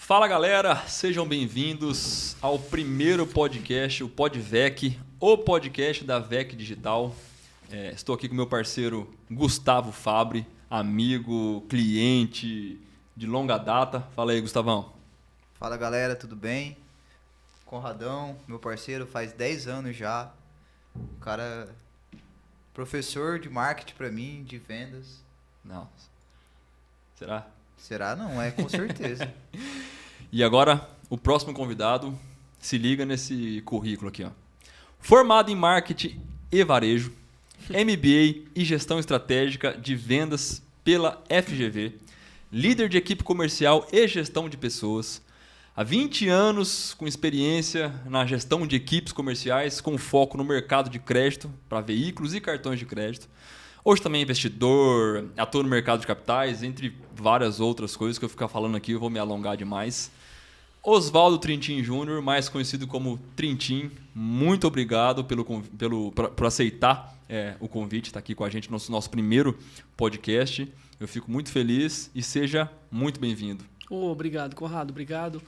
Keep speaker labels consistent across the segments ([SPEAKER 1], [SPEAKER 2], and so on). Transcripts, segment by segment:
[SPEAKER 1] Fala galera, sejam bem-vindos ao primeiro podcast, o PodVec, o podcast da VEC Digital. Estou aqui com meu parceiro Gustavo Fabre, amigo, cliente de longa data. Fala aí, Gustavão.
[SPEAKER 2] Fala galera, tudo bem? Conradão, meu parceiro, faz 10 anos já. O cara, professor de marketing pra mim, de vendas.
[SPEAKER 1] Não. Será?
[SPEAKER 2] Será? Não, com certeza.
[SPEAKER 1] E agora, o próximo convidado, se liga nesse currículo aqui, ó. Formado em marketing e varejo, MBA e gestão estratégica de vendas pela FGV, líder de equipe comercial e gestão de pessoas, há 20 anos com experiência na gestão de equipes comerciais com foco no mercado de crédito para veículos e cartões de crédito. Hoje também é investidor, atua no mercado de capitais, entre várias outras coisas que eu ficar falando aqui, eu vou me alongar demais. Oswaldo Trintin Júnior, mais conhecido como Trintin, muito obrigado por aceitar o convite, estar aqui com a gente no nosso primeiro podcast. Eu fico muito feliz e seja muito bem-vindo.
[SPEAKER 3] Obrigado, Conrado. Obrigado,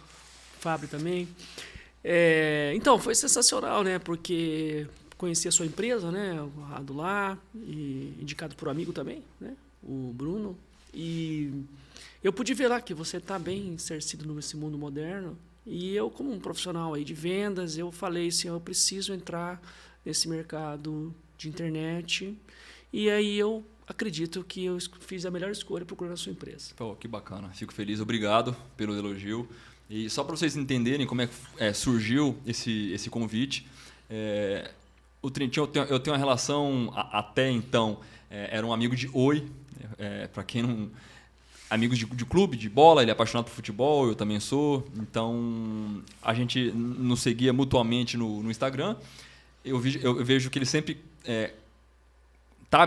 [SPEAKER 3] Fábio também. Então, foi sensacional, né? Porque conheci a sua empresa, né? O Conrado lá, e indicado por um amigo também, né? O Bruno. E eu pude ver lá que você está bem insercido nesse mundo moderno. E eu, como um profissional aí de vendas, eu falei assim, eu preciso entrar nesse mercado de internet. E aí eu acredito que eu fiz a melhor escolha procurando a sua empresa.
[SPEAKER 1] Pô, que bacana. Fico feliz. Obrigado pelo elogio. E só para vocês entenderem como é que surgiu esse convite, o Trintin, eu tenho uma relação, até então, era um amigo de Oi, para quem não... Amigos de clube, de bola, ele é apaixonado por futebol, eu também sou. Então, a gente nos seguia mutuamente no Instagram. Eu vejo que ele sempre está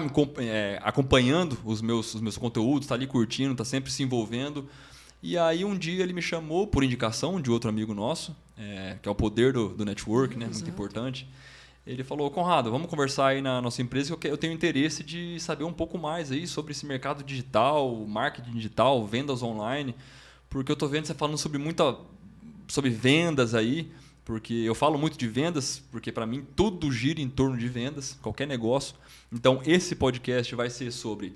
[SPEAKER 1] acompanhando os meus conteúdos, está ali curtindo, está sempre se envolvendo. E aí um dia ele me chamou, por indicação de outro amigo nosso, que é o poder do network, né? Muito importante. Ele falou, Conrado, vamos conversar aí na nossa empresa que eu tenho interesse de saber um pouco mais aí sobre esse mercado digital, marketing digital, vendas online, porque eu estou vendo você falando sobre vendas aí, porque eu falo muito de vendas, porque para mim tudo gira em torno de vendas, qualquer negócio. Então esse podcast vai ser sobre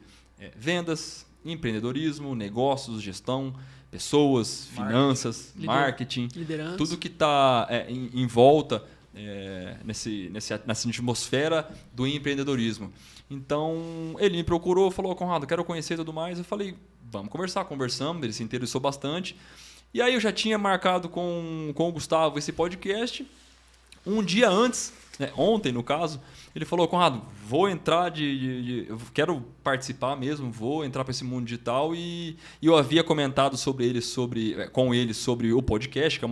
[SPEAKER 1] vendas, empreendedorismo, negócios, gestão, pessoas, finanças, marketing,
[SPEAKER 3] liderança.
[SPEAKER 1] Tudo que está em volta nessa atmosfera do empreendedorismo. Então, ele me procurou, falou, Conrado, quero conhecer e tudo mais. Eu falei, vamos conversar. Conversamos, ele se interessou bastante. E aí eu já tinha marcado com o Gustavo esse podcast. Um dia antes, ontem no caso, ele falou, Conrado, vou entrar eu quero participar mesmo, vou entrar para esse mundo digital. E eu havia comentado com ele sobre o podcast, que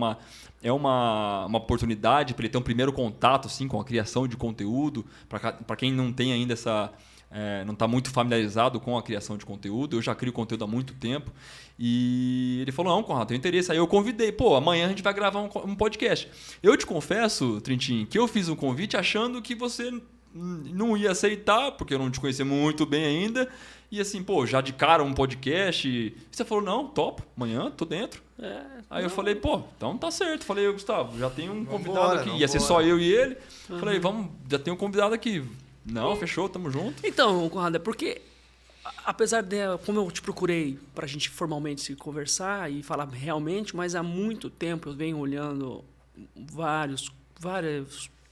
[SPEAKER 1] é uma oportunidade para ele ter um primeiro contato assim, com a criação de conteúdo, para quem não tem ainda não está muito familiarizado com a criação de conteúdo. Eu já crio conteúdo há muito tempo. E ele falou, não, Conrado, tem interesse. Aí eu convidei, amanhã a gente vai gravar um podcast. Eu te confesso, Trintin, que eu fiz um convite achando que você não ia aceitar, porque eu não te conhecia muito bem ainda. E assim, já de cara um podcast. E você falou, não, topo, amanhã, tô dentro. Aí eu falei, então tá certo. Falei, Gustavo, já tem um convidado aqui. Ia ser só eu e ele. Falei, já tem um convidado aqui. Não, fechou, tamo junto.
[SPEAKER 3] Então, Conrado, apesar como eu te procurei para a gente formalmente se conversar e falar realmente, mas há muito tempo eu venho olhando várias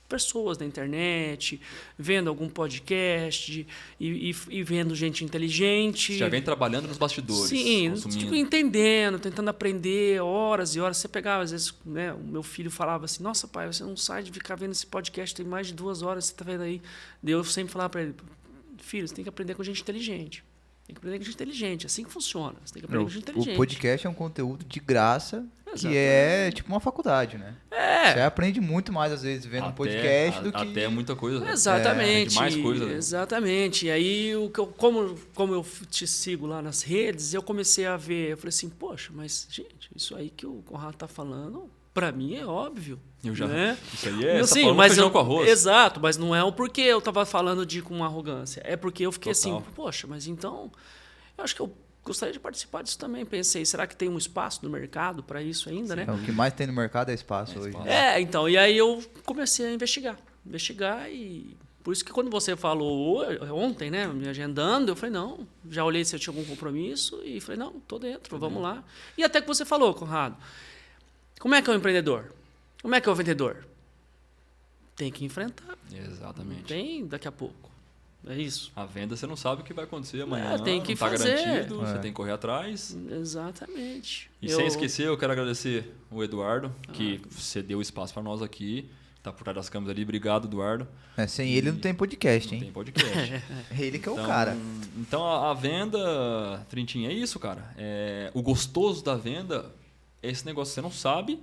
[SPEAKER 3] pessoas na internet, vendo algum podcast e vendo gente inteligente.
[SPEAKER 1] Você já vem trabalhando nos bastidores.
[SPEAKER 3] Sim, entendendo, tentando aprender horas e horas. Você pegava, às vezes, né, o meu filho falava assim, nossa pai, você não sai de ficar vendo esse podcast, tem mais de 2 horas, você está vendo aí. Daí eu sempre falava para ele, filho, você tem que aprender com gente inteligente. Tem que aprender com gente inteligente, assim que funciona. Você tem que aprender com gente inteligente.
[SPEAKER 2] O podcast é um conteúdo de graça,
[SPEAKER 3] Exatamente.
[SPEAKER 2] Que é tipo uma faculdade, né? Você aprende muito mais, às vezes, vendo um podcast do que...
[SPEAKER 1] Até muita coisa.
[SPEAKER 3] Exatamente.
[SPEAKER 1] Mais coisa.
[SPEAKER 3] Exatamente. E aí, como eu te sigo lá nas redes, eu comecei a ver, eu falei assim, poxa, mas, gente, isso aí que o Conrado tá falando, pra mim é óbvio.
[SPEAKER 1] Né? Isso aí
[SPEAKER 3] sim, mas feijão com arroz. Exato, mas não é o porquê eu tava falando com arrogância. É porque eu fiquei assim, poxa, mas então... Eu acho que eu gostaria de participar disso também. Pensei, será que tem um espaço no mercado para isso ainda, né?
[SPEAKER 2] O que mais tem no mercado é espaço hoje.
[SPEAKER 1] espaço.
[SPEAKER 2] Né?
[SPEAKER 3] Então, e aí eu comecei a investigar e por isso que quando você falou ontem, né, me agendando, eu falei, não, já olhei se eu tinha algum compromisso e falei, não, tô dentro, vamos lá. E até que você falou, Conrado, como é que é o empreendedor? Como é que é o vendedor? Tem que enfrentar.
[SPEAKER 1] Exatamente.
[SPEAKER 3] Tem daqui a pouco. É isso.
[SPEAKER 1] A venda você não sabe o que vai acontecer amanhã.
[SPEAKER 3] Tem que
[SPEAKER 1] não tá
[SPEAKER 3] fazer.
[SPEAKER 1] garantido, você tem que correr atrás.
[SPEAKER 3] Exatamente.
[SPEAKER 1] E sem esquecer, eu quero agradecer o Eduardo, que cedeu o espaço para nós aqui. Tá por trás das câmeras ali. Obrigado, Eduardo.
[SPEAKER 2] Sem ele não tem podcast,
[SPEAKER 1] Não
[SPEAKER 2] hein?
[SPEAKER 1] tem podcast.
[SPEAKER 2] Ele que é o cara.
[SPEAKER 1] Então a venda, Trintinha, é isso, cara. O gostoso da venda é esse negócio. Você não sabe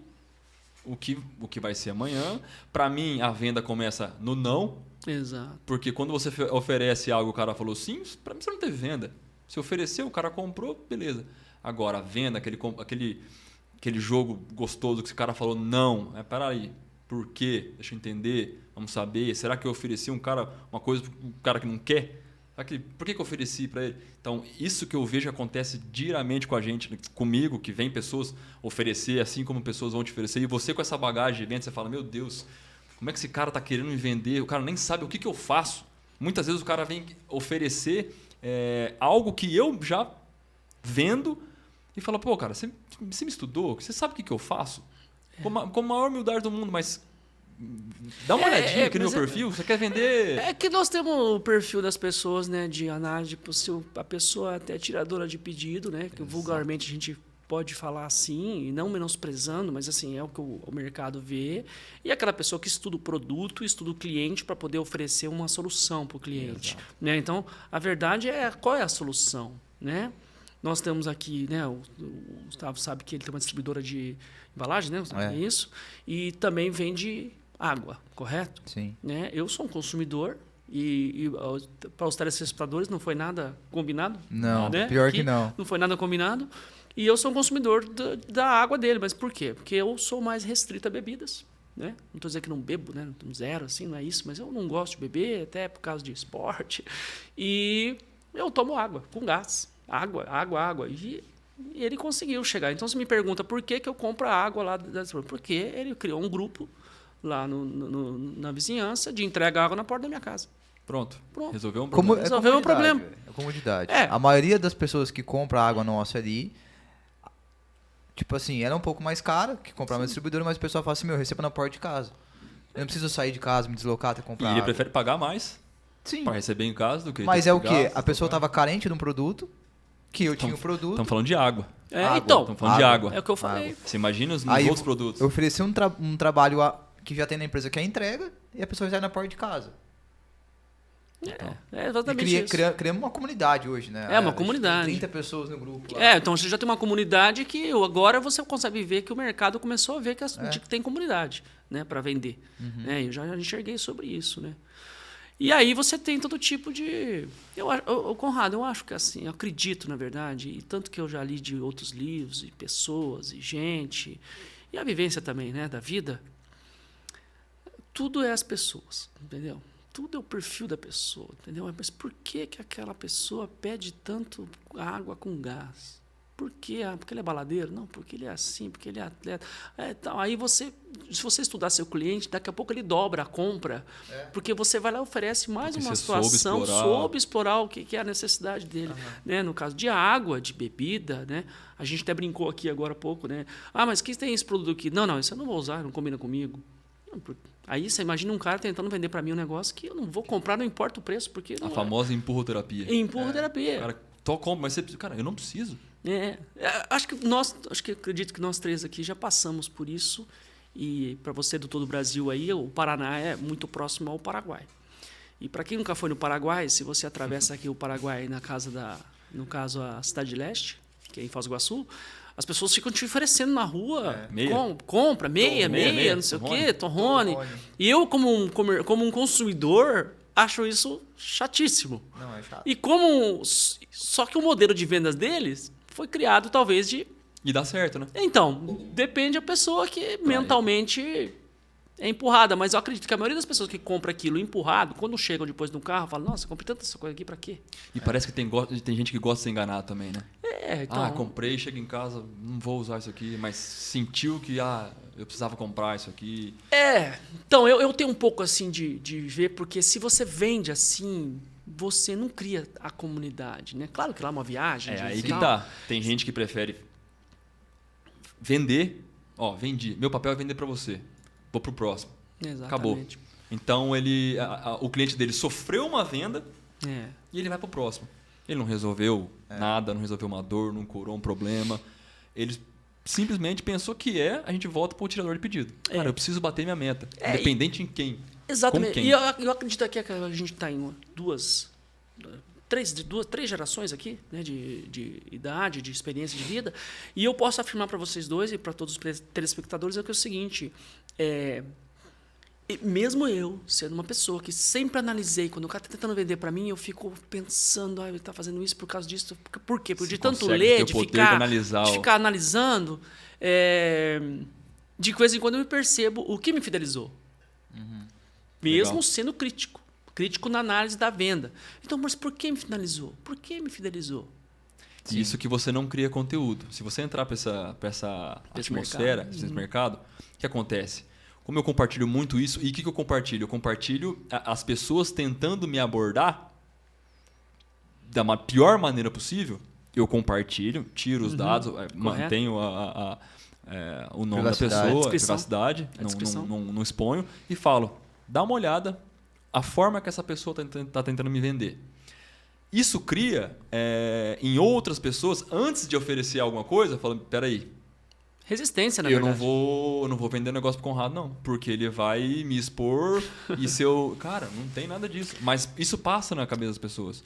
[SPEAKER 1] o que vai ser amanhã. Para mim, a venda começa no não.
[SPEAKER 3] Exato.
[SPEAKER 1] Porque quando você oferece algo, o cara falou sim, para mim você não teve venda. Se ofereceu, o cara comprou, beleza. Agora, a venda, aquele jogo gostoso que o cara falou não. Peraí, por quê? Deixa eu entender, vamos saber. Será que eu ofereci uma coisa para um cara que não quer? Por que eu ofereci para ele? Então, isso que eu vejo acontece diariamente com a gente, comigo, que vem pessoas oferecer, assim como pessoas vão te oferecer. E você com essa bagagem de venda, você fala, meu Deus, como é que esse cara está querendo me vender? O cara nem sabe o que eu faço. Muitas vezes o cara vem oferecer algo que eu já vendo e fala, pô, cara, você me estudou? Você sabe o que eu faço? Com a maior humildade do mundo, mas dá uma olhadinha aqui no meu perfil, você quer vender...
[SPEAKER 3] É que nós temos o perfil das pessoas, né, de análise, se a pessoa até é tiradora de pedido, né, que vulgarmente a gente pode falar assim, e não menosprezando, mas assim, é o que o mercado vê, e aquela pessoa que estuda o produto, estuda o cliente para poder oferecer uma solução para o cliente. Né? Então, a verdade é qual é a solução, né? Nós temos aqui, né, o Gustavo sabe que ele tem uma distribuidora de embalagem, né? Isso. E também vende água, correto?
[SPEAKER 2] Sim.
[SPEAKER 3] Né? Eu sou um consumidor e para os telespectadores não foi nada combinado.
[SPEAKER 2] Não,
[SPEAKER 3] né?
[SPEAKER 2] pior
[SPEAKER 3] Aqui
[SPEAKER 2] que não.
[SPEAKER 3] Não foi nada combinado. E eu sou um consumidor da água dele. Mas por quê? Porque eu sou mais restrito a bebidas. Né? Não estou dizendo que não bebo, né? Zero, assim, não é isso. Mas eu não gosto de beber, até por causa de esporte. E eu tomo água com gás. Água. E ele conseguiu chegar. Então, você me pergunta por que eu compro a água lá. Porque ele criou um grupo lá na vizinhança de entrega água na porta da minha casa.
[SPEAKER 1] Pronto. Resolveu um
[SPEAKER 2] Como,
[SPEAKER 1] problema.
[SPEAKER 3] Resolveu um problema.
[SPEAKER 2] É comodidade.
[SPEAKER 3] É.
[SPEAKER 2] A maioria das pessoas que compra água nossa ali, tipo assim, ela é um pouco mais cara que comprar uma distribuidora, mas o pessoal fala assim, eu recebo na porta de casa. Eu não preciso sair de casa, me deslocar até comprar
[SPEAKER 1] E ele
[SPEAKER 2] água.
[SPEAKER 1] prefere pagar mais
[SPEAKER 2] Sim.
[SPEAKER 1] para receber em casa do que...
[SPEAKER 2] Mas
[SPEAKER 1] ter
[SPEAKER 2] é o
[SPEAKER 1] que
[SPEAKER 2] quê?
[SPEAKER 1] gastar,
[SPEAKER 2] A pessoa
[SPEAKER 1] comprar.
[SPEAKER 2] estava carente de um produto, que eu tinha o produto.
[SPEAKER 1] Estamos falando de água.
[SPEAKER 2] Água.
[SPEAKER 3] Então,
[SPEAKER 1] Estamos falando de água.
[SPEAKER 3] é o que eu falei.
[SPEAKER 1] Você imagina os
[SPEAKER 2] Aí
[SPEAKER 1] outros produtos.
[SPEAKER 2] Eu ofereci um trabalho que já tem na empresa que é entrega, e a pessoa sai na porta de casa.
[SPEAKER 3] É exatamente isso.
[SPEAKER 2] Criamos uma comunidade hoje, né?
[SPEAKER 3] É uma comunidade.
[SPEAKER 2] 30 pessoas no grupo. Lá.
[SPEAKER 3] Então você já tem uma comunidade que agora você consegue ver que o mercado começou a ver que tem comunidade, né, para vender. Né? Eu já enxerguei sobre isso, né? E aí você tem todo tipo de... Conrado, eu acho que assim, eu acredito, na verdade, e tanto que eu já li de outros livros, e pessoas, e gente, e a vivência também, né, da vida, tudo é as pessoas, entendeu? Tudo é o perfil da pessoa, entendeu? Mas por que aquela pessoa pede tanto água com gás? Por quê? Porque ele é baladeiro? Não, porque ele é assim, porque ele é atleta. Então, aí se você estudar seu cliente, daqui a pouco ele dobra a compra, porque você vai lá e oferece mais
[SPEAKER 1] Porque
[SPEAKER 3] uma
[SPEAKER 1] você
[SPEAKER 3] situação,
[SPEAKER 1] soube
[SPEAKER 3] explorar o que é a necessidade dele. Né? No caso de água, de bebida, né? A gente até brincou aqui agora há pouco, né? Mas quem tem esse produto aqui? Não, isso eu não vou usar, não combina comigo. Aí você imagina um cara tentando vender para mim um negócio que eu não vou comprar, não importa o preço, porque não
[SPEAKER 1] A famosa empurroterapia.
[SPEAKER 3] Empurroterapia.
[SPEAKER 1] Cara, compra, mas você precisa... Cara, eu não preciso.
[SPEAKER 3] Acredito que nós três aqui já passamos por isso. E para você do todo o Brasil aí, o Paraná é muito próximo ao Paraguai. E para quem nunca foi no Paraguai, se você atravessa aqui o Paraguai no caso a Cidade Leste, que é em Foz do Iguaçu, as pessoas ficam te oferecendo na rua,
[SPEAKER 1] meia.
[SPEAKER 3] Compra, meia, não sei o quê, torrone. E eu, como um consumidor, acho isso chatíssimo.
[SPEAKER 2] Não, é chato.
[SPEAKER 3] Só que o modelo de vendas deles foi criado talvez de...
[SPEAKER 1] E dá certo, né?
[SPEAKER 3] Então, depende da pessoa que mentalmente é empurrada. Mas eu acredito que a maioria das pessoas que compra aquilo empurrado, quando chegam depois no carro, falam, nossa, comprei tanta essa coisa aqui pra quê?
[SPEAKER 1] E parece que tem gente que gosta de ser enganado também, né?
[SPEAKER 3] Então,
[SPEAKER 1] comprei, chego em casa, não vou usar isso aqui, mas sentiu que eu precisava comprar isso aqui.
[SPEAKER 3] Então, eu tenho um pouco assim de ver, porque se você vende assim, você não cria a comunidade, né? Claro que lá é uma viagem.
[SPEAKER 1] Aí que
[SPEAKER 3] tal.
[SPEAKER 1] tá. Tem gente que prefere vender. Vendi. Meu papel é vender para você. Vou pro próximo.
[SPEAKER 3] Exatamente.
[SPEAKER 1] Acabou. Então o cliente dele sofreu uma venda e ele vai pro próximo. Ele não resolveu nada, não resolveu uma dor, não curou um problema. Ele simplesmente pensou que a gente volta pro tirador de pedido. Cara, eu preciso bater minha meta. Independente em quem.
[SPEAKER 3] Exatamente.
[SPEAKER 1] Com quem.
[SPEAKER 3] E eu acredito aqui que a gente está em três gerações aqui, né, de idade, de experiência de vida. E eu posso afirmar para vocês dois e para todos os telespectadores que é o seguinte: mesmo eu, sendo uma pessoa que sempre analisei, quando o cara está tentando vender para mim, eu fico pensando, ele está fazendo isso por causa disso. Por quê? Porque de tanto ler, de ficar analisando, de vez em quando eu me percebo o que me fidelizou. Mesmo
[SPEAKER 1] Legal.
[SPEAKER 3] sendo crítico. Crítico na análise da venda. Então, mas por que me finalizou? Por que me fidelizou?
[SPEAKER 1] Sim. Isso que você não cria conteúdo. Se você entrar para essa atmosfera, nesse mercado, o que acontece? Como eu compartilho muito isso, e o que eu compartilho? Eu compartilho as pessoas tentando me abordar da pior maneira possível. Eu compartilho, tiro os dados, mantenho o nome da pessoa, a privacidade, não exponho, e falo, dá uma olhada a forma que essa pessoa está tentando me vender. Isso cria em outras pessoas, antes de oferecer alguma coisa, falando, peraí,
[SPEAKER 3] resistência, na verdade.
[SPEAKER 1] Eu não vou vender negócio pro Conrado, não. Porque ele vai me expor e se eu... Cara, não tem nada disso. Mas isso passa na cabeça das pessoas.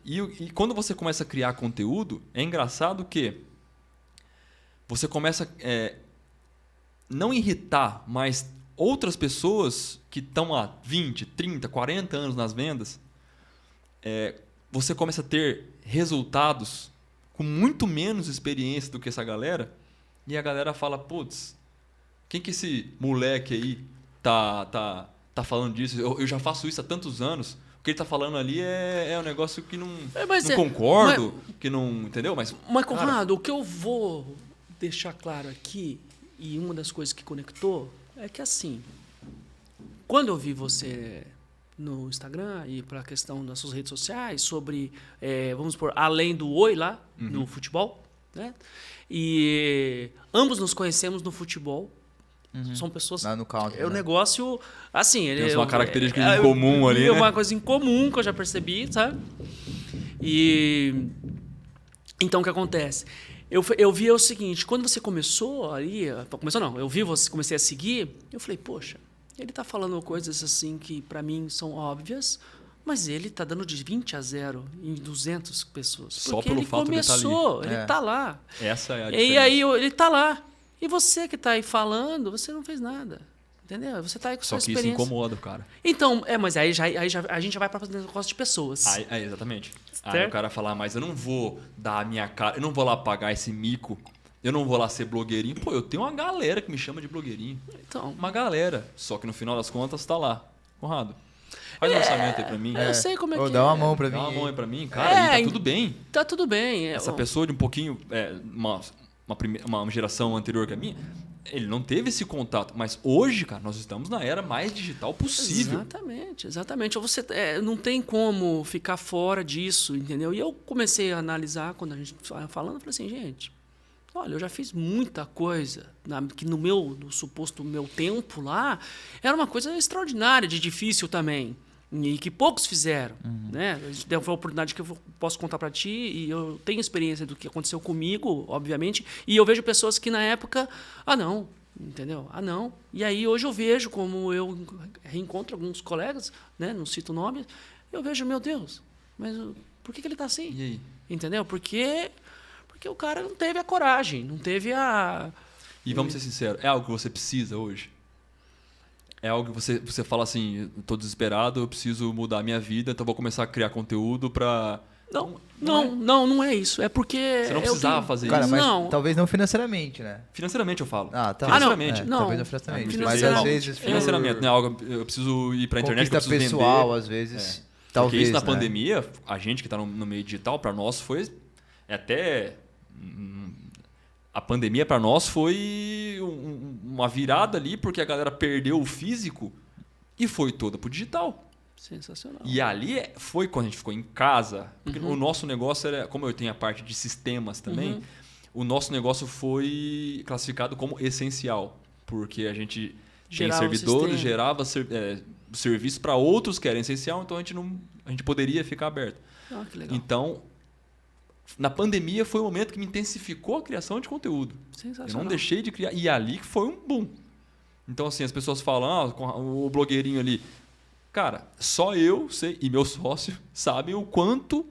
[SPEAKER 1] E quando você começa a criar conteúdo, é engraçado que você começa não irritar, mas outras pessoas que estão há 20, 30, 40 anos nas vendas, você começa a ter resultados com muito menos experiência do que essa galera. E a galera fala, putz, quem que esse moleque aí tá falando disso? Eu já faço isso há tantos anos. O que ele tá falando ali é um negócio que não concordo, que não... Entendeu? Mas
[SPEAKER 3] Conrado, o que eu vou deixar claro aqui, e uma das coisas que conectou, é que assim, quando eu vi você no Instagram e para a questão das suas redes sociais, sobre, vamos supor, além do oi lá, no futebol, né? E ambos nos conhecemos no futebol. São pessoas...
[SPEAKER 2] Lá no counter,
[SPEAKER 3] o negócio... Assim,
[SPEAKER 1] tem uma característica em comum ali, né?
[SPEAKER 3] Uma coisa em comum que eu já percebi, sabe? E... Então, o que acontece? Eu vi o seguinte, quando você começou ali... Começou não, eu vi você, comecei a seguir, eu falei, poxa, ele tá falando coisas assim que para mim são óbvias, mas ele tá dando de 20-0 em 200 pessoas.
[SPEAKER 1] Só pelo fato de ele estar ali.
[SPEAKER 3] Ele tá lá.
[SPEAKER 1] Essa é a diferença.
[SPEAKER 3] E aí ele tá lá. E você que tá aí falando, você não fez nada. Entendeu? Você tá aí com sua experiência.
[SPEAKER 1] Só que isso incomoda o cara.
[SPEAKER 3] Então, mas aí a gente já vai para o negócio de pessoas.
[SPEAKER 1] Exatamente. Aí o cara fala, mas eu não vou dar a minha cara, eu não vou lá pagar esse mico, eu não vou lá ser blogueirinho. Pô, eu tenho uma galera que me chama de blogueirinho.
[SPEAKER 3] Então,
[SPEAKER 1] uma galera. Só que no final das contas tá lá. Conrado, faz um orçamento aí pra mim.
[SPEAKER 3] Eu sei como é que
[SPEAKER 2] dá uma mão pra mim.
[SPEAKER 1] Dá uma mão aí pra mim, cara, e tá tudo bem.
[SPEAKER 3] Tá tudo bem.
[SPEAKER 1] Essa pessoa de um pouquinho, uma geração anterior que a minha, ele não teve esse contato. Mas hoje, cara, nós estamos na era mais digital possível.
[SPEAKER 3] Exatamente. Você não tem como ficar fora disso, entendeu? E eu comecei a analisar, quando a gente falando, eu falei assim, gente, olha, eu já fiz muita coisa que no suposto meu tempo lá, era uma coisa extraordinária, de difícil também. E que poucos fizeram. Né? A gente deu a oportunidade que eu posso contar para ti, e eu tenho experiência do que aconteceu comigo, obviamente, e eu vejo pessoas que na época, não, entendeu? Não. E aí hoje eu vejo, como eu reencontro alguns colegas, né? Não cito nomes, eu vejo, meu Deus, mas por que ele está assim?
[SPEAKER 1] E aí?
[SPEAKER 3] Entendeu? Porque o cara não teve a coragem, não teve a...
[SPEAKER 1] E vamos ser sinceros, é algo que você precisa hoje? É algo que você fala assim, estou desesperado, eu preciso mudar a minha vida, então vou começar a criar conteúdo para...
[SPEAKER 3] Não é isso. É porque...
[SPEAKER 1] Você não precisava fazer
[SPEAKER 2] cara,
[SPEAKER 1] isso.
[SPEAKER 2] Mas
[SPEAKER 3] não.
[SPEAKER 2] talvez não financeiramente, né?
[SPEAKER 1] Financeiramente eu falo.
[SPEAKER 2] Tá.
[SPEAKER 1] Financeiramente.
[SPEAKER 3] Não.
[SPEAKER 2] Talvez não financeiramente. Mas
[SPEAKER 3] Financeiramente.
[SPEAKER 2] às vezes...
[SPEAKER 1] Financeiramente, né? Algo, eu preciso ir para a internet, eu preciso
[SPEAKER 2] pessoal,
[SPEAKER 1] vender.
[SPEAKER 2] Às vezes...
[SPEAKER 1] Porque
[SPEAKER 2] Talvez,
[SPEAKER 1] isso na
[SPEAKER 2] né?
[SPEAKER 1] pandemia, a gente que está no meio digital, para nós foi até A pandemia para nós foi uma virada ali, porque a galera perdeu o físico e foi toda pro digital.
[SPEAKER 3] Sensacional.
[SPEAKER 1] E ali foi quando a gente ficou em casa. Porque o nosso negócio era, como eu tenho a parte de sistemas também, o nosso negócio foi classificado como essencial. Porque a gente tem servidores, gerava serviço para outros que era essencial, então a gente poderia ficar aberto.
[SPEAKER 3] Ah, que legal.
[SPEAKER 1] Então, na pandemia foi o momento que me intensificou a criação de conteúdo.
[SPEAKER 3] Sensacional.
[SPEAKER 1] Eu não deixei de criar. E ali que foi um boom. Então, assim, as pessoas falam, o blogueirinho ali. Cara, só eu sei, e meu sócio sabem o quanto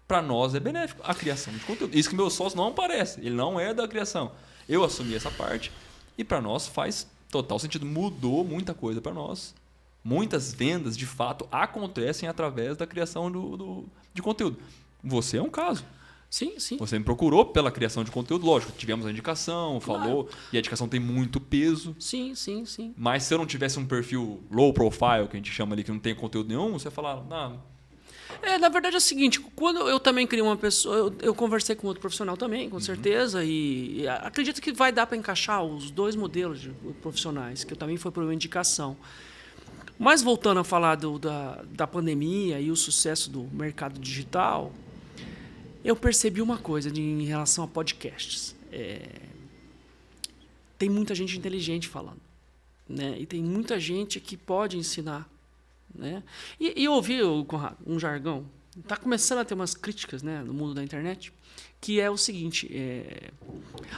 [SPEAKER 1] para nós é benéfico a criação de conteúdo. Isso que meu sócio não aparece. Ele não é da criação. Eu assumi essa parte e para nós faz total sentido. Mudou muita coisa para nós. Muitas vendas, de fato, acontecem através da criação de conteúdo. Você é um caso.
[SPEAKER 3] Sim, sim.
[SPEAKER 1] Você me procurou pela criação de conteúdo, lógico. Tivemos a indicação, falou, e a indicação tem muito peso.
[SPEAKER 3] Sim, sim, sim.
[SPEAKER 1] Mas se eu não tivesse um perfil low profile, que a gente chama ali, que não tem conteúdo nenhum, você ia falar, não.
[SPEAKER 3] Na verdade é o seguinte, quando eu também criei uma pessoa, eu conversei com outro profissional também, com certeza, e acredito que vai dar para encaixar os dois modelos de profissionais, que eu também foi por uma indicação. Mas voltando a falar da pandemia e o sucesso do mercado digital, eu percebi uma coisa em relação a podcasts. Tem muita gente inteligente falando, né? E tem muita gente que pode ensinar, né? E eu ouvi, Conrado, um jargão. Está começando a ter umas críticas, né, no mundo da internet, que é o seguinte: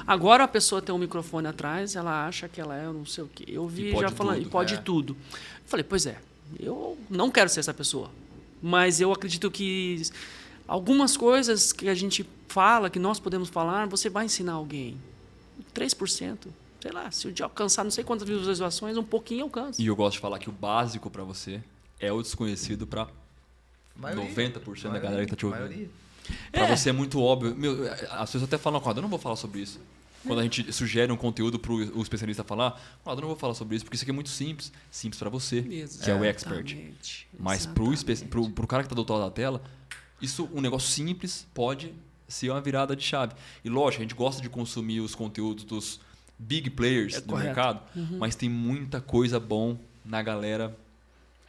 [SPEAKER 3] agora a pessoa tem um microfone atrás, ela acha que ela é não sei o quê. Eu vi já falando, e pode tudo. Eu falei, pois é, eu não quero ser essa pessoa. Mas eu acredito que algumas coisas que a gente fala, que nós podemos falar, você vai ensinar alguém. 3%. Sei lá, se o dia alcançar não sei quantas visualizações, um pouquinho alcança.
[SPEAKER 1] E eu gosto de falar que o básico para você é o desconhecido para 90% da galera que tá te ouvindo. Para você é muito óbvio. As pessoas até falam, eu não vou falar sobre isso. Quando a gente sugere um conteúdo para o especialista falar, eu não vou falar sobre isso, porque isso aqui é muito simples. Simples para você, que é o expert. Mas pro cara que está do outro lado da tela, um negócio simples pode ser uma virada de chave. E lógico, a gente gosta de consumir os conteúdos dos big players do mercado, mas tem muita coisa bom na galera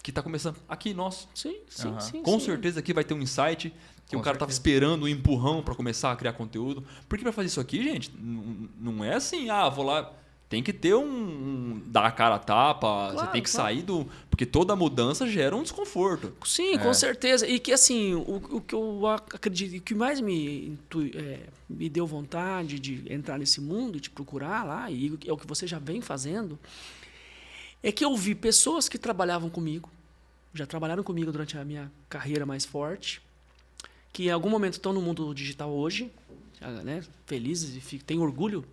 [SPEAKER 1] que está começando. Aqui, nosso.
[SPEAKER 3] Sim.
[SPEAKER 1] Com certeza aqui vai ter um insight que o cara estava esperando um empurrão para começar a criar conteúdo. Porque para fazer isso aqui, gente, não é assim, vou lá. Tem que ter dar a cara a tapa, você tem que sair do... Porque toda mudança gera um desconforto.
[SPEAKER 3] Sim, com certeza. E que assim, o que eu acredito, o que mais me deu vontade de entrar nesse mundo e de procurar lá, e é o que você já vem fazendo, é que eu vi pessoas que trabalhavam comigo, já trabalharam comigo durante a minha carreira mais forte, que em algum momento estão no mundo digital hoje, né, felizes e têm orgulho.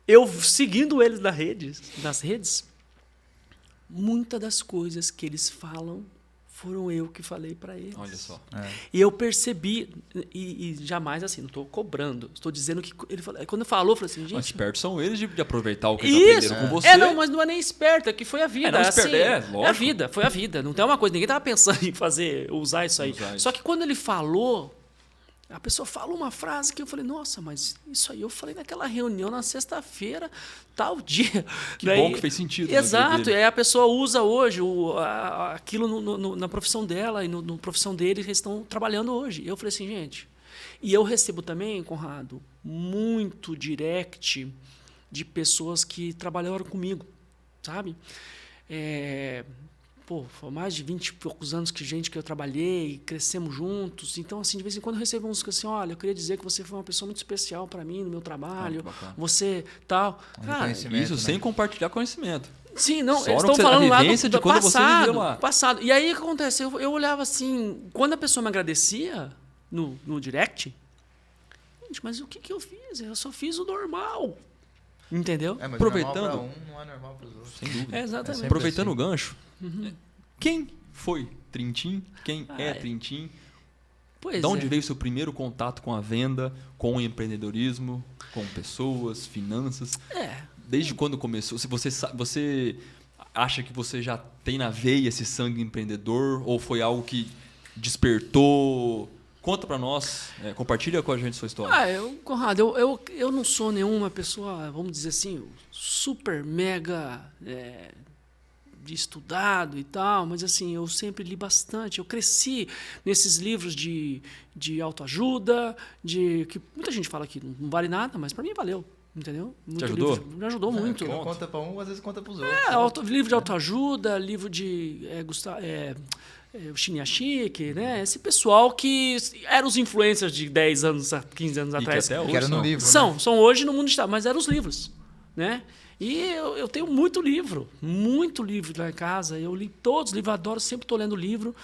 [SPEAKER 3] Eu seguindo eles nas redes, muitas das coisas que eles falam foram eu que falei para eles.
[SPEAKER 1] Olha só.
[SPEAKER 3] E eu percebi, e jamais assim, não estou cobrando, estou dizendo que ele falou, quando falou, eu falei assim, gente...
[SPEAKER 1] Mas espertos são eles de aproveitar o que eles aprenderam com você.
[SPEAKER 3] Não, mas não é nem esperto, é que foi a vida.
[SPEAKER 1] Lógico.
[SPEAKER 3] É a vida, foi a vida. Não tem uma coisa, ninguém estava pensando em usar isso aí. Só que quando ele falou, a pessoa falou uma frase que eu falei, nossa, mas isso aí eu falei naquela reunião na sexta-feira, tal dia.
[SPEAKER 1] Que bom que fez sentido.
[SPEAKER 3] Exato, e aí a pessoa usa hoje aquilo na profissão dela e na profissão deles, eles estão trabalhando hoje. E eu falei assim, gente, e eu recebo também, Conrado, muito direct de pessoas que trabalharam comigo, sabe? Foi mais de 20 e poucos anos que eu trabalhei, crescemos juntos. Então, assim, de vez em quando eu recebo uns que assim, olha, eu queria dizer que você foi uma pessoa muito especial para mim no meu trabalho. Você tal. Cara,
[SPEAKER 1] isso sem compartilhar conhecimento.
[SPEAKER 3] Sim, não, eles estão falando lá do
[SPEAKER 1] quando
[SPEAKER 3] passado,
[SPEAKER 1] você viveu lá.
[SPEAKER 3] Passado. E aí o que acontece? Eu olhava assim, quando a pessoa me agradecia no direct, gente, mas o que eu fiz? Eu só fiz o normal. Entendeu?
[SPEAKER 2] Mas
[SPEAKER 1] aproveitando,
[SPEAKER 2] normal pra não é normal para os outros.
[SPEAKER 1] Sem dúvida.
[SPEAKER 3] Exatamente.
[SPEAKER 1] Aproveitando o gancho, quem foi Trintim? Quem é Trintim? De onde veio o seu primeiro contato com a venda, com o empreendedorismo, com pessoas, finanças? Desde quando começou? Se você acha que você já tem na veia esse sangue empreendedor ou foi algo que despertou Conta pra nós, compartilha com a gente sua história.
[SPEAKER 3] Conrado, eu não sou nenhuma pessoa, vamos dizer assim, super mega de estudado e tal, mas assim, eu sempre li bastante. Eu cresci nesses livros de autoajuda, que muita gente fala que não vale nada, mas para mim valeu. Entendeu?
[SPEAKER 1] Te ajudou?
[SPEAKER 3] Me ajudou muito.
[SPEAKER 2] Não conta pra um, às vezes conta pros outros.
[SPEAKER 3] Livro de autoajuda, livro de Chiniachik, né? Esse pessoal que eram os influencers de 10 anos, 15 anos atrás.
[SPEAKER 1] Que até hoje
[SPEAKER 2] que era no livro.
[SPEAKER 3] São hoje no mundo digital, mas eram os livros, né? E eu tenho muito livro lá em casa. Eu li todos os livros, adoro, sempre estou lendo livro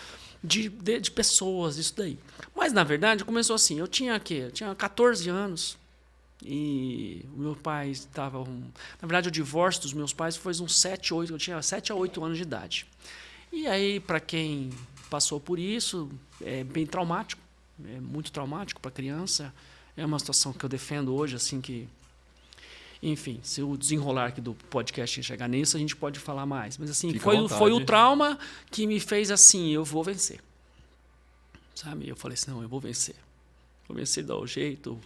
[SPEAKER 3] de pessoas, isso daí. Mas, na verdade, começou assim. Eu tinha 14 anos. E o meu pai estava... Na verdade, o divórcio dos meus pais foi uns 7, 8... Eu tinha 7 a 8 anos de idade. E aí, para quem passou por isso, é bem traumático. É muito traumático para a criança. É uma situação que eu defendo hoje, assim, que... Enfim, se o desenrolar aqui do podcast chegar nisso, a gente pode falar mais. Mas, assim, foi o trauma que me fez assim, eu vou vencer. Sabe? Eu falei assim, não, eu vou vencer. Vou vencer, dar o jeito...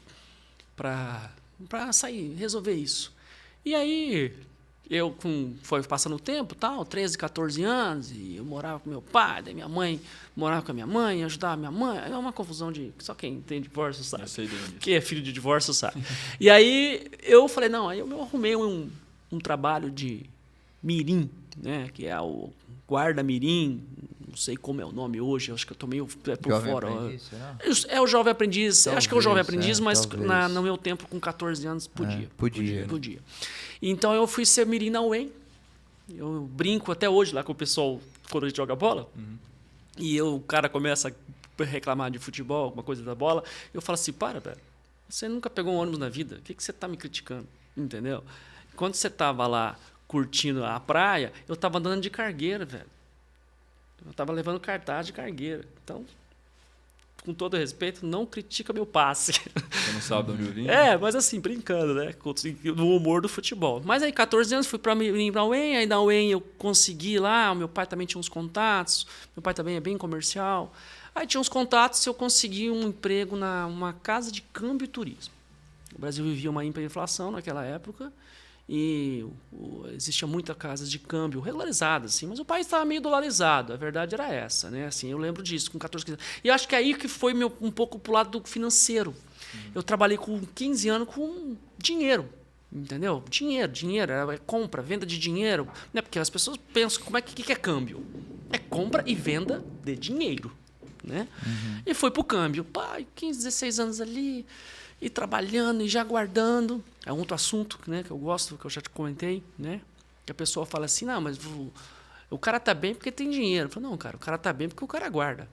[SPEAKER 3] para sair, resolver isso. E aí, foi passando o tempo, 13, 14 anos, e eu morava com meu pai, daí minha mãe morava com a minha mãe, ajudava a minha mãe. É uma confusão só quem tem divórcio sabe.
[SPEAKER 1] Eu sei bem disso.
[SPEAKER 3] Quem é filho de divórcio sabe. E aí, eu falei, não, aí eu arrumei um trabalho de mirim, né, que é o guarda-mirim, não sei como é o nome hoje, acho que eu tô meio por
[SPEAKER 2] Jovem
[SPEAKER 3] fora.
[SPEAKER 2] Aprendiz, será?
[SPEAKER 3] É o Jovem Aprendiz,
[SPEAKER 2] Talvez,
[SPEAKER 3] acho que é o Jovem Aprendiz, mas
[SPEAKER 2] talvez.
[SPEAKER 3] no meu tempo, com 14 anos, podia.
[SPEAKER 2] Podia.
[SPEAKER 3] Então eu fui ser mirim na UEM. Eu brinco até hoje lá com o pessoal quando a gente joga bola.
[SPEAKER 1] Uhum.
[SPEAKER 3] E o cara começa a reclamar de futebol, alguma coisa da bola. Eu falo assim, velho, você nunca pegou um ônibus na vida, o que você tá me criticando? Entendeu? Quando você tava lá curtindo a praia, eu tava andando de cargueira, velho. Eu tava levando cartaz de cargueira. Então, com todo respeito, não critica meu passe.
[SPEAKER 1] Você não sabe de onde eu vim?
[SPEAKER 3] Mas assim, brincando, né? No humor do futebol. Mas aí, 14 anos, fui para a UEM. Aí na UEM eu consegui lá. O meu pai também tinha uns contatos. Meu pai também é bem comercial. Aí tinha uns contatos e eu consegui um emprego numa casa de câmbio e turismo. O Brasil vivia uma hiperinflação naquela época. E existia muita casa de câmbio regularizadas, assim, mas o país estava meio dolarizado, a verdade era essa, né? Assim, eu lembro disso, com 14, 15 anos. E acho que é aí que foi um pouco pro lado do financeiro. Eu trabalhei com 15 anos com dinheiro, entendeu? Dinheiro, era compra, venda de dinheiro, né? Porque as pessoas pensam, como que é câmbio? É compra e venda de dinheiro, né? E foi pro câmbio, 15, 16 anos ali... E trabalhando e já guardando. É um outro assunto, né, que eu gosto, que eu já te comentei, né? Que a pessoa fala assim, não, mas o cara tá bem porque tem dinheiro. Eu falo, não, cara, o cara tá bem porque o cara guarda.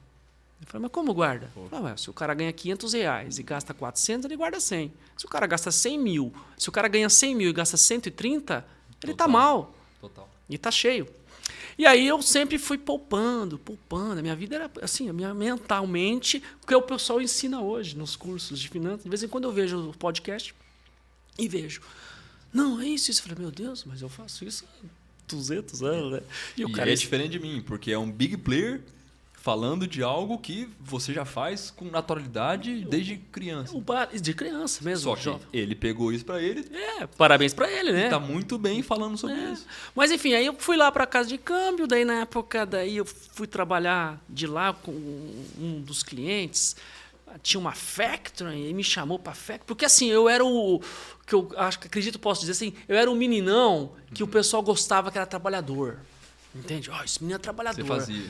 [SPEAKER 3] Eu falo, mas como guarda? Eu falo, se o cara ganha R$500 e gasta 400, ele guarda 100. Se o cara gasta 100 mil, se o cara ganha 100 mil e gasta 130, ele tá mal.
[SPEAKER 1] Total.
[SPEAKER 3] E tá cheio. E aí eu sempre fui poupando. A minha vida era assim, mentalmente, o que o pessoal ensina hoje nos cursos de finanças. De vez em quando eu vejo o podcast e vejo. Não, é isso. Eu falei, meu Deus, mas eu faço isso há 200 anos, né?
[SPEAKER 1] E o cara é diferente de mim, porque é um big player falando de algo que você já faz com naturalidade desde criança.
[SPEAKER 3] De criança mesmo.
[SPEAKER 1] Só que
[SPEAKER 3] jovem.
[SPEAKER 1] Ele pegou isso pra ele.
[SPEAKER 3] Parabéns pra ele, né?
[SPEAKER 1] E tá muito bem falando sobre isso.
[SPEAKER 3] Mas enfim, aí eu fui lá pra casa de câmbio, daí na época, eu fui trabalhar de lá com um dos clientes. Tinha uma factory e me chamou pra factory. Porque assim, eu era que eu acredito, posso dizer assim, eu era um meninão que o pessoal gostava que era trabalhador. Entende? Esse menino é trabalhador.
[SPEAKER 1] Você fazia.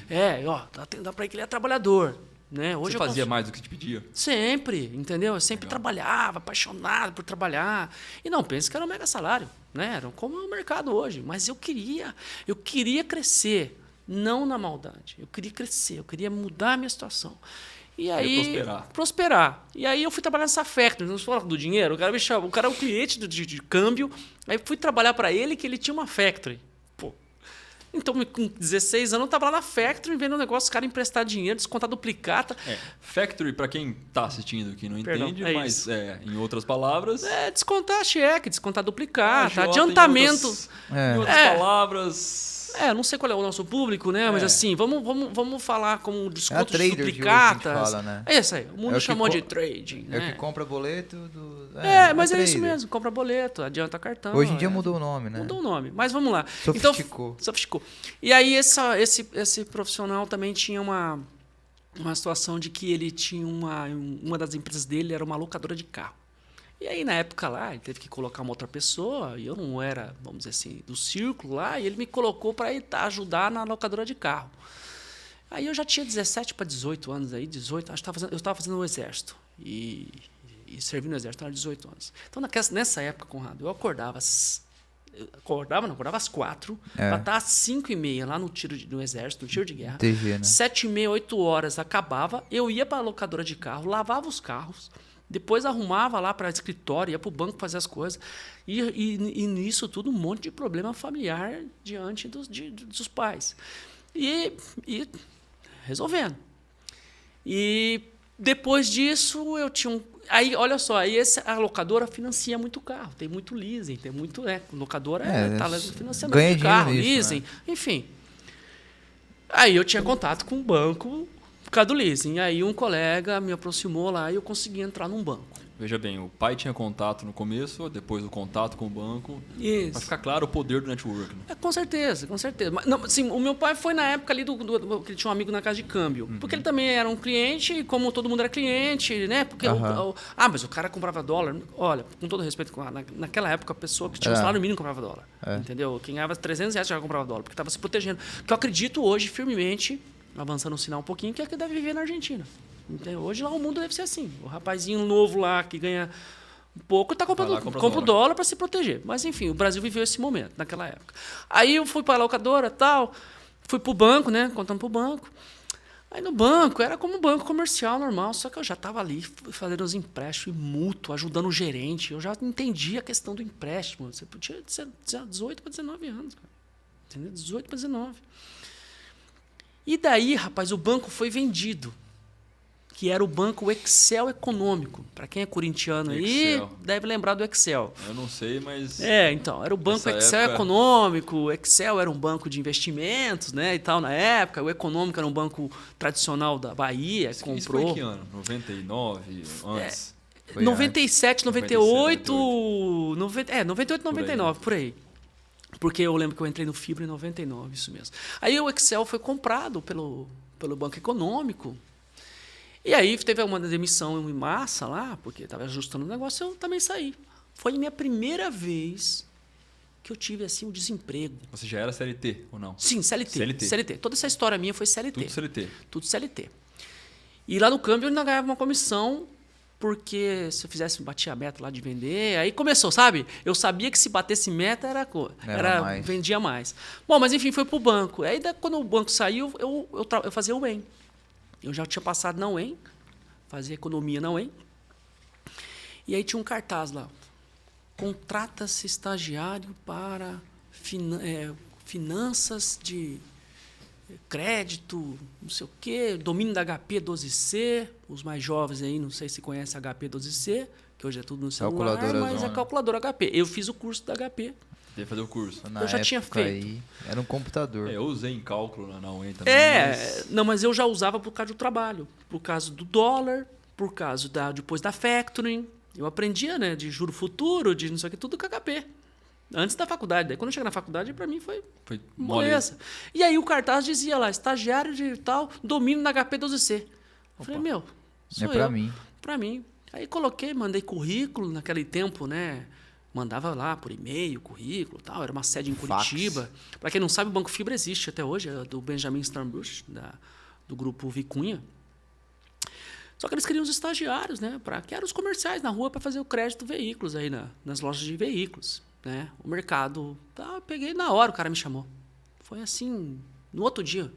[SPEAKER 3] Dá pra ele que ele é trabalhador. Né? Hoje
[SPEAKER 1] você fazia mais do que te pedia?
[SPEAKER 3] Sempre, entendeu? Eu sempre trabalhava, apaixonado por trabalhar. E não pense que era um mega salário, né? Era como é o mercado hoje. Mas eu queria crescer, não na maldade. Eu queria crescer, eu queria mudar a minha situação. E aí, prosperar. E aí eu fui trabalhar nessa factory, não se fala do dinheiro, o cara me chamou, o cara é um cliente de câmbio, aí fui trabalhar para ele que ele tinha uma factory. Então, com 16 anos, eu estava lá na Factory vendo um negócio, os caras emprestar dinheiro, descontar duplicata.
[SPEAKER 1] Factory, para quem está assistindo aqui não entende, mas em outras palavras...
[SPEAKER 3] descontar cheque, descontar duplicata, adiantamento.
[SPEAKER 1] Em outras palavras...
[SPEAKER 3] não sei qual é o nosso público, né? Mas assim, vamos falar como um desconto de
[SPEAKER 2] trader de hoje que a gente
[SPEAKER 3] duplicatas.
[SPEAKER 2] fala, né?
[SPEAKER 3] É isso aí. O mundo
[SPEAKER 2] É o que
[SPEAKER 3] chamou de trading,
[SPEAKER 2] É o
[SPEAKER 3] né?
[SPEAKER 2] que compra boleto do...
[SPEAKER 3] Mas é isso
[SPEAKER 2] trader.
[SPEAKER 3] mesmo. Compra boleto, adianta cartão.
[SPEAKER 2] Hoje em dia mudou o nome, né?
[SPEAKER 3] Mudou o nome. Mas vamos lá.
[SPEAKER 2] Sofisticou.
[SPEAKER 3] Sofisticou. E aí esse profissional também tinha uma situação de que ele tinha uma das empresas dele era uma locadora de carro. E aí, na época lá, ele teve que colocar uma outra pessoa, e eu não era, vamos dizer assim, do círculo lá, e ele me colocou para ajudar na locadora de carro. Aí eu já tinha 17 para 18 anos, aí 18, acho que eu estava fazendo o exército, e servindo no exército, eu era 18 anos. Então, nessa época, Conrado, eu acordava às 4, para estar às 5h30 lá no exército, no tiro de guerra.
[SPEAKER 2] TG, né?
[SPEAKER 3] 7h30, 8 horas acabava, eu ia para a locadora de carro, lavava os carros, depois arrumava lá para escritório, ia para o banco fazer as coisas. E nisso tudo um monte de problema familiar diante dos pais. E resolvendo. E depois disso eu tinha Aí, olha só, a locadora financia muito carro, tem muito leasing, tem muito... locadora tá lá no financiamento
[SPEAKER 2] ganha
[SPEAKER 3] de carro,
[SPEAKER 2] dinheiro nisso,
[SPEAKER 3] leasing,
[SPEAKER 2] né?
[SPEAKER 3] Enfim. Aí eu tinha contato com o banco por causa do leasing. Aí um colega me aproximou lá e eu consegui entrar num banco.
[SPEAKER 1] Veja bem, o pai tinha contato no começo, depois do contato com o banco.
[SPEAKER 3] Isso.
[SPEAKER 1] Para ficar claro o poder do network. Né?
[SPEAKER 3] Com certeza, com certeza. Mas, não, assim, o meu pai foi na época ali que ele tinha um amigo na casa de câmbio. Porque ele também era um cliente, como todo mundo era cliente, né? Porque mas o cara comprava dólar. Olha, com todo respeito, naquela época a pessoa que tinha um salário mínimo comprava dólar. Entendeu? Quem ganhava R$300 já comprava dólar, porque estava se protegendo. Que eu acredito hoje, firmemente, avançando o sinal um pouquinho, que é que deve viver na Argentina. Então, hoje lá o mundo deve ser assim. O rapazinho novo lá que ganha um pouco está compra o dólar para se proteger. Mas enfim, o Brasil viveu esse momento naquela época. Aí eu fui para a locadora, tal, fui para o banco, né, contando para o banco. Aí no banco era como um banco comercial normal, só que eu já estava ali fazendo os empréstimos mútuo, ajudando o gerente. Eu já entendi a questão do empréstimo. Você tinha 18 para 19 anos, cara. Entendeu? 18 para 19. E daí, rapaz, o banco foi vendido. Que era o banco Excel Econômico. Para quem é corintiano aí, deve lembrar do Excel.
[SPEAKER 1] Eu não sei, mas...
[SPEAKER 3] Então, era o banco Excel Econômico. O Excel era um banco de investimentos, né, e tal, na época. O Econômico era um banco tradicional da Bahia, comprou...
[SPEAKER 1] Isso foi em que ano? 99, antes?
[SPEAKER 3] 97, 98... 98, 99, por aí. Porque eu lembro que eu entrei no Fibra em 99, isso mesmo. Aí o Excel foi comprado pelo Banco Econômico. E aí teve uma demissão em massa lá, porque estava ajustando o negócio, eu também saí. Foi a minha primeira vez que eu tive assim um desemprego.
[SPEAKER 1] Você já era CLT ou não?
[SPEAKER 3] Sim, CLT. Toda essa história minha foi CLT. Tudo CLT. E lá no câmbio eu ainda ganhava uma comissão, porque se eu batia a meta lá de vender, aí começou, sabe? Eu sabia que se batesse meta vendia mais. Bom, mas enfim, foi pro banco. Aí quando o banco saiu, eu fazia o EM. Eu já tinha passado na UEM, fazia economia na UEM. E aí tinha um cartaz lá. Contrata-se estagiário para finanças de crédito, não sei o quê, domínio da HP 12C. Os mais jovens aí, não sei se conhecem a HP 12C, que hoje é tudo no celular, mas é calculadora HP. Eu fiz o curso da HP.
[SPEAKER 1] Deve fazer o curso.
[SPEAKER 3] Eu já tinha feito.
[SPEAKER 2] Aí, era um computador.
[SPEAKER 1] Eu usei em cálculo na UEM também.
[SPEAKER 3] Mas eu já usava por causa do trabalho. Por causa do dólar, por causa depois da factoring. Eu aprendia, né, de juro futuro, de não sei o que, tudo com HP. Antes da faculdade. Daí quando eu cheguei na faculdade, para mim foi moleza. E aí o cartaz dizia lá, estagiário de tal, domínio na HP 12C. Eu falei, sou eu.
[SPEAKER 2] Pra mim.
[SPEAKER 3] Pra mim. Aí coloquei, mandei currículo naquele tempo, né? Mandava lá por e-mail, currículo e tal. Era uma sede em Curitiba. Para quem não sabe, o Banco Fibra existe até hoje, é do Benjamin Sternbusch, do grupo Vicunha. Só que eles queriam os estagiários, né? Que eram os comerciais na rua para fazer o crédito de veículos aí nas lojas de veículos. Né? O mercado. Eu peguei na hora, o cara me chamou. Foi assim, no outro dia.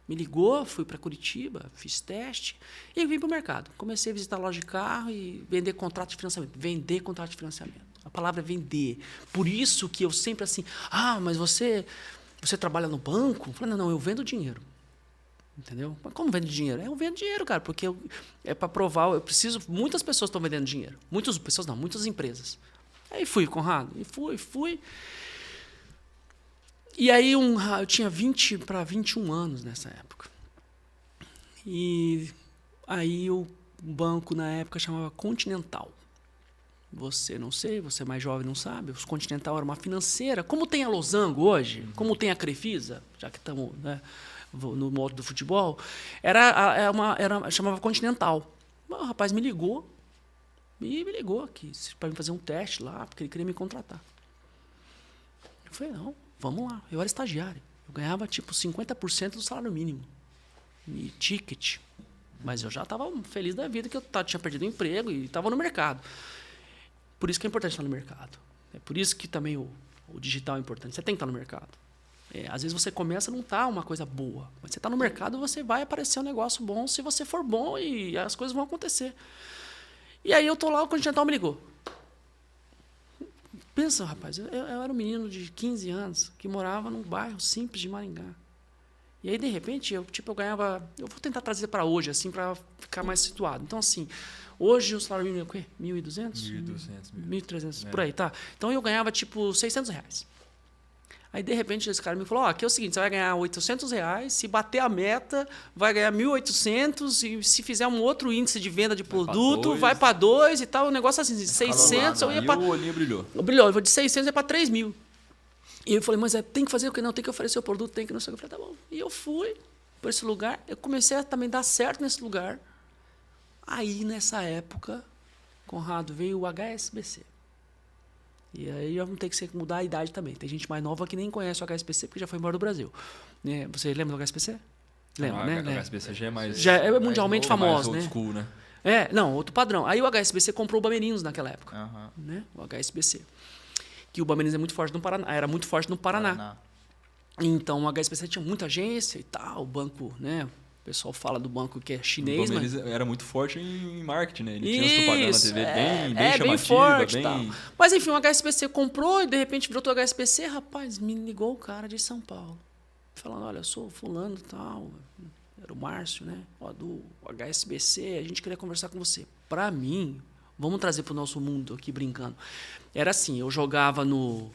[SPEAKER 3] Me ligou, fui para Curitiba, fiz teste e vim para o mercado. Comecei a visitar loja de carro e vender contrato de financiamento. Vender contrato de financiamento. A palavra é vender. Por isso que eu sempre assim, mas você trabalha no banco? Eu falei, não, eu vendo dinheiro. Entendeu? Mas como vende dinheiro? Eu vendo dinheiro, cara, porque é para provar, eu preciso, muitas pessoas estão vendendo dinheiro. Muitas pessoas não, muitas empresas. Aí fui, Conrado, e fui. E aí eu tinha 20 para 21 anos nessa época. E aí o banco na época chamava Continental. Você não sei, você é mais jovem não sabe. O Continental era uma financeira. Como tem a Losango hoje, como tem a Crefisa, já que estamos, né, no modo do futebol, chamava Continental. O rapaz me ligou aqui para me fazer um teste lá, porque ele queria me contratar. Eu falei, não, vamos lá. Eu era estagiário. Eu ganhava tipo 50% do salário mínimo. E ticket. Mas eu já estava feliz da vida que eu tinha perdido o emprego e estava no mercado. Por isso que é importante estar no mercado. É por isso que também o digital é importante. Você tem que estar no mercado. Às vezes você começa não tá uma coisa boa. Mas você está no mercado, você vai aparecer um negócio bom se você for bom e as coisas vão acontecer. E aí eu tô lá, o Continental me ligou. Pensa, rapaz, eu era um menino de 15 anos que morava num bairro simples de Maringá. E aí, de repente, eu ganhava... Eu vou tentar trazer para hoje, assim, para ficar mais situado. Então, assim, hoje o salário mínimo é o quê? 1.200? 1.300, por aí, tá? Então, eu ganhava, tipo, R$600. Aí, de repente, esse cara me falou, aqui é o seguinte, você vai ganhar R$800, se bater a meta, vai ganhar 1.800, e se fizer um outro índice de venda de produto, vai para 2 e tal, um negócio assim, de 600, eu ia para...
[SPEAKER 1] E o olhinho brilhou.
[SPEAKER 3] Brilhou, eu vou de 600 para 3.000. E eu falei, mas tem que fazer o que? Não, tem que oferecer o produto, tem que não sei o que. Eu falei, tá bom. E eu fui para esse lugar, eu comecei a também dar certo nesse lugar. Aí, nessa época, Conrado, veio o HSBC. E aí eu vou ter que mudar a idade também. Tem gente mais nova que nem conhece o HSBC, porque já foi embora do Brasil. Você lembra do HSBC? Lembra, né?
[SPEAKER 1] O HSBC já é mais...
[SPEAKER 3] Já é mundialmente famoso,
[SPEAKER 1] mais
[SPEAKER 3] né?
[SPEAKER 1] old school, né?
[SPEAKER 3] Não, outro padrão. Aí o HSBC comprou o Bamerinos naquela época. Né? O HSBC. Que o Bamerinos é muito forte no Paraná, era muito forte no Paraná. Então o HSBC tinha muita agência e tal, o banco, né? O pessoal fala do banco que é chinês,
[SPEAKER 1] mas era muito forte em marketing, né? Ele tinha as propagandas na TV bem chamativa,
[SPEAKER 3] bem forte, tal. Mas enfim, o HSBC comprou e de repente virou todo o HSBC, rapaz, me ligou o cara de São Paulo, falando, olha, eu sou fulano e tal, era o Márcio, né? Do HSBC, a gente queria conversar com você. Para mim, vamos trazer para o nosso mundo aqui brincando. Era assim, eu jogava no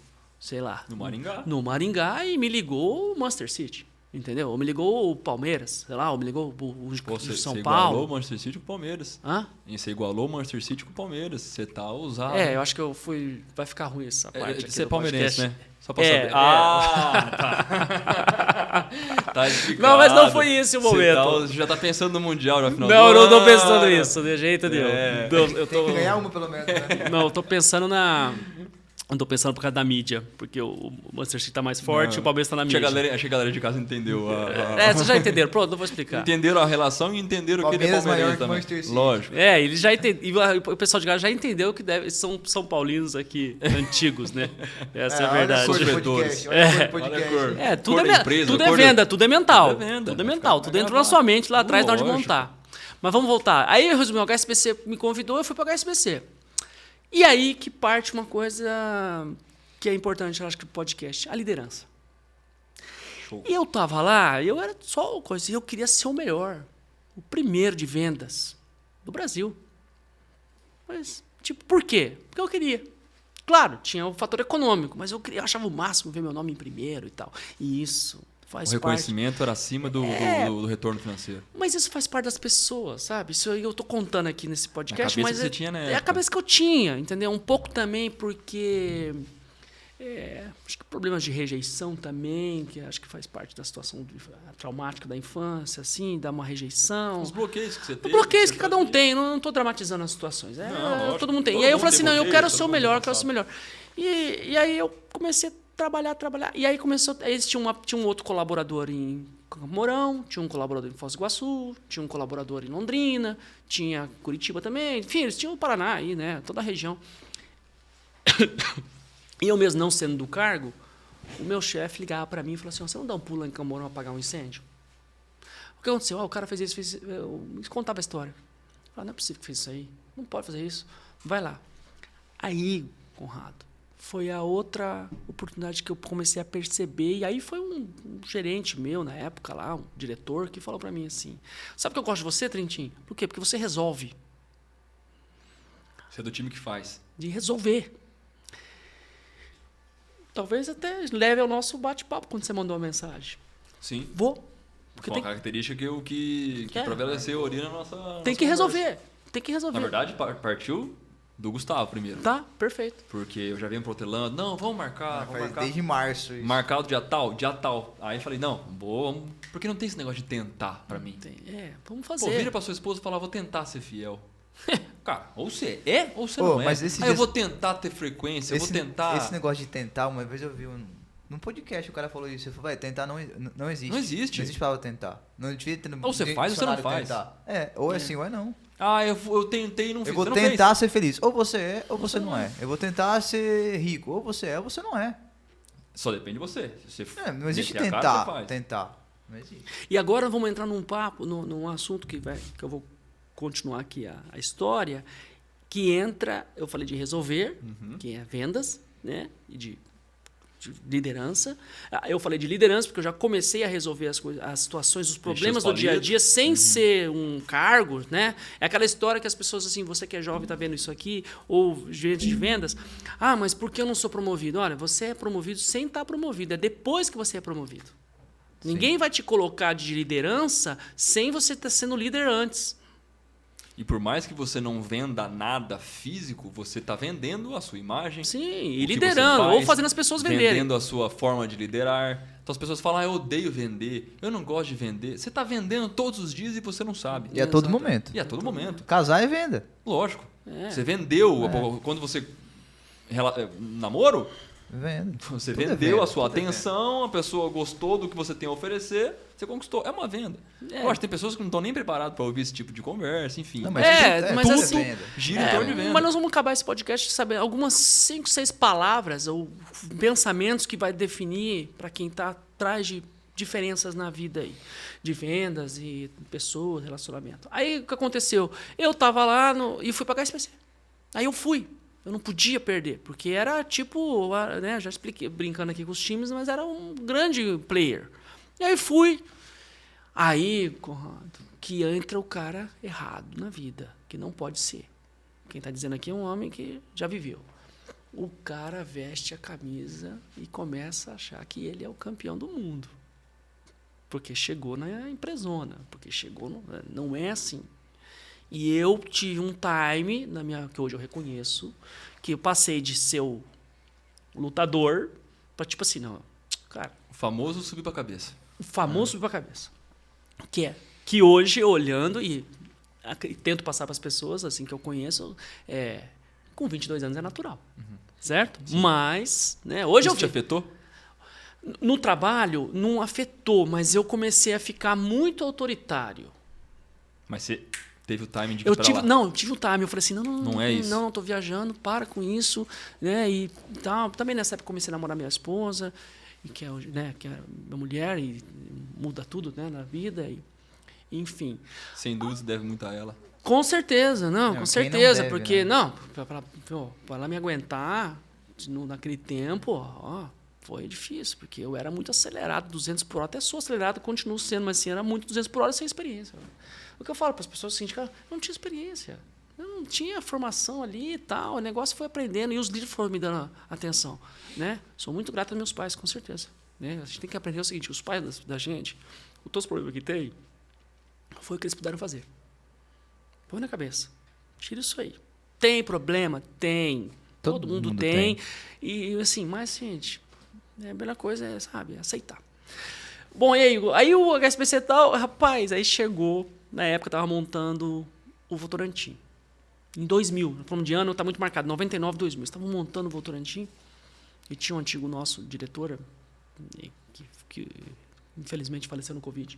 [SPEAKER 3] Maringá. No Maringá e me ligou o Manchester City, entendeu? Ou me ligou o Palmeiras, sei lá, ou me ligou o São Paulo.
[SPEAKER 1] Você igualou o Manchester City com o Palmeiras.
[SPEAKER 3] Hã?
[SPEAKER 1] E você igualou o Manchester City com o Palmeiras. Você tá usado.
[SPEAKER 3] Eu acho que eu fui... Vai ficar ruim essa parte aqui.
[SPEAKER 1] Você é palmeirense, né? Só pra saber. Tá explicado.
[SPEAKER 3] Não, mas não foi esse o momento.
[SPEAKER 1] Você já tá pensando no Mundial já, afinal.
[SPEAKER 3] Não, eu não tô pensando nisso, de jeito nenhum.
[SPEAKER 2] Eu tô... Tem que ganhar uma, pelo menos, né?
[SPEAKER 3] Não, eu tô pensando Não tô pensando por causa da mídia, porque o Manchester City tá mais forte e o Palmeiras tá na mídia.
[SPEAKER 1] Acho que a galera de casa entendeu.
[SPEAKER 3] Vocês já entenderam. Pronto, não vou explicar.
[SPEAKER 1] Entenderam a relação e entenderam o que ele é palmeirense também. Lógico.
[SPEAKER 3] Eles já entenderam. O pessoal de casa já entendeu que são São Paulinos aqui, antigos, né? Essa é a verdade.
[SPEAKER 2] Olha a cor do podcast.
[SPEAKER 3] Tudo é venda, tudo é mental. Tudo é mental, tudo entrou na sua mente lá atrás na hora de montar. Mas vamos voltar. Aí, resumindo, o HSBC me convidou, eu fui para o HSBC. E aí que parte uma coisa que é importante, eu acho que no podcast, a liderança. Show. E eu tava lá, eu era só coisa, eu queria ser o melhor, o primeiro de vendas do Brasil. Mas, por quê? Porque eu queria. Claro, tinha o fator econômico, mas eu achava o máximo ver meu nome em primeiro e tal. E isso faz parte...
[SPEAKER 1] O reconhecimento era acima do retorno financeiro.
[SPEAKER 3] Mas isso faz parte das pessoas, sabe? Isso eu tô contando aqui nesse podcast, mas
[SPEAKER 1] que você tinha, né?
[SPEAKER 3] É a cabeça que eu tinha, entendeu? Um pouco também porque acho que problemas de rejeição também, que acho que faz parte da situação traumática da infância, assim, dá uma rejeição.
[SPEAKER 1] Os bloqueios que você tem.
[SPEAKER 3] Os bloqueios que cada um tem, não estou dramatizando as situações. Todo mundo tem. E aí eu falei assim, não, eu quero ser o melhor, eu quero ser o melhor. E aí eu comecei a trabalhar. E aí tinha um outro colaborador em Campo Mourão, tinha um colaborador em Foz do Iguaçu, tinha um colaborador em Londrina, tinha Curitiba também. Enfim, eles tinham o Paraná aí, né? Toda a região. E eu mesmo não sendo do cargo, o meu chefe ligava para mim e falou assim, você não dá um pulo em Campo Mourão para apagar um incêndio? O que aconteceu? O cara fez isso, me contava a história. Eu falava, não é possível que fez isso aí. Não pode fazer isso. Vai lá. Aí, Conrado, foi a outra oportunidade que eu comecei a perceber. E aí foi um gerente meu, na época lá, um diretor, que falou para mim assim, sabe que eu gosto de você, Trentin? Por quê? Porque você resolve.
[SPEAKER 1] Você é do time que faz.
[SPEAKER 3] De resolver. talvez até leve ao nosso bate-papo quando você mandou uma mensagem.
[SPEAKER 1] Sim.
[SPEAKER 3] Vou. Porque
[SPEAKER 1] Uma
[SPEAKER 3] tem,
[SPEAKER 1] característica que prevaleceu ali na nossa.
[SPEAKER 3] tem
[SPEAKER 1] nossa
[SPEAKER 3] que
[SPEAKER 1] conversa.
[SPEAKER 3] resolver. Tem que resolver.
[SPEAKER 1] Na verdade, partiu do Gustavo primeiro.
[SPEAKER 3] Tá, perfeito.
[SPEAKER 1] Porque eu já venho protelando. Não, vamos marcar, vamos
[SPEAKER 2] Faz
[SPEAKER 1] marcar.
[SPEAKER 2] desde março. Isso.
[SPEAKER 1] Marcado dia tal, dia tal. Aí falei, não, vamos. Porque não tem esse negócio de tentar pra mim.
[SPEAKER 3] Vamos
[SPEAKER 1] Pô,
[SPEAKER 3] fazer.
[SPEAKER 1] vira pra sua esposa e fala, vou tentar ser fiel. Cara, ou você é ou você
[SPEAKER 2] Pô,
[SPEAKER 1] não é.
[SPEAKER 2] mas esse
[SPEAKER 1] Aí eu
[SPEAKER 2] dia-
[SPEAKER 1] vou tentar ter frequência, eu vou tentar.
[SPEAKER 2] Esse negócio de tentar, uma vez eu vi num podcast, o cara falou isso. Ele falou, vai, tentar não existe.
[SPEAKER 1] Não existe.
[SPEAKER 2] Não existe palavra tentar. Não devia ter no
[SPEAKER 1] Ou você faz ou você não
[SPEAKER 2] dicionário
[SPEAKER 1] faz.
[SPEAKER 2] tentar. Ou é sim ou é não.
[SPEAKER 1] Ah, eu tentei e não fiz.
[SPEAKER 2] Eu vou
[SPEAKER 1] Você não
[SPEAKER 2] tentar
[SPEAKER 1] fez.
[SPEAKER 2] ser feliz. Ou você é, ou você não é. Eu vou tentar ser rico. Ou você é, ou você não é.
[SPEAKER 1] Só depende de você. Se você
[SPEAKER 2] Não existe
[SPEAKER 1] meter a cara, você
[SPEAKER 2] tentar.
[SPEAKER 1] faz.
[SPEAKER 2] Tentar. Não existe.
[SPEAKER 3] E agora vamos entrar num papo, num assunto que eu vou continuar aqui a história, que entra, eu falei de resolver, que é vendas, né? E de liderança. Eu falei de liderança porque eu já comecei a resolver as situações, os problemas do dia a dia sem ser um cargo, né? É aquela história que as pessoas assim, você que é jovem está vendo isso aqui, ou gerente de vendas, mas por que eu não sou promovido? Olha, você é promovido sem estar promovido, é depois que você é promovido. Ninguém vai te colocar de liderança sem você estar sendo líder antes.
[SPEAKER 1] E por mais que você não venda nada físico, você está vendendo a sua imagem.
[SPEAKER 3] Sim,
[SPEAKER 1] o
[SPEAKER 3] e
[SPEAKER 1] que
[SPEAKER 3] liderando,
[SPEAKER 1] você faz,
[SPEAKER 3] ou fazendo as pessoas venderem.
[SPEAKER 1] Vendendo a sua forma de liderar. Então as pessoas falam, eu odeio vender, eu não gosto de vender. Você está vendendo todos os dias e você não sabe.
[SPEAKER 2] E a todo momento.
[SPEAKER 1] E a todo momento.
[SPEAKER 2] Casar é venda.
[SPEAKER 1] Lógico. Você vendeu, quando você... Namoro,
[SPEAKER 2] Venda.
[SPEAKER 1] você
[SPEAKER 2] Tudo é
[SPEAKER 1] vendeu
[SPEAKER 2] venda,
[SPEAKER 1] a sua
[SPEAKER 2] tudo é
[SPEAKER 1] atenção, a pessoa gostou do que você tem a oferecer, você conquistou. É uma venda. Eu acho que tem pessoas que não estão nem preparadas para ouvir esse tipo de conversa, enfim.
[SPEAKER 2] Não,
[SPEAKER 3] mas
[SPEAKER 2] tudo
[SPEAKER 3] assim,
[SPEAKER 2] é venda.
[SPEAKER 1] Gira em torno de venda.
[SPEAKER 3] mas nós vamos acabar esse podcast sabendo algumas 5, 6 palavras ou pensamentos que vai definir para quem está atrás de diferenças na vida aí, de vendas e pessoas, relacionamento. Aí o que aconteceu? Eu estava lá e fui para HSBC. Aí eu fui. Eu não podia perder, porque era tipo, né, já expliquei, brincando aqui com os times, mas era um grande player. E aí fui. Aí, Conrado, que entra o cara errado na vida, que não pode ser. Quem está dizendo aqui é um homem que já viveu. O cara veste a camisa e começa a achar que ele é o campeão do mundo. Porque chegou na empresona, porque chegou... Não é assim. E eu tive um time, que hoje eu reconheço, que eu passei de ser o lutador para tipo assim, não, cara...
[SPEAKER 1] O famoso subir para a cabeça.
[SPEAKER 3] O famoso subir para a cabeça. Que hoje, olhando e tento passar para as pessoas, assim, que eu conheço, com 22 anos é natural. Certo? Sim. Mas, né, hoje
[SPEAKER 1] Isso te afetou?
[SPEAKER 3] No trabalho, não afetou, mas eu comecei a ficar muito autoritário.
[SPEAKER 1] Mas você... Teve o timing de
[SPEAKER 3] eu tive o time. Eu falei assim, não
[SPEAKER 1] é isso.
[SPEAKER 3] Não, tô viajando, para com isso, né? E tal. Também nessa época comecei a namorar minha esposa, e que é minha mulher, e muda tudo, né, na vida, e enfim.
[SPEAKER 1] Sem dúvida, deve muito a ela.
[SPEAKER 3] Com certeza, com certeza,
[SPEAKER 2] deve,
[SPEAKER 3] porque
[SPEAKER 2] né?
[SPEAKER 3] para ela me aguentar naquele tempo, foi difícil, porque eu era muito acelerado, 200 por hora, até sou acelerado, continuo sendo, mas assim, era muito 200 por hora sem experiência. O que eu falo para as pessoas é o seguinte, cara, eu não tinha experiência, eu não tinha formação ali e tal, o negócio foi aprendendo e os líderes foram me dando atenção, né? Sou muito grato aos meus pais, com certeza, né? A gente tem que aprender o seguinte, os pais da gente, com todos os problemas que tem, foi o que eles puderam fazer. Põe na cabeça, tira isso aí. Tem problema? Tem. Todo mundo tem. E assim, mas gente, a melhor coisa é, sabe, aceitar. Bom, e aí o HSBC e tal, rapaz, aí chegou... Na época, eu estava montando o Votorantim. Em 2000, no plano de ano, está muito marcado, 99, 2000. Estavam montando o Votorantim e tinha um antigo nosso diretor, que infelizmente faleceu no Covid.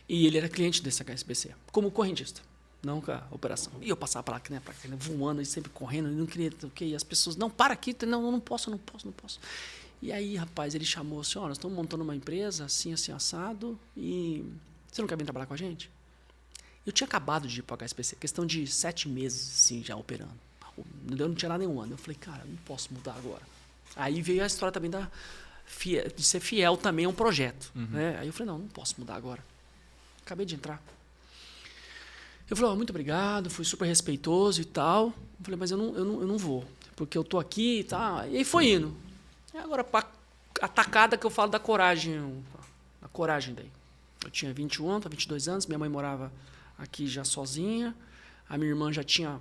[SPEAKER 3] E ele era cliente desse HSBC, como correntista, não com a operação. E eu passava para lá, né, voando e sempre correndo, e não queria, e as pessoas, não, para aqui, não posso. E aí, rapaz, ele chamou assim, nós estamos montando uma empresa, assim, assado, e... Você não quer vir trabalhar com a gente? Eu tinha acabado de ir para o HSBC, questão de 7 meses, assim, já operando. Eu não tinha nada nenhum ano. Eu falei, cara, não posso mudar agora. Aí veio a história também de ser fiel também a um projeto. Né? Aí eu falei, não posso mudar agora. Acabei de entrar. Eu falei, muito obrigado, fui super respeitoso e tal. Eu falei, mas eu não vou. porque eu tô aqui e tal. E aí foi indo. E agora, a tacada que eu falo da coragem, a coragem daí. Eu tinha 21 para 22 anos, minha mãe morava aqui já sozinha, a minha irmã já tinha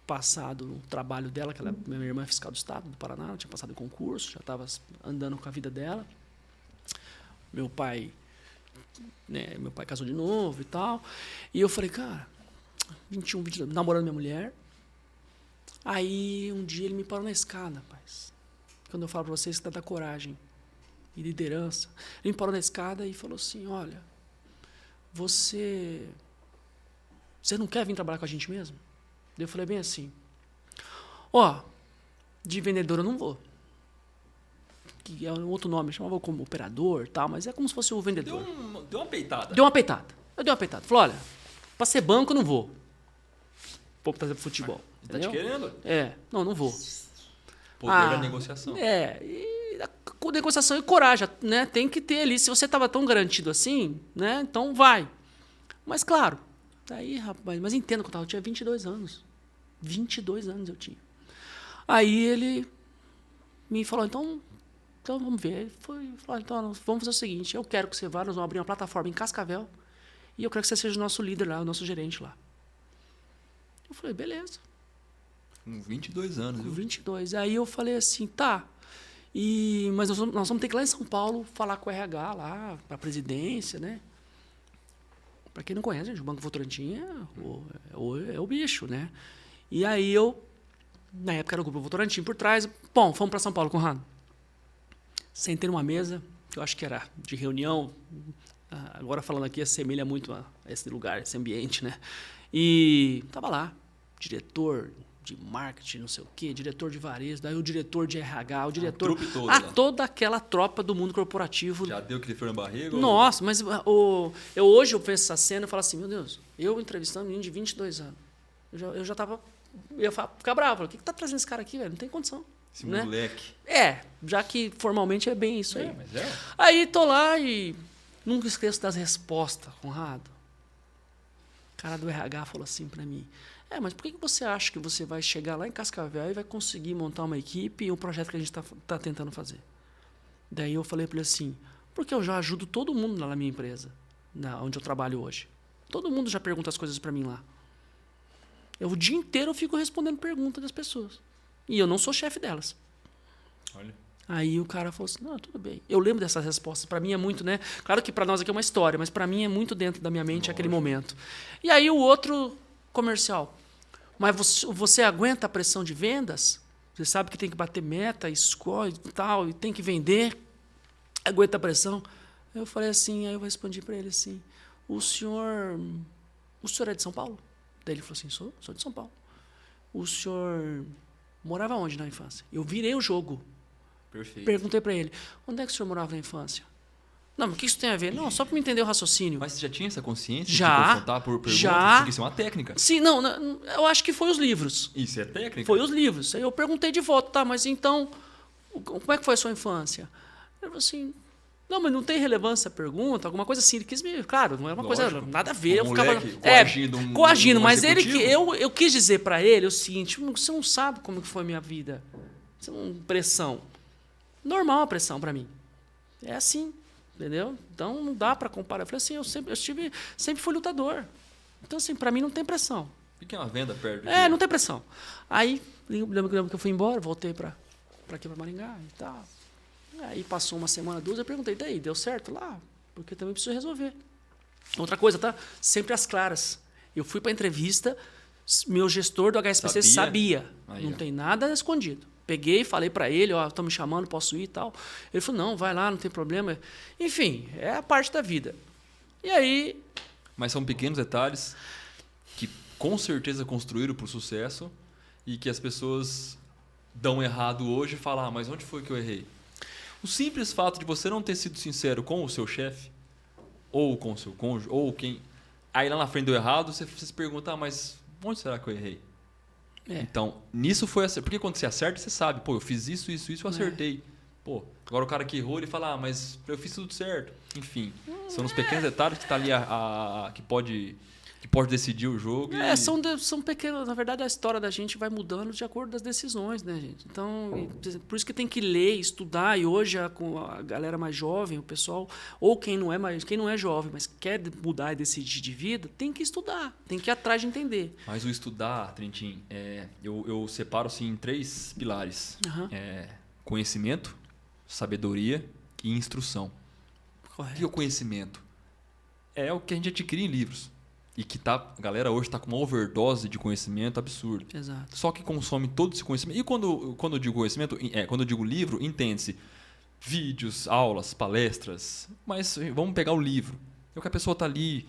[SPEAKER 3] passado o trabalho dela, que minha irmã é fiscal do estado do Paraná, ela tinha passado em concurso, já estava andando com a vida dela. Meu pai casou de novo e tal. E eu falei, cara, 21, 22, namorando minha mulher. Aí um dia ele me parou na escada, rapaz. Quando eu falo para vocês que tá da coragem e liderança, ele me parou na escada e falou assim, olha, você não quer vir trabalhar com a gente mesmo? Eu falei bem assim, de vendedor eu não vou. Que é um outro nome, chamava como operador e tal, mas é como se fosse o vendedor.
[SPEAKER 1] Deu uma peitada.
[SPEAKER 3] Deu uma peitada. Eu dei uma peitada. Falei, olha, para ser banco eu não vou. Vou trazer pro futebol.
[SPEAKER 1] Tá te querendo?
[SPEAKER 3] Não vou.
[SPEAKER 1] Poder da negociação.
[SPEAKER 3] E com negociação e coragem, né? Tem que ter ali. Se você estava tão garantido assim, né? Então vai. Mas claro, aí, rapaz, mas entendo que eu tinha 22 anos. 22 anos eu tinha. Aí ele me falou, então vamos ver. Ele falou, então vamos fazer o seguinte, eu quero que você vá, nós vamos abrir uma plataforma em Cascavel e eu quero que você seja o nosso líder lá, o nosso gerente lá. Eu falei, beleza.
[SPEAKER 1] Com 22 anos.
[SPEAKER 3] Com 22. Aí eu falei assim, tá. Mas nós vamos ter que ir lá em São Paulo falar com o RH lá, a presidência, né? Para quem não conhece, gente, o Banco Votorantim é o bicho, né? E aí na época era o Grupo Votorantim por trás. Bom, fomos para São Paulo, Conrado. Sentei numa mesa, que eu acho que era de reunião. Agora falando aqui, assemelha muito a esse lugar, esse ambiente, né? E tava lá, diretor de marketing, não sei o quê, diretor de varejo, daí o diretor de RH, o diretor...
[SPEAKER 1] trupe toda, né?
[SPEAKER 3] Toda aquela tropa do mundo corporativo.
[SPEAKER 1] Já deu aquele frio na barriga?
[SPEAKER 3] Nossa, mas hoje eu penso essa cena e falo assim, meu Deus, eu entrevistando um menino de 22 anos. Eu já tava... Eu ia ficar bravo. O que tá trazendo esse cara aqui, velho? Não tem condição.
[SPEAKER 1] Esse
[SPEAKER 3] né?
[SPEAKER 1] moleque.
[SPEAKER 3] Já que formalmente é bem isso aí.
[SPEAKER 1] Mas
[SPEAKER 3] Aí tô lá e nunca esqueço das respostas, Conrado. O cara do RH falou assim para mim, mas por que você acha que você vai chegar lá em Cascavel e vai conseguir montar uma equipe e um projeto que a gente tá tentando fazer? Daí eu falei para ele assim, porque eu já ajudo todo mundo lá na minha empresa, onde eu trabalho hoje. Todo mundo já pergunta as coisas para mim lá. O dia inteiro eu fico respondendo perguntas das pessoas. E eu não sou chefe delas.
[SPEAKER 1] Olha.
[SPEAKER 3] Aí o cara falou assim, não, tudo bem. Eu lembro dessas respostas. Para mim é muito, né? Claro que para nós aqui é uma história, mas para mim é muito dentro da minha mente aquele momento. E aí o outro comercial. Mas você aguenta a pressão de vendas? Você sabe que tem que bater meta, escolhe e tal, e tem que vender. Aguenta a pressão? Eu falei assim, aí eu respondi para ele assim, o senhor é de São Paulo? Daí ele falou assim, sou de São Paulo. O senhor morava onde na infância? Eu virei o jogo.
[SPEAKER 1] Perfeito.
[SPEAKER 3] Perguntei para ele, onde é que o senhor morava na infância? Não, mas o que isso tem a ver? Não, só para me entender o raciocínio.
[SPEAKER 1] Mas você já tinha essa consciência
[SPEAKER 3] Já,
[SPEAKER 1] de confrontar por perguntas?
[SPEAKER 3] já.
[SPEAKER 1] Porque isso é uma técnica.
[SPEAKER 3] Sim, não, eu acho que foi os livros.
[SPEAKER 1] Isso é técnica?
[SPEAKER 3] Foi os livros. Aí eu perguntei de volta, tá, mas então, como é que foi a sua infância? Ele falou assim, não, mas não tem relevância a pergunta, alguma coisa assim. Ele quis me... Claro, não é uma coisa... Nada a ver.
[SPEAKER 1] Um
[SPEAKER 3] eu ficava
[SPEAKER 1] moleque coagindo
[SPEAKER 3] coagindo,
[SPEAKER 1] um
[SPEAKER 3] mas
[SPEAKER 1] executivo?
[SPEAKER 3] eu quis dizer para ele o seguinte, você não sabe como que foi a minha vida. Você não... Pressão. Normal a pressão para mim. É assim, entendeu? Então não dá para comparar. Eu falei assim, eu sempre fui lutador. Então assim, para mim não tem pressão.
[SPEAKER 1] O que é uma venda perto?
[SPEAKER 3] Não tem pressão. Aí, lembro que eu fui embora, voltei para aqui para Maringá e tal. Aí passou uma semana, 2, eu perguntei, daí, deu certo lá? Porque eu também preciso resolver. Outra coisa, tá? Sempre às claras. Eu fui para a entrevista, meu gestor do HSBC sabia.
[SPEAKER 1] Aí,
[SPEAKER 3] não tem nada escondido. Peguei, falei para ele, estão me chamando, posso ir e tal. Ele falou, não, vai lá, não tem problema. Enfim, é a parte da vida. E aí...
[SPEAKER 1] Mas são pequenos detalhes que com certeza construíram para o sucesso e que as pessoas dão errado hoje e falam, mas onde foi que eu errei? O simples fato de você não ter sido sincero com o seu chefe, ou com o seu cônjuge, ou quem... Aí lá na frente deu errado, você se pergunta, mas onde será que eu errei? Então, nisso foi acerto. Porque quando você acerta, você sabe, eu fiz isso, eu acertei. Agora o cara que errou, ele fala, mas eu fiz tudo certo. Enfim, são os pequenos detalhes que está ali que pode que pode decidir o jogo.
[SPEAKER 3] São pequenas. Na verdade, a história da gente vai mudando de acordo com as decisões, né, gente? Então, por isso que tem que ler, estudar. E hoje, com a galera mais jovem, o pessoal, ou quem não é jovem, mas quer mudar e decidir de vida, tem que estudar, tem que ir atrás de entender.
[SPEAKER 1] Mas o estudar, Trentin, eu separo assim, em 3 pilares:
[SPEAKER 3] Uhum.
[SPEAKER 1] Conhecimento, sabedoria e instrução.
[SPEAKER 3] Correto.
[SPEAKER 1] O que é o conhecimento? É o que a gente adquire em livros. E que a galera hoje está com uma overdose de conhecimento absurdo.
[SPEAKER 3] Exato.
[SPEAKER 1] Só que consome todo esse conhecimento. E quando eu digo conhecimento, quando eu digo livro, entende-se vídeos, aulas, palestras. Mas vamos pegar o livro. É o que a pessoa está ali,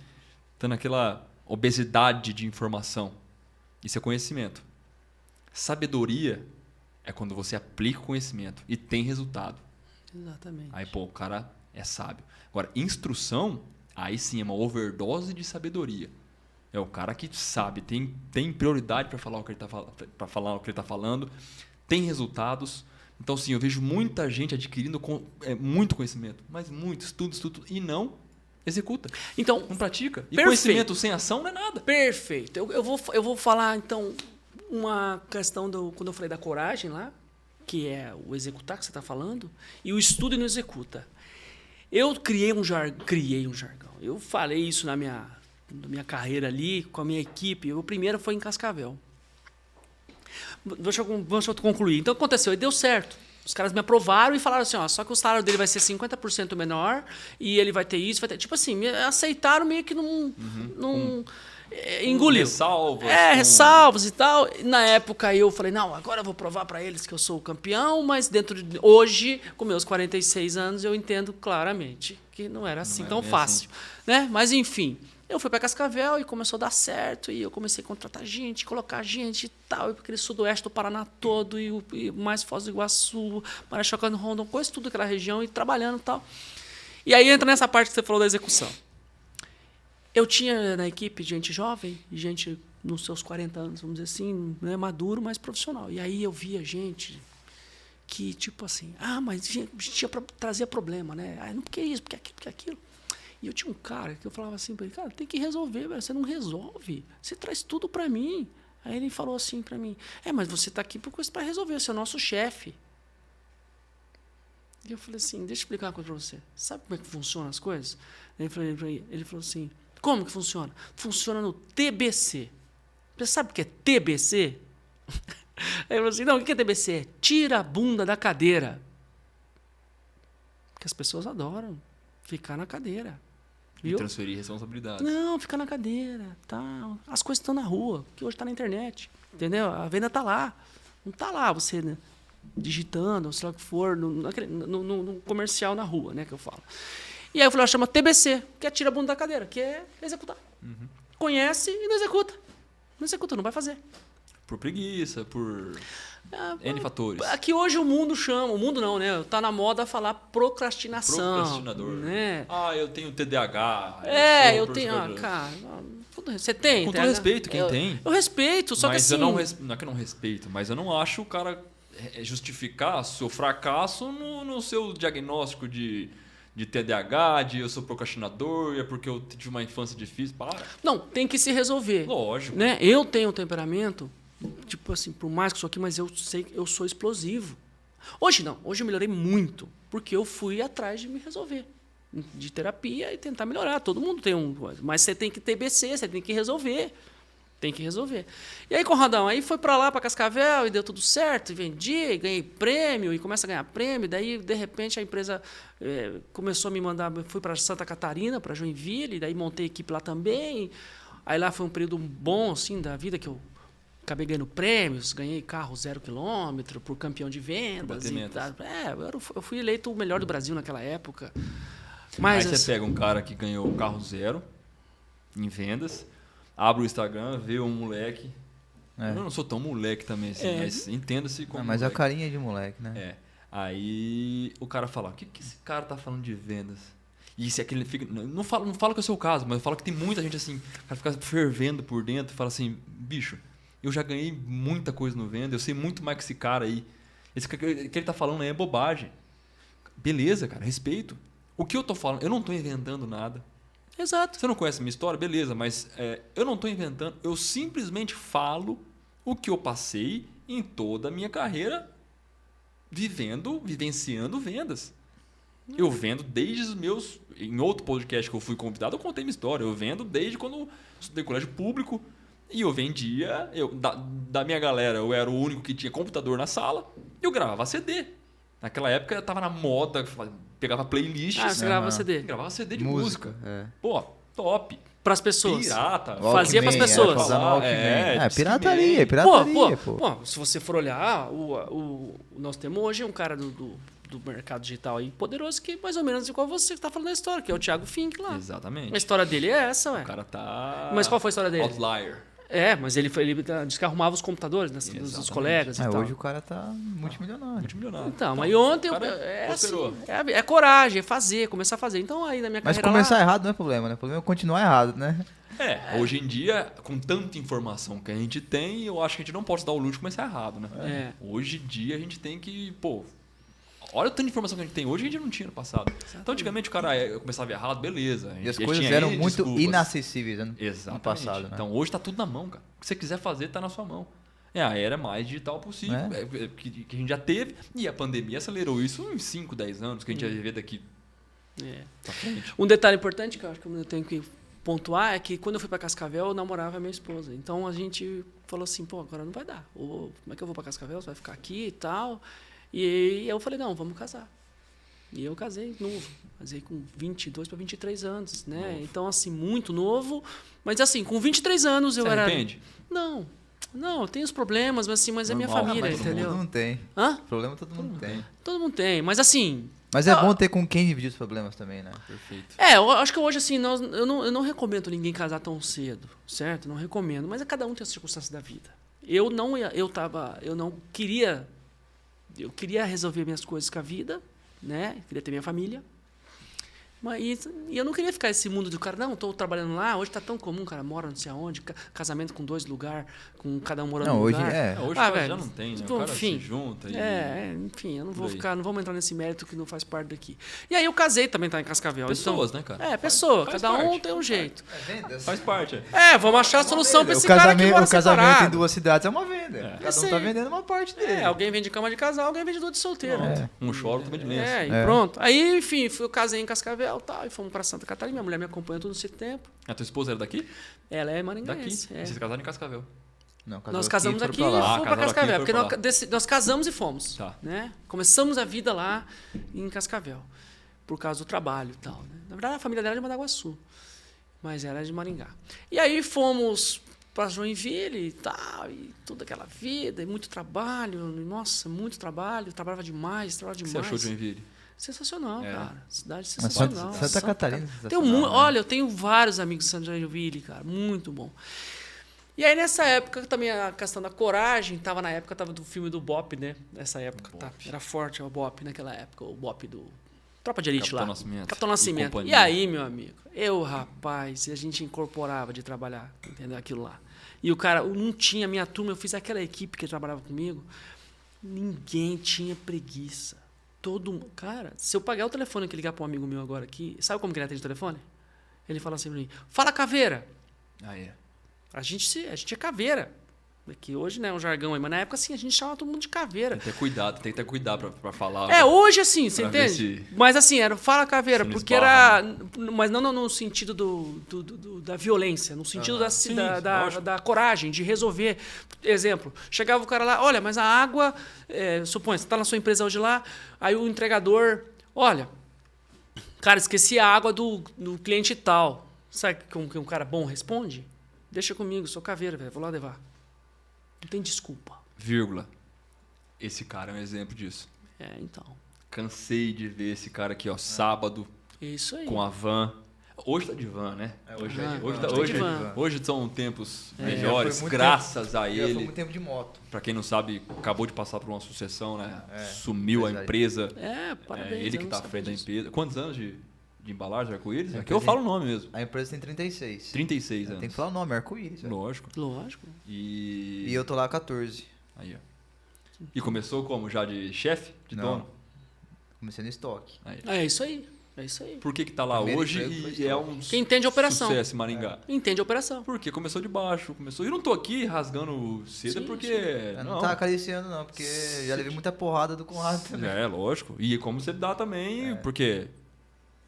[SPEAKER 1] tendo aquela obesidade de informação. Isso é conhecimento. Sabedoria é quando você aplica o conhecimento e tem resultado.
[SPEAKER 3] Exatamente.
[SPEAKER 1] Aí, o cara é sábio. Agora, instrução, aí sim é uma overdose de sabedoria. É o cara que sabe, tem prioridade para falar o que ele está falando, tem resultados. Então, sim, eu vejo muita gente adquirindo muito conhecimento, mas muito, estudo, e não executa.
[SPEAKER 3] Então,
[SPEAKER 1] não pratica. E
[SPEAKER 3] perfeito.
[SPEAKER 1] Conhecimento sem ação não é nada.
[SPEAKER 3] Perfeito. Eu vou falar, então, uma questão quando eu falei da coragem lá, que é o executar que você está falando, e o estudo e não executa. Eu criei um jargão. Eu falei isso na minha carreira ali, com a minha equipe. O primeiro foi em Cascavel. Deixa eu concluir. Então, o que aconteceu? E deu certo. Os caras me aprovaram e falaram assim, só que o salário dele vai ser 50% menor e ele vai ter isso, vai ter... Tipo assim, me aceitaram meio que não engoliu.
[SPEAKER 1] Ressalvas.
[SPEAKER 3] Ressalvas e tal. Na época eu falei, não, agora eu vou provar para eles que eu sou o campeão, mas hoje, com meus 46 anos, eu entendo claramente que não era assim tão fácil. Assim. Né? Mas, enfim, eu fui para Cascavel e começou a dar certo, e eu comecei a contratar gente, colocar gente e tal, e aquele sudoeste do Paraná todo, e mais Foz do Iguaçu, Marechal Cândido Rondon, coisa tudo aquela região, e trabalhando e tal. E aí entra nessa parte que você falou da execução. Eu tinha na equipe gente jovem, gente nos seus 40 anos, vamos dizer assim, né, maduro, mas profissional. E aí eu via gente que, tipo assim, mas trazia problema, né? Não porque isso, porque aquilo, porque aquilo. E eu tinha um cara que eu falava assim para ele, cara, tem que resolver, velho, você não resolve, você traz tudo para mim. Aí ele falou assim para mim, mas você está aqui para resolver, você é o nosso chefe. E eu falei assim, deixa eu explicar uma coisa para você. Sabe como é que funcionam as coisas? Ele falou assim, como que funciona? Funciona no TBC. Você sabe o que é TBC? Aí eu falei assim, não, o que é TBC? É tira a bunda da cadeira. Porque as pessoas adoram ficar na cadeira.
[SPEAKER 1] E transferir responsabilidade.
[SPEAKER 3] Não, ficar na cadeira. Tá. As coisas estão na rua, que hoje está na internet. Entendeu? A venda está lá. Não está lá você, né, digitando, sei lá o que for, no comercial na rua, né, que eu falo. E aí eu falei, chama TBC, que é tira a bunda da cadeira, que é executar. Uhum. Conhece e não executa. Não executa, não vai fazer.
[SPEAKER 1] Por preguiça, por N fatores.
[SPEAKER 3] Aqui hoje o mundo não, né? Tá na moda falar procrastinação.
[SPEAKER 1] Procrastinador.
[SPEAKER 3] Né?
[SPEAKER 1] Eu tenho TDAH.
[SPEAKER 3] Eu tenho... cara, você tem?
[SPEAKER 1] Com todo respeito, quem tem.
[SPEAKER 3] Eu respeito, só
[SPEAKER 1] mas
[SPEAKER 3] que assim...
[SPEAKER 1] não é que eu não respeito, mas eu não acho o cara justificar seu fracasso no seu diagnóstico de TDAH, eu sou procrastinador, é porque eu tive uma infância difícil. Para.
[SPEAKER 3] Não, tem que se resolver.
[SPEAKER 1] Lógico.
[SPEAKER 3] Né? Eu tenho um temperamento, tipo assim, por mais que eu sou aqui, mas eu sei que eu sou explosivo. Hoje não, hoje eu melhorei muito, porque eu fui atrás de me resolver. De terapia e tentar melhorar. Todo mundo tem mas você tem que ter BC, você tem que resolver. Tem que resolver. E aí, Conradão, aí foi para lá, para Cascavel, e deu tudo certo, e vendi, e ganhei prêmio, e começa a ganhar prêmio. Daí, de repente, a empresa começou a me mandar... Fui para Santa Catarina, para Joinville, e daí montei equipe lá também. Aí lá foi um período bom, assim, da vida, que eu acabei ganhando prêmios, ganhei carro 0 km por campeão de vendas. Eu fui eleito o melhor do Brasil naquela época. Mas,
[SPEAKER 1] aí você pega um cara que ganhou carro 0 em vendas... Abre o Instagram, vê um moleque. Eu não sou tão moleque também, assim, mas entenda-se como
[SPEAKER 2] mas
[SPEAKER 1] moleque.
[SPEAKER 2] a carinha de moleque, né?
[SPEAKER 1] Aí o cara fala, o que esse cara tá falando de vendas? E se aquele fica... Não fala que é o seu caso, mas eu falo que tem muita gente assim, o cara fica fervendo por dentro e fala assim, bicho, eu já ganhei muita coisa no venda, eu sei muito mais que esse cara aí. Esse que ele tá falando aí é bobagem. Beleza, cara, respeito. O que eu tô falando, eu não tô inventando nada.
[SPEAKER 3] Exato.
[SPEAKER 1] Você não conhece a minha história? Beleza, mas eu não estou inventando. Eu simplesmente falo o que eu passei em toda a minha carreira vivenciando vendas. Eu vendo desde os meus... Em outro podcast que eu fui convidado, eu contei minha história. Eu vendo desde quando eu estudei colégio público. E eu vendia... Da minha galera, eu era o único que tinha computador na sala. E eu gravava CD. Naquela época, eu estava na moda. Pegava playlists.
[SPEAKER 3] Você gravava CD.
[SPEAKER 1] Gravava CD de música. Pô, top.
[SPEAKER 3] Para as pessoas.
[SPEAKER 1] Pirata.
[SPEAKER 3] Fazia para as pessoas.
[SPEAKER 2] Pirataria,
[SPEAKER 3] Pô, se você for olhar, nós temos hoje um cara do mercado digital aí poderoso que mais ou menos igual você que está falando da história, que é o Thiago Fink lá.
[SPEAKER 1] Exatamente.
[SPEAKER 3] A história dele é essa, ué.
[SPEAKER 1] O cara tá...
[SPEAKER 3] Mas qual foi a história dele?
[SPEAKER 1] Outlier.
[SPEAKER 3] Mas ele disse que arrumava os computadores dos colegas e tal.
[SPEAKER 2] Hoje o cara tá multimilionário.
[SPEAKER 3] Então, mas ontem é coragem, é fazer, começar a fazer. Então aí na minha carreira
[SPEAKER 2] Mas começar errado não é problema, né? O problema é continuar errado, né?
[SPEAKER 1] Hoje em dia, com tanta informação que a gente tem, eu acho que a gente não pode dar o luxo de começar errado, né? Hoje em dia a gente tem que, olha o tanto de informação que a gente tem hoje, a gente não tinha no passado. Exatamente. Então, antigamente, o cara começava errado, beleza.
[SPEAKER 2] E as coisas eram muito inacessíveis, né?
[SPEAKER 1] Exatamente.
[SPEAKER 2] No passado, né?
[SPEAKER 1] Então, hoje tá tudo na mão, cara. O que você quiser fazer, tá na sua mão. A era mais digital possível, que a gente já teve. E a pandemia acelerou isso em 5, 10 anos, que a gente vai viver daqui pra frente.
[SPEAKER 3] Um detalhe importante que eu acho que eu tenho que pontuar é que quando eu fui para Cascavel, eu namorava a minha esposa. Então, a gente falou assim, agora não vai dar. Como é que eu vou para Cascavel? Você vai ficar aqui e tal... E eu falei, não, vamos casar. E eu casei novo. Casei com 22 para 23 anos, né? Novo. Então, assim, muito novo. Mas, assim, com 23 anos eu era...
[SPEAKER 1] Você arrepende?
[SPEAKER 3] Não, tem os problemas, mas é minha família, entendeu?
[SPEAKER 2] Todo mundo tem.
[SPEAKER 3] Hã?
[SPEAKER 2] Problema todo mundo tem.
[SPEAKER 3] Todo mundo tem, mas assim...
[SPEAKER 2] Mas é bom ter com quem dividir os problemas também, né?
[SPEAKER 1] Perfeito.
[SPEAKER 3] Eu acho que hoje, assim, eu não recomendo ninguém casar tão cedo, certo? Não recomendo, mas cada um tem as circunstâncias da vida. Eu queria resolver minhas coisas com a vida, né? Queria ter minha família. E eu não queria ficar esse mundo do cara, não, estou trabalhando lá, hoje está tão comum, cara, mora não sei aonde, casamento com 2 lugares, com cada um morando num lugar.
[SPEAKER 1] Hoje já não tem, né? O cara se junta
[SPEAKER 3] enfim, eu não vamos entrar nesse mérito que não faz parte daqui. E aí eu casei também, tá em Cascavel.
[SPEAKER 1] Pessoas,
[SPEAKER 3] então,
[SPEAKER 1] né, cara?
[SPEAKER 3] Pessoa,
[SPEAKER 1] faz
[SPEAKER 3] cada um
[SPEAKER 1] parte,
[SPEAKER 3] tem um jeito.
[SPEAKER 1] Faz parte.
[SPEAKER 3] Vamos achar a solução para esse cara que mora
[SPEAKER 2] O casamento
[SPEAKER 3] separado.
[SPEAKER 2] em 2 cidades é uma venda. Cada um tá vendendo uma parte dele.
[SPEAKER 3] Alguém vende cama de casal, alguém vende de solteiro.
[SPEAKER 1] Um chora, outro vende lenço.
[SPEAKER 3] E pronto. Aí, enfim, eu casei em Cascavel e tal, e fomos para Santa Catarina. Minha mulher me acompanhou todo esse tempo.
[SPEAKER 1] A tua esposa era daqui?
[SPEAKER 3] Ela é maringaense.
[SPEAKER 1] Daqui? Vocês casaram em Cascavel?
[SPEAKER 3] Não, nós casamos aqui e fomos para Cascavel. Porque nós casamos e fomos.
[SPEAKER 1] Tá.
[SPEAKER 3] Né? Começamos a vida lá em Cascavel. Por causa do trabalho e tal. Né? Na verdade, a família dela é de Mandaguaçu. Mas ela é de Maringá. E aí fomos para Joinville e tal. E toda aquela vida. E muito trabalho. Nossa, muito trabalho. Trabalhava demais.
[SPEAKER 1] O que você achou de Joinville?
[SPEAKER 3] Sensacional, cara. Cidade sensacional.
[SPEAKER 2] Santa Catarina.
[SPEAKER 3] Olha, eu tenho vários amigos de Santa Joinville, cara. Muito bom. E aí, nessa época, também a questão da coragem, tava do filme do Bop, né? Nessa época, era forte o Bop naquela época, o Bop do Tropa de Elite lá. Capitão Nascimento. E aí, meu amigo, rapaz, a gente incorporava de trabalhar, entendeu? Aquilo lá. E o cara, não tinha minha turma, eu fiz aquela equipe que trabalhava comigo, ninguém tinha preguiça. Cara, se eu pagar o telefone que ligar para um amigo meu agora aqui, sabe como que ele atende o telefone? Ele fala assim pra mim, fala caveira. A gente é caveira. Que hoje, né, é um jargão aí, mas na época, assim, a gente chamava todo mundo de caveira.
[SPEAKER 1] Tem que ter cuidado pra falar.
[SPEAKER 3] Hoje, assim, você entende? Mas, assim, era fala caveira, porque era... Mas não no sentido da violência, no sentido da coragem, de resolver. Exemplo, chegava o cara lá, olha, mas a água... suponha, você tá na sua empresa hoje lá, aí o entregador... Olha, cara, esqueci a água do cliente tal. Sabe como que um cara bom responde? Deixa comigo, sou caveira, velho, vou lá levar. Não tem desculpa.
[SPEAKER 1] Vírgula. Esse cara é um exemplo disso.
[SPEAKER 3] Então.
[SPEAKER 1] Cansei de ver esse cara aqui, sábado.
[SPEAKER 3] Isso aí.
[SPEAKER 1] Com a van. Hoje tá de van, né? Hoje são tempos melhores, graças a ele.
[SPEAKER 2] Foi muito tempo de moto.
[SPEAKER 1] Pra quem não sabe, acabou de passar por uma sucessão, né? Sumiu a empresa.
[SPEAKER 3] Parabéns.
[SPEAKER 1] Ele que tá à frente da empresa. Quantos anos de embalagem, arco-íris? Aqui eu falo o nome mesmo.
[SPEAKER 2] A empresa tem 36.
[SPEAKER 1] 36 anos.
[SPEAKER 2] Tem que falar o nome, arco-íris.
[SPEAKER 1] Lógico.
[SPEAKER 2] E eu tô lá há 14.
[SPEAKER 1] Aí, ó. E começou como? Já de chefe? De dono?
[SPEAKER 2] Comecei no estoque.
[SPEAKER 3] É isso aí. É isso aí.
[SPEAKER 1] Por que tá lá
[SPEAKER 2] Primeiro
[SPEAKER 1] hoje
[SPEAKER 2] emprego foi
[SPEAKER 1] e é
[SPEAKER 2] top.
[SPEAKER 1] um
[SPEAKER 3] Quem entende a operação.
[SPEAKER 1] sucesso em Maringá?
[SPEAKER 3] Entende a operação.
[SPEAKER 1] Porque começou de baixo, começou. E não tô aqui rasgando cedo
[SPEAKER 3] Sim,
[SPEAKER 1] porque.
[SPEAKER 2] Eu não tá acariciando, não, porque já levei muita porrada do Conrado também.
[SPEAKER 1] É, lógico. E como você dá também,
[SPEAKER 2] É.
[SPEAKER 1] porque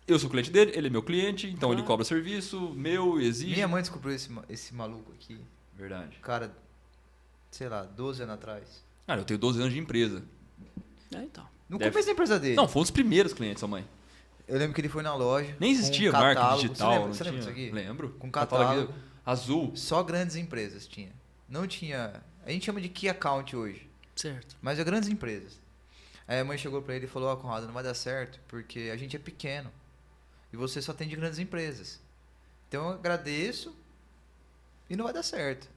[SPEAKER 1] eu sou cliente dele, ele é meu cliente, então ele
[SPEAKER 3] Claro.
[SPEAKER 1] cobra serviço, meu, exige.
[SPEAKER 2] Minha mãe descobriu esse maluco aqui,
[SPEAKER 1] Verdade.
[SPEAKER 2] cara, sei lá, 12 anos atrás.
[SPEAKER 1] Cara, eu tenho 12 anos de empresa.
[SPEAKER 3] É, então.
[SPEAKER 2] No
[SPEAKER 1] Deve-
[SPEAKER 2] começo da empresa dele.
[SPEAKER 1] Não, foi um dos primeiros clientes, sua mãe.
[SPEAKER 2] Eu lembro que ele foi na loja.
[SPEAKER 1] Nem
[SPEAKER 2] com
[SPEAKER 1] existia
[SPEAKER 2] um
[SPEAKER 1] marketing
[SPEAKER 2] catálogo.
[SPEAKER 1] digital.
[SPEAKER 2] Você lembra disso aqui?
[SPEAKER 1] Lembro.
[SPEAKER 2] Com
[SPEAKER 1] Catálogo
[SPEAKER 2] catálogo.
[SPEAKER 1] azul.
[SPEAKER 2] Só grandes empresas tinha. Não tinha. A gente chama de key account hoje.
[SPEAKER 3] Certo.
[SPEAKER 2] Mas é grandes empresas. Aí a mãe chegou pra ele e falou: Ó, Conrado, não vai dar certo porque a gente é pequeno. E você só tem de grandes empresas. Então eu agradeço e não vai dar certo.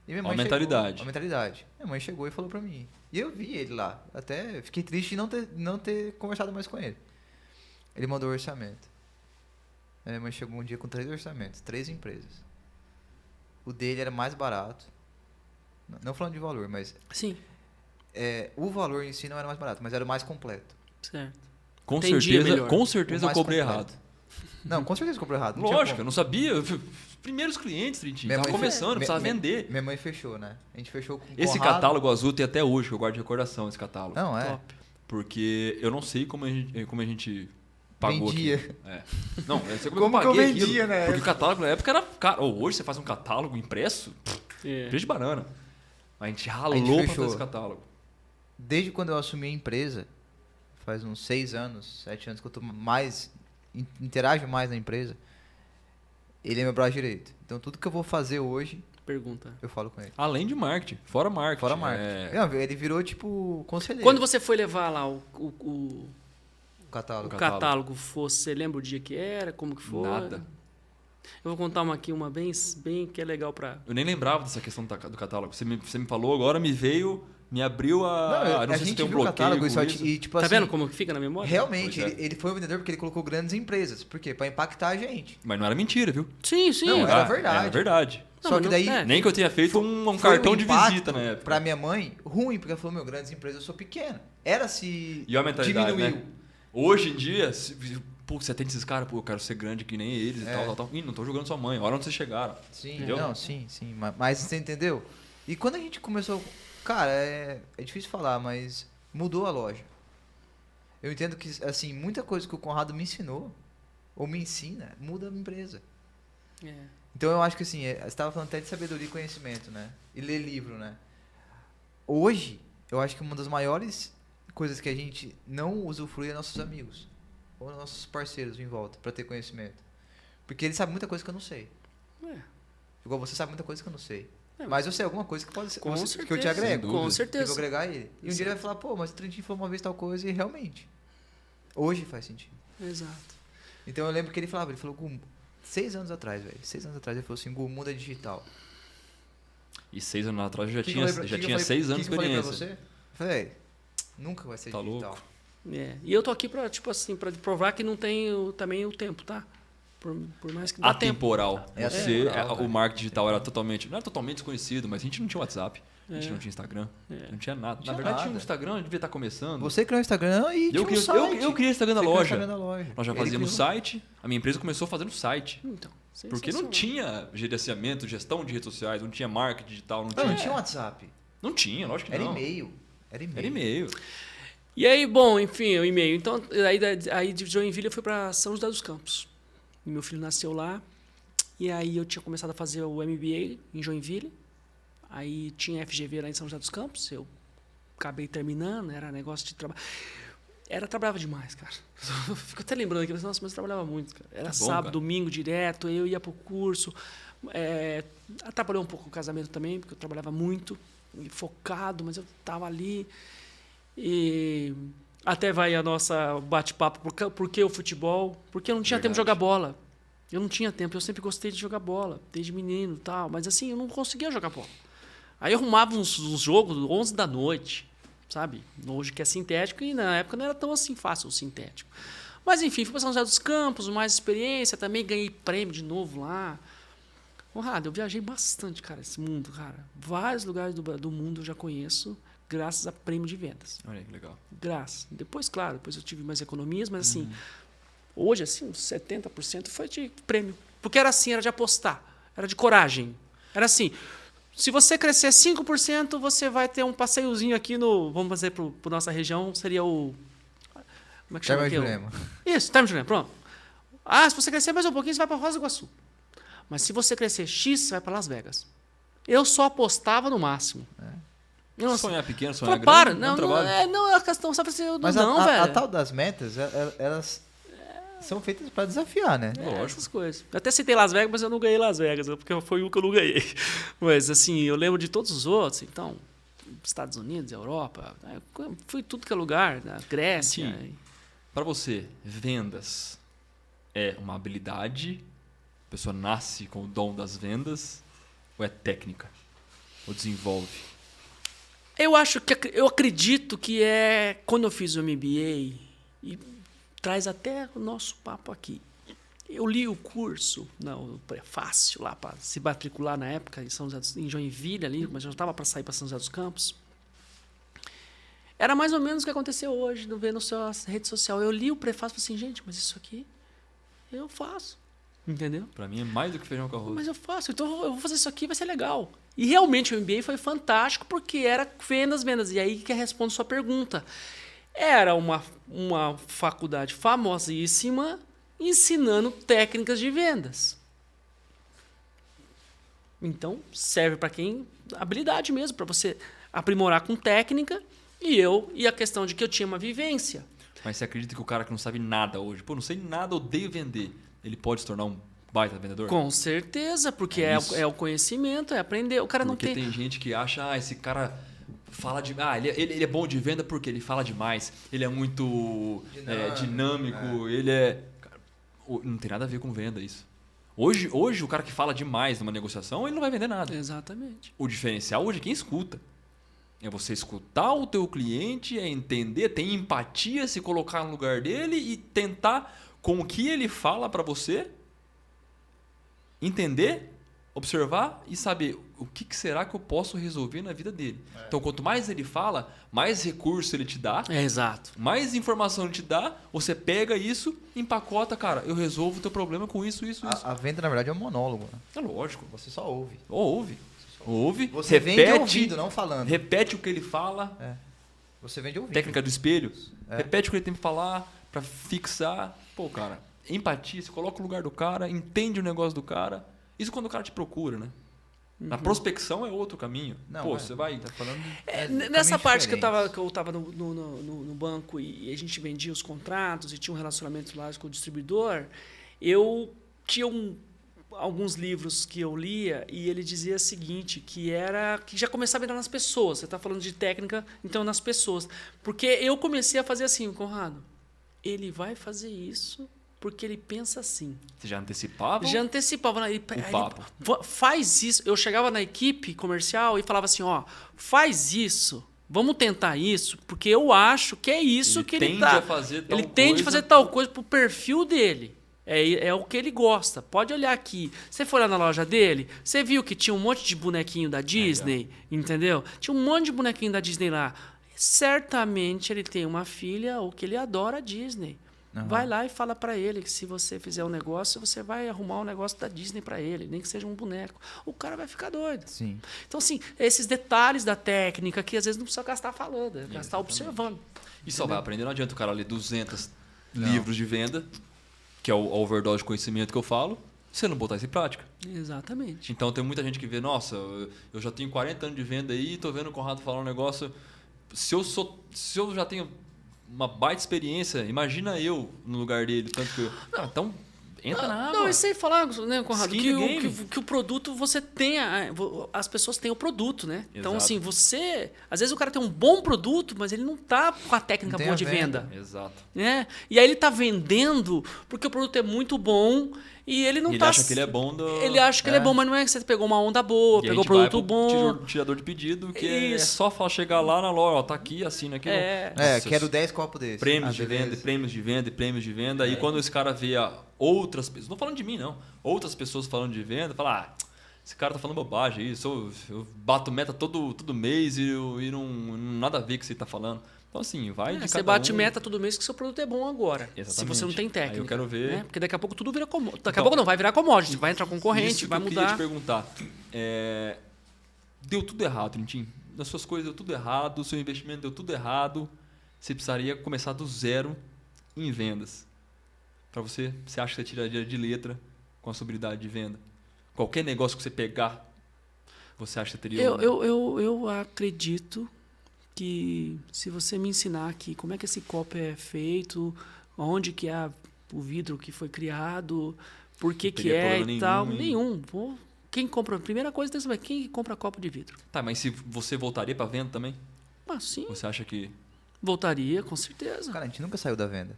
[SPEAKER 2] E minha
[SPEAKER 1] Ó a
[SPEAKER 2] mãe
[SPEAKER 1] mentalidade.
[SPEAKER 2] Chegou, a mentalidade. Minha mãe chegou e falou pra mim. E eu vi ele lá. Até fiquei triste de não ter conversado mais com ele. Ele mandou o orçamento. A minha mãe chegou um dia com 3 orçamentos, 3 empresas. O dele era mais barato. Não falando de valor, mas
[SPEAKER 3] Sim,
[SPEAKER 2] o valor em si não era mais barato, mas era o mais completo.
[SPEAKER 3] certo.
[SPEAKER 1] Com
[SPEAKER 3] Entendia
[SPEAKER 1] certeza,
[SPEAKER 3] melhor.
[SPEAKER 1] com
[SPEAKER 2] O
[SPEAKER 1] certeza eu
[SPEAKER 2] mais
[SPEAKER 1] cobrei
[SPEAKER 2] completo.
[SPEAKER 1] errado.
[SPEAKER 2] Não, com certeza comprou errado. Não tinha
[SPEAKER 1] Lógico, eu
[SPEAKER 2] como.
[SPEAKER 1] não sabia. Os primeiros clientes, Trintinho.
[SPEAKER 2] Minha
[SPEAKER 1] Tava
[SPEAKER 2] mãe
[SPEAKER 1] começando,
[SPEAKER 2] fe-
[SPEAKER 1] precisava
[SPEAKER 2] minha-
[SPEAKER 1] vender.
[SPEAKER 2] Minha mãe fechou, né? A gente fechou com
[SPEAKER 1] Esse
[SPEAKER 2] Conrado.
[SPEAKER 1] catálogo azul tem até hoje, que eu guardo de recordação, esse catálogo.
[SPEAKER 2] Não, é.
[SPEAKER 3] Top.
[SPEAKER 1] Porque eu não sei como a gente pagou
[SPEAKER 2] Vendia.
[SPEAKER 1] aquilo. É. Não, eu sei
[SPEAKER 2] Como
[SPEAKER 1] eu
[SPEAKER 2] que eu
[SPEAKER 1] paguei
[SPEAKER 2] vendia,
[SPEAKER 1] aquilo.
[SPEAKER 2] né?
[SPEAKER 1] Porque o catálogo na época era caro. Hoje você faz um catálogo impresso,
[SPEAKER 3] É.
[SPEAKER 1] preço de banana. A gente ralou
[SPEAKER 2] A gente
[SPEAKER 1] pra
[SPEAKER 2] fechou.
[SPEAKER 1] fazer esse catálogo.
[SPEAKER 2] Desde quando eu assumi a empresa, faz uns 6 anos, 7 anos que eu tô mais interajo mais na empresa. Ele é meu braço direito. Então tudo que eu vou fazer hoje,
[SPEAKER 3] Pergunta.
[SPEAKER 2] eu falo com ele.
[SPEAKER 1] Além de marketing, fora marketing.
[SPEAKER 2] Fora marketing. Não, ele virou tipo conselheiro.
[SPEAKER 3] Quando você foi levar lá o
[SPEAKER 2] O catálogo.
[SPEAKER 3] catálogo, você lembra o dia que era, como que foi?
[SPEAKER 1] Nada.
[SPEAKER 3] Eu vou contar uma aqui, uma bem que é legal pra...
[SPEAKER 1] Eu nem lembrava dessa questão do catálogo. Você me falou, agora me veio, me abriu a. Não
[SPEAKER 2] a
[SPEAKER 1] sei se
[SPEAKER 2] gente
[SPEAKER 1] tem um
[SPEAKER 2] viu o
[SPEAKER 1] bloqueio.
[SPEAKER 2] catálogo
[SPEAKER 1] com
[SPEAKER 2] e,
[SPEAKER 1] isso.
[SPEAKER 2] e tipo
[SPEAKER 3] Tá
[SPEAKER 2] assim,
[SPEAKER 3] vendo como que fica na memória?
[SPEAKER 2] realmente,
[SPEAKER 1] Pois é.
[SPEAKER 2] ele foi um vendedor porque ele colocou grandes empresas. Por quê? Pra impactar a gente.
[SPEAKER 1] Mas não era mentira, viu?
[SPEAKER 3] Sim, sim.
[SPEAKER 2] Não, era
[SPEAKER 1] Ah,
[SPEAKER 2] verdade.
[SPEAKER 1] Era verdade.
[SPEAKER 3] Não,
[SPEAKER 2] Só
[SPEAKER 3] mas
[SPEAKER 2] que
[SPEAKER 3] não-
[SPEAKER 2] daí
[SPEAKER 3] é.
[SPEAKER 1] Nem que eu tenha feito um
[SPEAKER 2] foi
[SPEAKER 1] cartão
[SPEAKER 2] um
[SPEAKER 1] de
[SPEAKER 2] impacto
[SPEAKER 1] visita na época.
[SPEAKER 2] pra minha mãe, ruim, porque ela falou, meu, grandes empresas eu sou pequeno. Era se
[SPEAKER 1] E a mentalidade,
[SPEAKER 2] diminuiu.
[SPEAKER 1] né? Hoje em dia, pô, você tem esses caras, pô, eu quero ser grande que nem eles e
[SPEAKER 2] É.
[SPEAKER 1] tal. Ih, não tô jogando sua mãe, olha onde vocês chegaram.
[SPEAKER 2] Sim,
[SPEAKER 1] Entendeu?
[SPEAKER 2] não, sim. Mas você entendeu? E quando a gente começou... Cara, é difícil falar, mas mudou a loja. Eu entendo que, assim, muita coisa que o Conrado me ensinou, ou me ensina, muda a empresa.
[SPEAKER 3] É.
[SPEAKER 2] Então eu acho que assim, você estava falando até de sabedoria e conhecimento, né? E ler livro, né? Hoje, eu acho que uma das maiores coisas que a gente não usufrui é nossos amigos. Ou nossos parceiros em volta, para ter conhecimento. Porque eles sabem muita coisa que eu não sei.
[SPEAKER 3] É.
[SPEAKER 2] Igual você sabe muita coisa que eu não sei.
[SPEAKER 3] É,
[SPEAKER 2] mas eu sei alguma coisa que pode ser
[SPEAKER 3] Com
[SPEAKER 2] que eu te
[SPEAKER 3] certeza,
[SPEAKER 2] agrego.
[SPEAKER 1] sem
[SPEAKER 3] Com
[SPEAKER 1] dúvida.
[SPEAKER 2] Eu vou
[SPEAKER 3] certeza.
[SPEAKER 2] agregar ele. E um dia ele vai falar, pô, mas o Trentinho falou uma vez tal coisa e realmente. Hoje faz sentido.
[SPEAKER 3] Exato.
[SPEAKER 2] Então eu lembro que ele falou, Gu, 6 anos atrás, velho. 6 anos atrás ele falou assim, Gu, muda digital.
[SPEAKER 1] E 6 anos atrás eu já
[SPEAKER 2] Que
[SPEAKER 1] tinha,
[SPEAKER 2] que eu falei pra-
[SPEAKER 1] já
[SPEAKER 2] que
[SPEAKER 1] tinha
[SPEAKER 2] eu
[SPEAKER 1] 6
[SPEAKER 2] falei-
[SPEAKER 1] anos de
[SPEAKER 2] que eu falei pra
[SPEAKER 1] experiência.
[SPEAKER 2] você? Eu falei, nunca vai ser
[SPEAKER 1] Tá
[SPEAKER 2] digital.
[SPEAKER 1] louco.
[SPEAKER 3] É. E eu tô aqui pra, tipo assim, pra provar que não tem também o tempo, tá? Por mais que dá tempo.
[SPEAKER 1] Atemporal.
[SPEAKER 2] É
[SPEAKER 1] Você,
[SPEAKER 2] atemporal,
[SPEAKER 1] o
[SPEAKER 2] cara.
[SPEAKER 1] marketing digital era totalmente, não era totalmente desconhecido, mas a gente não tinha WhatsApp, a gente
[SPEAKER 3] É.
[SPEAKER 1] não tinha Instagram,
[SPEAKER 3] É.
[SPEAKER 1] não tinha nada.
[SPEAKER 2] Tinha
[SPEAKER 1] Na verdade,
[SPEAKER 2] nada.
[SPEAKER 1] tinha um Instagram, devia estar começando.
[SPEAKER 2] Você criou o Instagram e tinha
[SPEAKER 1] eu,
[SPEAKER 2] um
[SPEAKER 1] criei,
[SPEAKER 2] site.
[SPEAKER 1] eu criei o Instagram da
[SPEAKER 2] Você criou o
[SPEAKER 1] loja.
[SPEAKER 2] Instagram da loja.
[SPEAKER 1] Nós já
[SPEAKER 2] Ele
[SPEAKER 1] fazíamos
[SPEAKER 2] criou.
[SPEAKER 1] site, a minha empresa começou fazendo site.
[SPEAKER 3] Então,
[SPEAKER 1] Porque não
[SPEAKER 3] sensacional.
[SPEAKER 1] tinha gerenciamento, gestão de redes sociais, não tinha marketing digital, não
[SPEAKER 2] Não,
[SPEAKER 1] tinha.
[SPEAKER 2] não tinha WhatsApp.
[SPEAKER 1] Não tinha, lógico que
[SPEAKER 2] Era
[SPEAKER 1] não.
[SPEAKER 2] e-mail. Era e-mail.
[SPEAKER 1] Era e-mail.
[SPEAKER 3] E aí, bom, enfim, o e-mail. Então, aí de Joinville eu fui para São José dos Campos. E meu filho nasceu lá. E aí eu tinha começado a fazer o MBA em Joinville. Aí tinha FGV lá em São José dos Campos. Eu acabei terminando, era negócio de trabalho. Trabalhava demais, cara. Fico até lembrando aqui, nossa, mas eu trabalhava muito, cara. Era
[SPEAKER 1] Tá bom,
[SPEAKER 3] sábado,
[SPEAKER 1] cara.
[SPEAKER 3] domingo direto, eu ia pro curso. Atrapalhou um pouco o casamento também, porque eu trabalhava muito, e focado, mas eu tava ali. E até vai a nossa bate-papo, por que o futebol? Porque eu não tinha tempo de
[SPEAKER 1] Verdade.
[SPEAKER 3] jogar bola. Eu não tinha tempo, eu sempre gostei de jogar bola, desde menino e tal, mas assim, eu não conseguia jogar bola. Aí eu arrumava uns jogos 11 da noite, sabe? Hoje que é sintético e na época não era tão assim fácil o sintético. Mas enfim, fui para São José dos Campos, mais experiência, também ganhei prêmio de novo lá. Conrado, eu viajei bastante, cara, esse mundo, cara. Vários lugares do mundo eu já conheço, graças a prêmio de vendas.
[SPEAKER 1] Olha aí que legal.
[SPEAKER 3] Graças. Depois, claro, depois eu tive mais economias, mas assim, Hoje, assim, uns 70% foi de prêmio. Porque era assim, era de apostar, era de coragem. Era assim, se você crescer 5%, você vai ter um passeiozinho aqui no... Vamos fazer para nossa região, seria o... Como é que chama
[SPEAKER 2] Terma
[SPEAKER 3] aqui?
[SPEAKER 2] de Jurema.
[SPEAKER 3] Isso, Terma de Jurema, pronto. Ah, se você crescer mais um pouquinho, você vai para Foz do Iguaçu. Mas se você crescer X, você vai para Las Vegas. Eu só apostava no máximo. Nossa.
[SPEAKER 1] Sonhar pequeno, sonhar
[SPEAKER 3] Fala,
[SPEAKER 1] grande,
[SPEAKER 3] para, não é a questão, sabe assim,
[SPEAKER 2] Mas
[SPEAKER 3] não,
[SPEAKER 2] a
[SPEAKER 3] velho.
[SPEAKER 2] tal das metas, elas são feitas para desafiar, né?
[SPEAKER 3] Essas coisas. Eu até citei Las Vegas, mas eu não ganhei Las Vegas, porque foi o que eu não ganhei. Mas, assim, eu lembro de todos os outros. Então, Estados Unidos, Europa, fui tudo que é lugar, né? Grécia.
[SPEAKER 1] Para você, vendas é uma habilidade? A pessoa nasce com o dom das vendas? Ou é técnica? Ou desenvolve?
[SPEAKER 3] Eu acredito que é quando eu fiz o MBA, e traz até o nosso papo aqui. Eu li o curso, o prefácio lá para se matricular na época em Joinville ali, mas eu já estava para sair para São José dos Campos. Era mais ou menos o que aconteceu hoje, no ver na sua rede social. Eu li o prefácio e falei assim, gente, mas isso aqui eu faço. Entendeu?
[SPEAKER 1] Para mim é mais do que feijão com arroz.
[SPEAKER 3] Mas eu faço, então eu vou fazer isso aqui, vai ser legal. E realmente o MBA foi fantástico porque era vendas. E aí que respondo sua pergunta. Era uma faculdade famosíssima ensinando técnicas de vendas. Então, serve para quem... Habilidade mesmo, para você aprimorar com técnica. E a questão de que eu tinha uma vivência.
[SPEAKER 1] Mas você acredita que o cara que não sabe nada hoje, não sei nada, odeio vender, ele pode se tornar um baita vendedor?
[SPEAKER 3] Com certeza, porque é o conhecimento, é aprender. O cara
[SPEAKER 1] porque
[SPEAKER 3] não tem...
[SPEAKER 1] tem gente que acha, esse cara fala de... ele é bom de venda porque ele fala demais, ele é muito dinâmico, ele é... Cara, não tem nada a ver com venda isso. Hoje o cara que fala demais numa negociação, ele não vai vender nada.
[SPEAKER 3] Exatamente.
[SPEAKER 1] O diferencial hoje é quem escuta. É você escutar o teu cliente, é entender, ter empatia, se colocar no lugar dele e tentar, com o que ele fala para você, entender, observar e saber o que será que eu posso resolver na vida dele. Então, quanto mais ele fala, mais recurso ele te dá,
[SPEAKER 3] Exato.
[SPEAKER 1] mais informação ele te dá, você pega isso, empacota, cara, eu resolvo o teu problema com isso.
[SPEAKER 2] A venda, na verdade, é um monólogo. Né?
[SPEAKER 1] É lógico.
[SPEAKER 2] Você só ouve.
[SPEAKER 1] Ouve,
[SPEAKER 2] você
[SPEAKER 1] repete,
[SPEAKER 2] vende ouvindo, não falando.
[SPEAKER 1] Repete o que ele fala.
[SPEAKER 2] Você vende ouvindo.
[SPEAKER 1] Técnica do espelho. Repete o que ele tem que falar para fixar. Pô, cara, empatia, você coloca o lugar do cara, entende o negócio do cara. Isso quando o cara te procura, né? Na prospecção é outro caminho.
[SPEAKER 2] Não,
[SPEAKER 1] pô, você vai... Tá falando...
[SPEAKER 3] Nessa parte que eu tava no banco e a gente vendia os contratos e tinha um relacionamento lá com o distribuidor, eu tinha alguns livros que eu lia e ele dizia o seguinte, que já começava a entrar nas pessoas. Você está falando de técnica, então nas pessoas. Porque eu comecei a fazer assim, Conrado, ele vai fazer isso porque ele pensa assim.
[SPEAKER 1] Você já antecipava?
[SPEAKER 3] Já antecipava.
[SPEAKER 1] O papo.
[SPEAKER 3] Faz isso. Eu chegava na equipe comercial e falava assim, faz isso. Vamos tentar isso, porque eu acho que é isso que ele tá. Ele tende a fazer tal coisa pro perfil dele. É o que ele gosta. Pode olhar aqui. Você foi lá na loja dele, você viu que tinha um monte de bonequinho da Disney, entendeu? Tinha um monte de bonequinho da Disney lá. Certamente ele tem uma filha ou que ele adora a Disney. Uhum. Vai lá e fala para ele que se você fizer um negócio, você vai arrumar um negócio da Disney para ele, nem que seja um boneco. O cara vai ficar doido.
[SPEAKER 2] Sim.
[SPEAKER 3] Então, assim, esses detalhes da técnica que às vezes não precisa gastar falando, é gastar observando.
[SPEAKER 1] E só vai aprender. Não adianta o cara ler 200 livros de venda, que é o overdose de conhecimento que eu falo, você não botar isso em prática.
[SPEAKER 3] Exatamente.
[SPEAKER 1] Então tem muita gente que vê, nossa, eu já tenho 40 anos de venda aí, tô vendo o Conrado falar um negócio. Se eu já tenho uma baita experiência, imagina eu no lugar dele, tanto que então entra na água.
[SPEAKER 3] Não, e sem falar, né, Conrado, que o produto você tem, as pessoas têm o produto, né? Exato. Então, assim, às vezes o cara tem um bom produto, mas ele não tá com a técnica boa de venda.
[SPEAKER 1] Exato.
[SPEAKER 3] Né? E aí ele tá vendendo porque o produto é muito bom e ele não tá...
[SPEAKER 1] Ele acha que ele é bom
[SPEAKER 3] Ele acha que ele é bom, mas não é que você pegou uma onda boa, pegou o produto bom.
[SPEAKER 1] Tirador de pedido, que é só chegar lá na loja, tá aqui, assina aqui.
[SPEAKER 2] Quero 10 copos desses.
[SPEAKER 1] Prêmios de venda, prêmios de venda, prêmios de venda. E quando esse cara vê outras pessoas, não falando de mim, não, outras pessoas falando de venda, fala, esse cara tá falando bobagem, eu bato meta todo mês e não nada a ver com o que você tá falando. Então, assim, vai de
[SPEAKER 3] Você
[SPEAKER 1] cada
[SPEAKER 3] bate
[SPEAKER 1] um.
[SPEAKER 3] meta todo mês que seu produto é bom agora. Se
[SPEAKER 1] Exatamente.
[SPEAKER 3] você não tem técnica.
[SPEAKER 1] Aí eu quero ver...
[SPEAKER 3] Né? Porque daqui a pouco tudo vira commodity. Daqui a
[SPEAKER 1] Então,
[SPEAKER 3] pouco não, vai virar commodity. Vai entrar concorrente,
[SPEAKER 1] Isso
[SPEAKER 3] vai
[SPEAKER 1] que eu queria
[SPEAKER 3] mudar.
[SPEAKER 1] te perguntar. Deu tudo errado, Trintim. Nas suas coisas deu tudo errado, o seu investimento deu tudo errado. Você precisaria começar do zero em vendas. Para você acha que você tiraria de letra com a sua habilidade de venda? Qualquer negócio que você pegar, você acha que teria...
[SPEAKER 3] Eu acredito que se você me ensinar aqui como é que esse copo é feito, onde que é o vidro que foi criado, por que que é e tal, nenhum. Quem compra, a primeira coisa tem que saber quem compra copo de vidro.
[SPEAKER 1] Tá, mas se você voltaria para venda também?
[SPEAKER 3] Ah, sim.
[SPEAKER 1] Você acha que...
[SPEAKER 3] Voltaria, com certeza.
[SPEAKER 2] Cara, a gente nunca saiu da venda.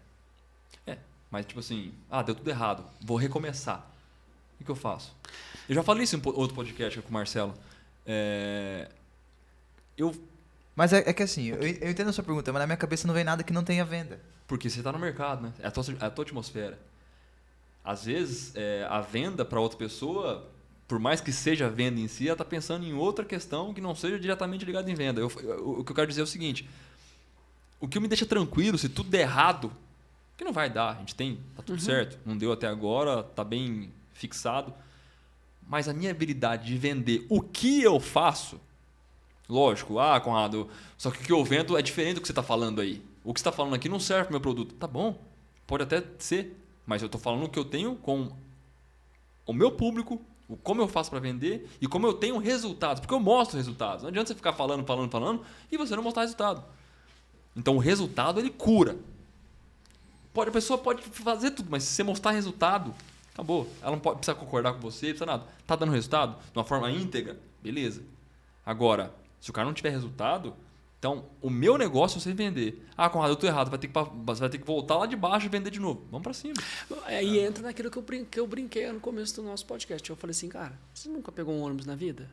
[SPEAKER 1] Mas tipo assim, deu tudo errado, vou recomeçar. O que eu faço? Eu já falei isso em outro podcast com o Marcelo.
[SPEAKER 2] Mas é que assim, eu entendo a sua pergunta, mas na minha cabeça não vem nada que não tenha venda.
[SPEAKER 1] Porque você está no mercado, né? É a tua atmosfera. Às vezes, a venda para outra pessoa, por mais que seja a venda em si, ela está pensando em outra questão que não seja diretamente ligada em venda. O que eu quero dizer é o seguinte: o que me deixa tranquilo, se tudo der errado, que não vai dar, tá tudo certo, não deu até agora, tá bem fixado. Mas a minha habilidade de vender o que eu faço, lógico, Conrado, só que o que eu vendo é diferente do que você está falando aí. O que você está falando aqui não serve para o meu produto. Tá bom, pode até ser, mas eu estou falando o que eu tenho com o meu público, como eu faço para vender e como eu tenho resultados, porque eu mostro resultados. Não adianta você ficar falando e você não mostrar resultado. Então o resultado ele cura. A pessoa pode fazer tudo, mas se você mostrar resultado, acabou. Ela não precisa concordar com você, não precisa nada. Tá dando resultado de uma forma íntegra? Beleza. Agora, se o cara não tiver resultado, então o meu negócio é você vender. Conrado, eu tô errado, você vai ter que voltar lá de baixo e vender de novo. Vamos para cima.
[SPEAKER 3] Aí entra naquilo que eu brinquei no começo do nosso podcast. Eu falei assim, cara, você nunca pegou um ônibus na vida?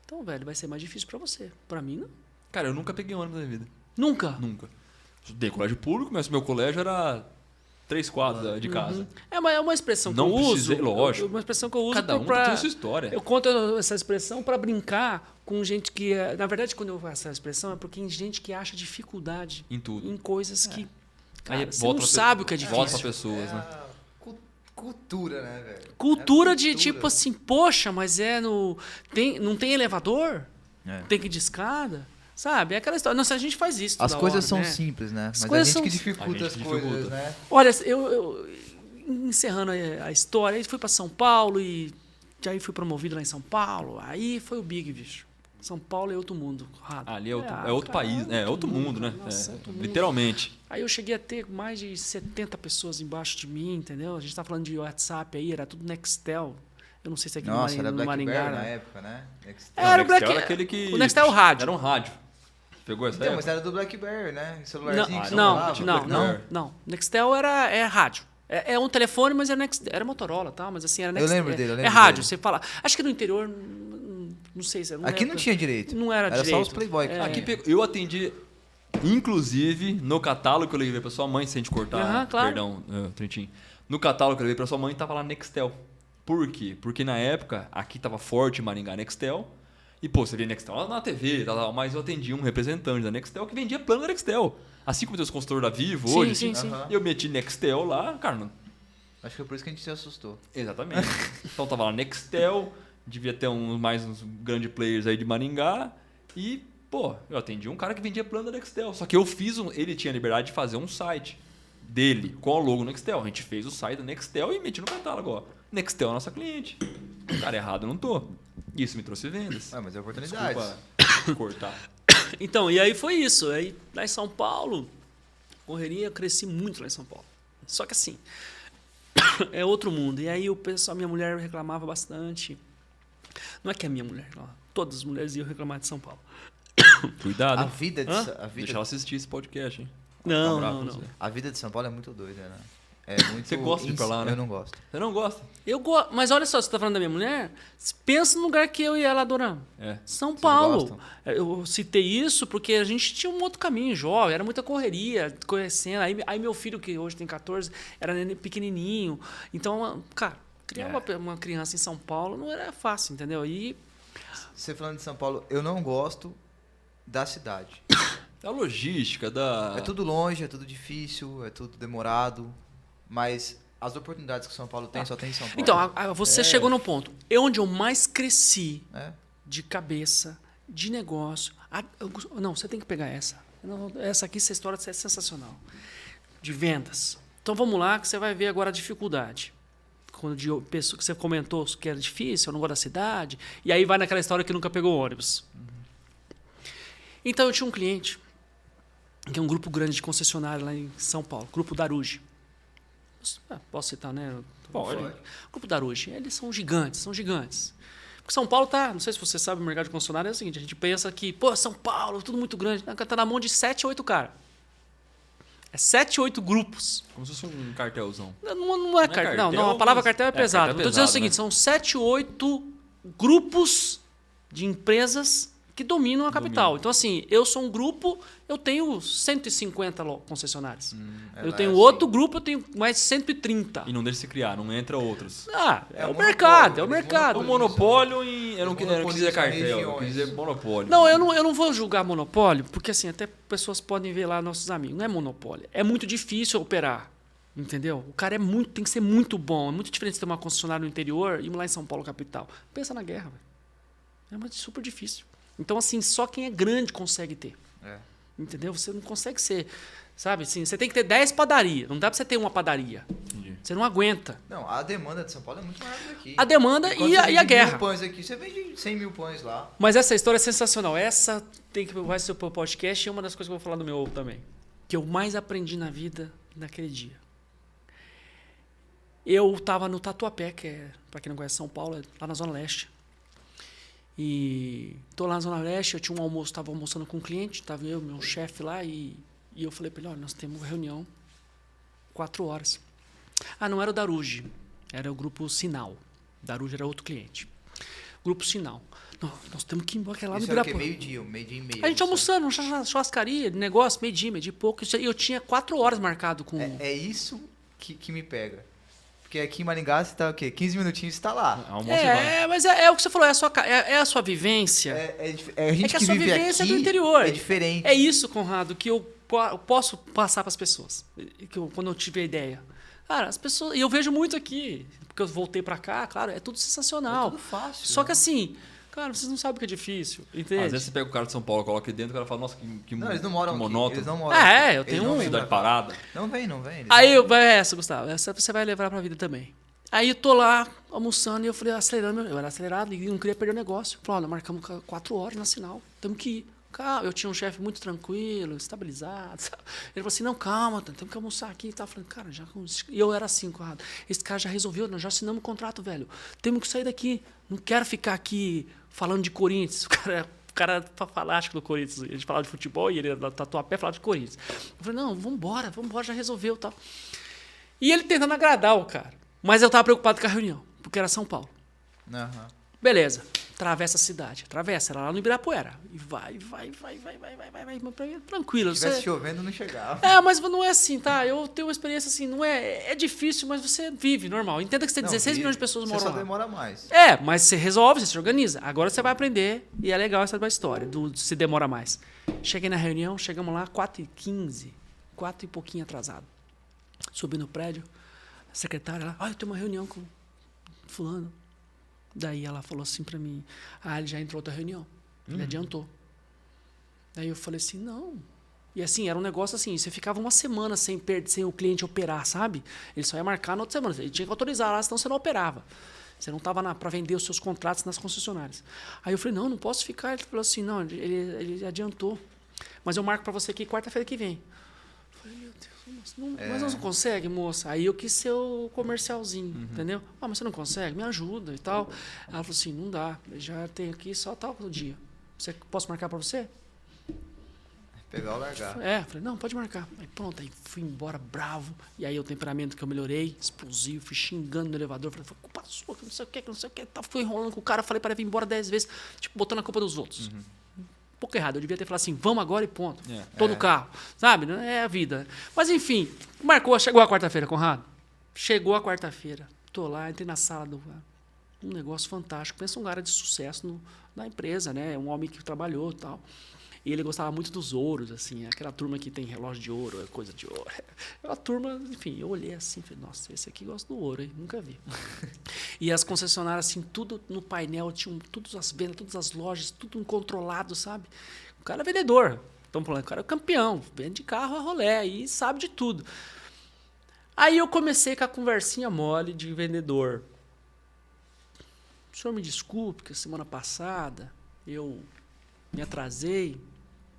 [SPEAKER 3] Então, velho, vai ser mais difícil para você. Para mim, não.
[SPEAKER 1] Cara, eu nunca peguei um ônibus na vida.
[SPEAKER 3] Nunca?
[SPEAKER 1] Nunca. Estudei colégio público, mas meu colégio era 3 quadras de casa.
[SPEAKER 3] É uma expressão que
[SPEAKER 1] não
[SPEAKER 3] eu uso.
[SPEAKER 1] Precisei, lógico.
[SPEAKER 3] Uma expressão que eu uso
[SPEAKER 1] Cada um tem a sua história.
[SPEAKER 3] Eu conto essa expressão para brincar com gente que... Na verdade, quando eu faço essa expressão, é porque tem gente que acha dificuldade
[SPEAKER 1] em tudo.
[SPEAKER 3] Em coisas que... Cara,
[SPEAKER 1] aí
[SPEAKER 3] você não sabe o que é difícil.
[SPEAKER 1] Volta para pessoas, né?
[SPEAKER 2] Cultura, né, velho?
[SPEAKER 3] Cultura de tipo assim, poxa, mas não tem elevador? Tem que ir de escada? Sabe? É aquela história. Nossa, a gente faz isso.
[SPEAKER 2] As coisas
[SPEAKER 3] hora,
[SPEAKER 2] são
[SPEAKER 3] né?
[SPEAKER 2] simples, né?
[SPEAKER 3] As
[SPEAKER 2] Mas
[SPEAKER 3] coisas
[SPEAKER 2] a gente
[SPEAKER 3] são...
[SPEAKER 2] que dificulta as coisas, né?
[SPEAKER 3] Olha, eu encerrando a história, aí fui para São Paulo e aí fui promovido lá em São Paulo. Aí foi o Big, bicho. São Paulo é outro mundo.
[SPEAKER 1] Ali é outro país, é outro mundo, né?
[SPEAKER 3] Nossa, outro mundo.
[SPEAKER 1] Literalmente.
[SPEAKER 3] Aí eu cheguei a ter mais de 70 pessoas embaixo de mim, entendeu? A gente tá falando de WhatsApp aí, era tudo Nextel. Eu não sei se aqui no Maringá.
[SPEAKER 2] Na época, né?
[SPEAKER 3] Era o
[SPEAKER 1] Nextel era aquele que...
[SPEAKER 3] O Nextel é o rádio.
[SPEAKER 1] Era um rádio. Pegou essa época?
[SPEAKER 2] Mas era do BlackBerry, né? Celularzinho que
[SPEAKER 3] não. Nextel é rádio. É um telefone, mas era Motorola, tá? Mas assim, era Nextel.
[SPEAKER 2] Eu lembro dele.
[SPEAKER 3] É rádio, você fala. Acho que no interior, não sei se
[SPEAKER 2] aqui não tinha direito.
[SPEAKER 3] Não era direito.
[SPEAKER 2] Era só os Playboy.
[SPEAKER 1] Aqui eu atendi, inclusive, no catálogo que eu levei pra sua mãe, sem te cortar,
[SPEAKER 3] claro.
[SPEAKER 1] perdão, Trintim. No catálogo que eu levei pra sua mãe, tava lá Nextel. Por quê? Porque na época, aqui tava forte em Maringá Nextel. E, você via Nextel na TV, mas eu atendi um representante da Nextel que vendia plano da Nextel. Assim como tem os consultores da Vivo hoje.
[SPEAKER 3] Sim.
[SPEAKER 1] Eu meti Nextel lá, cara.
[SPEAKER 2] Acho que foi por isso que a gente se assustou.
[SPEAKER 1] Exatamente. Então tava lá Nextel, devia ter uns grandes players aí de Maringá. E, eu atendi um cara que vendia plano da Nextel. Só que ele tinha a liberdade de fazer um site dele com o logo Nextel. A gente fez o site da Nextel e meti no catálogo, ó. Nextel é nossa cliente. Cara, errado eu não tô. Isso me trouxe vendas.
[SPEAKER 2] Mas é oportunidade.
[SPEAKER 1] Desculpa cortar.
[SPEAKER 3] Então, e aí foi isso. Aí, lá em São Paulo, correria, eu cresci muito lá em São Paulo. Só que assim, é outro mundo. E aí o pessoal, minha mulher reclamava bastante. Não é que a minha mulher reclamava. Todas as mulheres iam reclamar de São Paulo.
[SPEAKER 1] Cuidado.
[SPEAKER 2] Deixa
[SPEAKER 1] ela assistir esse podcast, hein?
[SPEAKER 3] Não.
[SPEAKER 2] A vida de São Paulo é muito doida, né?
[SPEAKER 1] Você gosta de ir pra lá, né?
[SPEAKER 2] Eu não gosto.
[SPEAKER 1] Você não gosta?
[SPEAKER 3] Eu gosto. Mas olha só, você tá falando da minha mulher? Pensa no lugar que eu e ela adoramos. São
[SPEAKER 2] Vocês
[SPEAKER 3] Paulo.
[SPEAKER 2] gostam?
[SPEAKER 3] Eu citei isso porque a gente tinha um outro caminho, jovem. Era muita correria, conhecendo. Aí meu filho, que hoje tem 14, era pequenininho. Então, cara, criar uma criança em São Paulo não era fácil, entendeu? E...
[SPEAKER 2] Você falando de São Paulo, eu não gosto da cidade.
[SPEAKER 1] Da logística,
[SPEAKER 2] É tudo longe, é tudo difícil, é tudo demorado, mas as oportunidades que São Paulo tem, só tem em São Paulo.
[SPEAKER 3] Então, você chegou no ponto. Onde eu mais cresci
[SPEAKER 2] É.
[SPEAKER 3] de cabeça, de negócio. Não, você tem que pegar essa. Não, essa aqui, essa história é sensacional. De vendas. Então vamos lá, que você vai ver agora a dificuldade. Quando que você comentou que era difícil, eu não gosto da cidade. E aí vai naquela história que nunca pegou ônibus. Então eu tinha um cliente, que é um grupo grande de concessionário lá em São Paulo, Grupo Daruge. Posso citar, né?
[SPEAKER 1] Pode.
[SPEAKER 3] Grupo Daruge. Eles são gigantes, são gigantes. Porque São Paulo tá, não sei se você sabe, o mercado de concessionário é o seguinte, a gente pensa que, pô, São Paulo, tudo muito grande, tá na mão de 7, 8 caras. É 7, 8 grupos.
[SPEAKER 1] Como se fosse um cartelzão.
[SPEAKER 3] Não é cartel. Não, a palavra cartel é pesada. Estou dizendo o seguinte, são 7, 8 grupos de empresas que dominam a capital. Então, assim, eu sou um grupo, eu tenho 150 concessionários. Eu tenho outro grupo, eu tenho mais 130.
[SPEAKER 1] E não deixa se criar, não entra outros.
[SPEAKER 3] É o mercado, é o mercado.
[SPEAKER 1] O monopólio eu não quis dizer cartel, eu quis dizer monopólio.
[SPEAKER 3] Não, eu não vou julgar monopólio, porque assim, até pessoas podem ver lá nossos amigos. Não é monopólio. É muito difícil operar. Entendeu? O cara tem que ser muito bom. É muito diferente de ter uma concessionária no interior e lá em São Paulo, capital. Pensa na guerra, velho. É super difícil. Então, assim, só quem é grande consegue ter. Entendeu? Você não consegue ser... Sabe? Assim, você tem que ter 10 padarias. Não dá pra você ter uma padaria.
[SPEAKER 1] Entendi.
[SPEAKER 3] Você não aguenta.
[SPEAKER 2] Não, a demanda de São Paulo é muito maior do que aqui.
[SPEAKER 3] A demanda e a guerra.
[SPEAKER 2] 1.000 pães aqui, você vende 100 mil pães lá.
[SPEAKER 3] Mas essa história é sensacional. Essa vai ser o podcast e é uma das coisas que eu vou falar no meu também. Que eu mais aprendi na vida naquele dia. Eu estava no Tatuapé, que é, para quem não conhece São Paulo, é lá na Zona Leste. E tô lá na Zona Leste, eu tinha um almoço, estava almoçando com um cliente, estava eu, meu chefe lá, e eu falei para ele, olha, nós temos uma reunião 4 horas. Não era o Daruge, era o Grupo Sinal. Daruge era outro cliente. Grupo Sinal. Não, nós temos que ir embora, que é lá
[SPEAKER 2] Isso
[SPEAKER 3] no
[SPEAKER 2] era o
[SPEAKER 3] Ibirapuera.
[SPEAKER 2] quê? Meio-dia e meio.
[SPEAKER 3] A gente almoçando, churrascaria, negócio, meio-dia e pouco. E eu tinha 4 horas marcado com...
[SPEAKER 2] É isso que me pega. Porque aqui em Maringá você tá o quê? 15 minutinhos você tá lá.
[SPEAKER 3] Mas é o que você falou, é a sua vivência.
[SPEAKER 2] A gente
[SPEAKER 3] que a
[SPEAKER 2] que
[SPEAKER 3] sua
[SPEAKER 2] vive
[SPEAKER 3] vivência
[SPEAKER 2] aqui
[SPEAKER 3] é do interior.
[SPEAKER 2] é diferente.
[SPEAKER 3] É isso, Conrado, que eu posso passar para as pessoas. Quando eu tive a ideia. Cara, as pessoas... E eu vejo muito aqui, porque eu voltei para cá, claro, é tudo sensacional.
[SPEAKER 2] É tudo fácil.
[SPEAKER 3] Só que assim... Cara, vocês não sabem o que é difícil, entende?
[SPEAKER 1] Às vezes você pega o cara de São Paulo, coloca aqui dentro, o cara fala, nossa, que
[SPEAKER 2] Não, eles não moram
[SPEAKER 1] que
[SPEAKER 2] aqui.
[SPEAKER 1] monótono.
[SPEAKER 2] Eles não moram
[SPEAKER 3] Eu
[SPEAKER 2] aqui.
[SPEAKER 3] tenho
[SPEAKER 2] Eles não
[SPEAKER 3] um...
[SPEAKER 2] vêm
[SPEAKER 1] Cidade
[SPEAKER 2] pra cá.
[SPEAKER 1] parada.
[SPEAKER 2] Não vem. Eles
[SPEAKER 3] Aí, Gustavo, essa você vai levar pra vida também. Aí eu tô lá, almoçando, e eu falei, acelerando, eu era acelerado e não queria perder o negócio. Falei, olha, marcamos 4 horas na sinal, temos que ir. Eu tinha um chefe muito tranquilo, estabilizado, sabe? Ele falou assim, não, calma, temos que almoçar aqui e tal. Eu falei, cara, E eu era assim, Conrado, esse cara já resolveu, nós já assinamos o contrato, velho. Temos que sair daqui, não quero ficar aqui falando de Corinthians. O cara é fanático do Corinthians. A gente falava de futebol e ele era da Tatuapé falava de Corinthians. Eu falei, não, vambora, já resolveu e tal. E ele tentando agradar o cara. Mas eu tava preocupado com a reunião, porque era São Paulo.
[SPEAKER 2] Uhum.
[SPEAKER 3] Beleza, atravessa a cidade. Era lá no Ibirapuera. E vai, tranquilo.
[SPEAKER 2] Se tivesse chovendo, não chegava.
[SPEAKER 3] Mas não é assim, tá? Eu tenho uma experiência assim, não é... É difícil, mas você vive normal. Entenda que você tem 16 milhões de pessoas moram lá.
[SPEAKER 2] Você só demora mais.
[SPEAKER 3] Mas você resolve, você se organiza. Agora você vai aprender, e é legal essa história, se demora mais. Cheguei na reunião, chegamos lá 4h15, 4 e pouquinho atrasado. Subi no prédio, a secretária lá, eu tenho uma reunião com fulano. Daí ela falou assim pra mim, ele já entrou outra reunião, ele adiantou. Daí eu falei assim, não. E assim, era um negócio assim, você ficava uma semana sem o cliente operar, sabe? Ele só ia marcar na outra semana, ele tinha que autorizar lá, senão você não operava. Você não estava para vender os seus contratos nas concessionárias. Aí eu falei, não posso ficar. Ele falou assim, não, ele adiantou. Mas eu marco para você aqui quarta-feira que vem. Eu falei, meu Deus, mas não consegue, moça? Aí eu quis ser o comercialzinho, entendeu? Mas você não consegue? Me ajuda e tal. Ela falou assim, não dá, eu já tenho aqui só tal dia. Posso marcar para você?
[SPEAKER 2] Pegar ou largar.
[SPEAKER 3] Falei, não, pode marcar. Aí pronto, aí fui embora bravo. E aí o temperamento que eu melhorei, explosivo, fui xingando no elevador. Falei, culpa sua, que não sei o que. Fui enrolando com o cara, falei para ele vir embora 10 vezes, tipo, botando a culpa dos outros. Um pouco errado, eu devia ter falado assim, vamos agora e ponto. Tô no carro, sabe? É a vida. Mas enfim, chegou a quarta-feira, Conrado. Chegou a quarta-feira, tô lá, entrei na sala um negócio fantástico. Pensa um cara de sucesso na empresa, né? Um homem que trabalhou e tal. E ele gostava muito dos ouros, assim, aquela turma que tem relógio de ouro, coisa de ouro. É uma turma, enfim, eu olhei assim, falei, nossa, esse aqui gosta do ouro, hein? Nunca vi. E as concessionárias, assim, tudo no painel, tinham todas as vendas, todas as lojas, tudo controlado, sabe? O cara é vendedor, estamos falando, o cara é campeão, vende carro a rolé e sabe de tudo. Aí eu comecei com a conversinha mole de vendedor. O senhor me desculpe, que semana passada eu me atrasei,